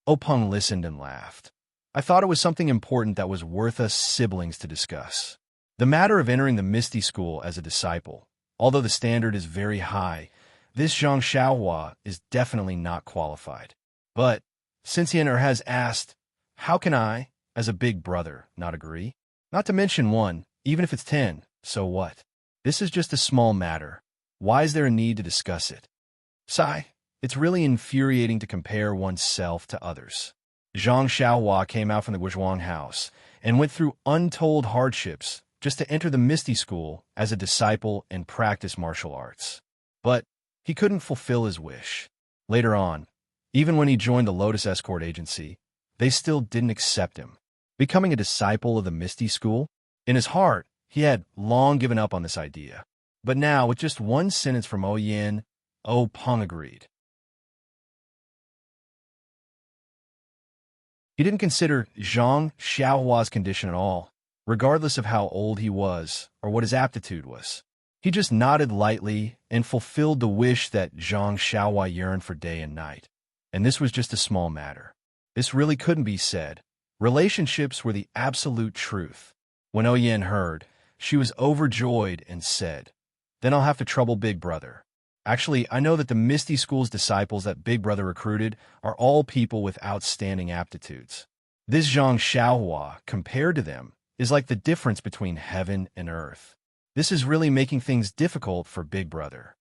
Openg listened and laughed. I thought it was something important that was worth us siblings to discuss. The matter of entering the Misty School as a disciple, although the standard is very high, this Zhang Xiaohua is definitely not qualified. But, since he has asked, how can I, as a Big Brother, not agree? Not to mention one, even if it's 10, so what? This is just a small matter. Why is there a need to discuss it? Sigh, it's really infuriating to compare oneself to others. Zhang Xiaohua came out from the Guizhuang house and went through untold hardships just to enter the Misty School as a disciple and practice martial arts. But he couldn't fulfill his wish. Later on, even when he joined the Lotus Escort Agency, they still didn't accept him. Becoming a disciple of the Misty School? In his heart, he had long given up on this idea. But now, with just one sentence from Yin, Openg agreed. He didn't consider Zhang Xiaohua's condition at all, regardless of how old he was or what his aptitude was. He just nodded lightly and fulfilled the wish that Zhang Xiaohua yearned for day and night. And this was just a small matter. This really couldn't be said. Relationships were the absolute truth. When Yin heard, she was overjoyed and said, Then I'll have to trouble Big Brother. Actually, I know that the Misty School's disciples that Big Brother recruited are all people with outstanding aptitudes. This Zhang Xiaohua, compared to them, is like the difference between heaven and earth. This is really making things difficult for Big Brother.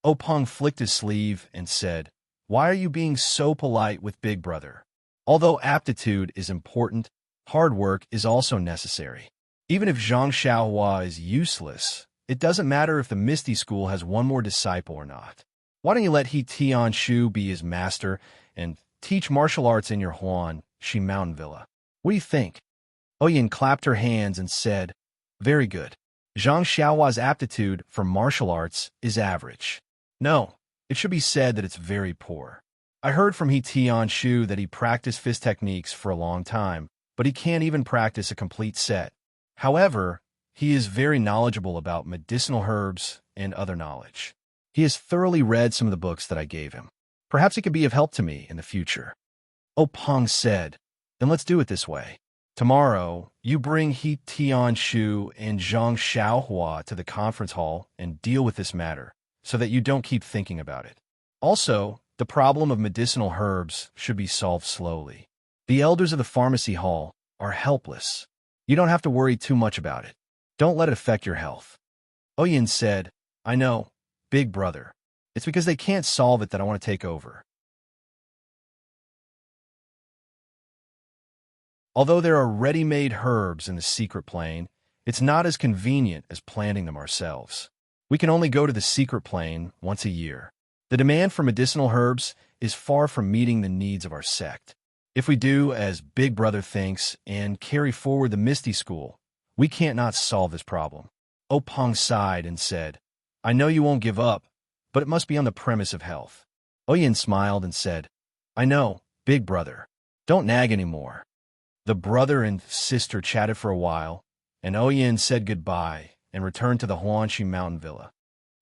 Openg flicked his sleeve and said, Why are you being so polite with Big Brother? Although aptitude is important, hard work is also necessary. Even if Zhang Xiaohua is useless, it doesn't matter if the Misty School has one more disciple or not. Why don't you let He Tianshu be his master and teach martial arts in your Huan Shi Mountain Villa? What do you think? Yin clapped her hands and said, Very good. Zhang Xiaohua's aptitude for martial arts is average. No, it should be said that it's very poor. I heard from He Tianshu that he practiced fist techniques for a long time, but he can't even practice a complete set. However, he is very knowledgeable about medicinal herbs and other knowledge. He has thoroughly read some of the books that I gave him. Perhaps he could be of help to me in the future. Openg said, Then let's do it this way. Tomorrow, you bring He Tianshu and Zhang Xiaohua to the conference hall and deal with this matter, so that you don't keep thinking about it. Also, the problem of medicinal herbs should be solved slowly. The elders of the pharmacy hall are helpless. You don't have to worry too much about it. Don't let it affect your health. Oyin said, I know, big brother. It's because they can't solve it that I want to take over. Although there are ready-made herbs in the secret plane, it's not as convenient as planting them ourselves. We can only go to the secret plane once a year. The demand for medicinal herbs is far from meeting the needs of our sect. If we do as Big Brother thinks and carry forward the Misty School, we can't not solve this problem. Opong sighed and said, I know you won't give up, but it must be on the premise of health. Oyin smiled and said, I know, Big Brother. Don't nag anymore. The brother and sister chatted for a while, and Oyin said goodbye and returned to the Huanxi Mountain Villa.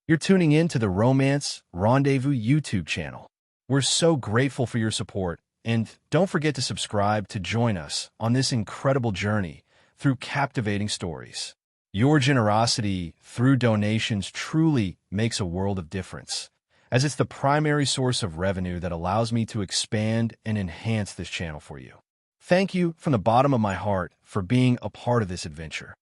You're tuning in to the Romance Rendezvous YouTube channel. We're so grateful for your support, and don't forget to subscribe to join us on this incredible journey through captivating stories. Your generosity through donations truly makes a world of difference, as it's the primary source of revenue that allows me to expand and enhance this channel for you. Thank you from the bottom of my heart for being a part of this adventure.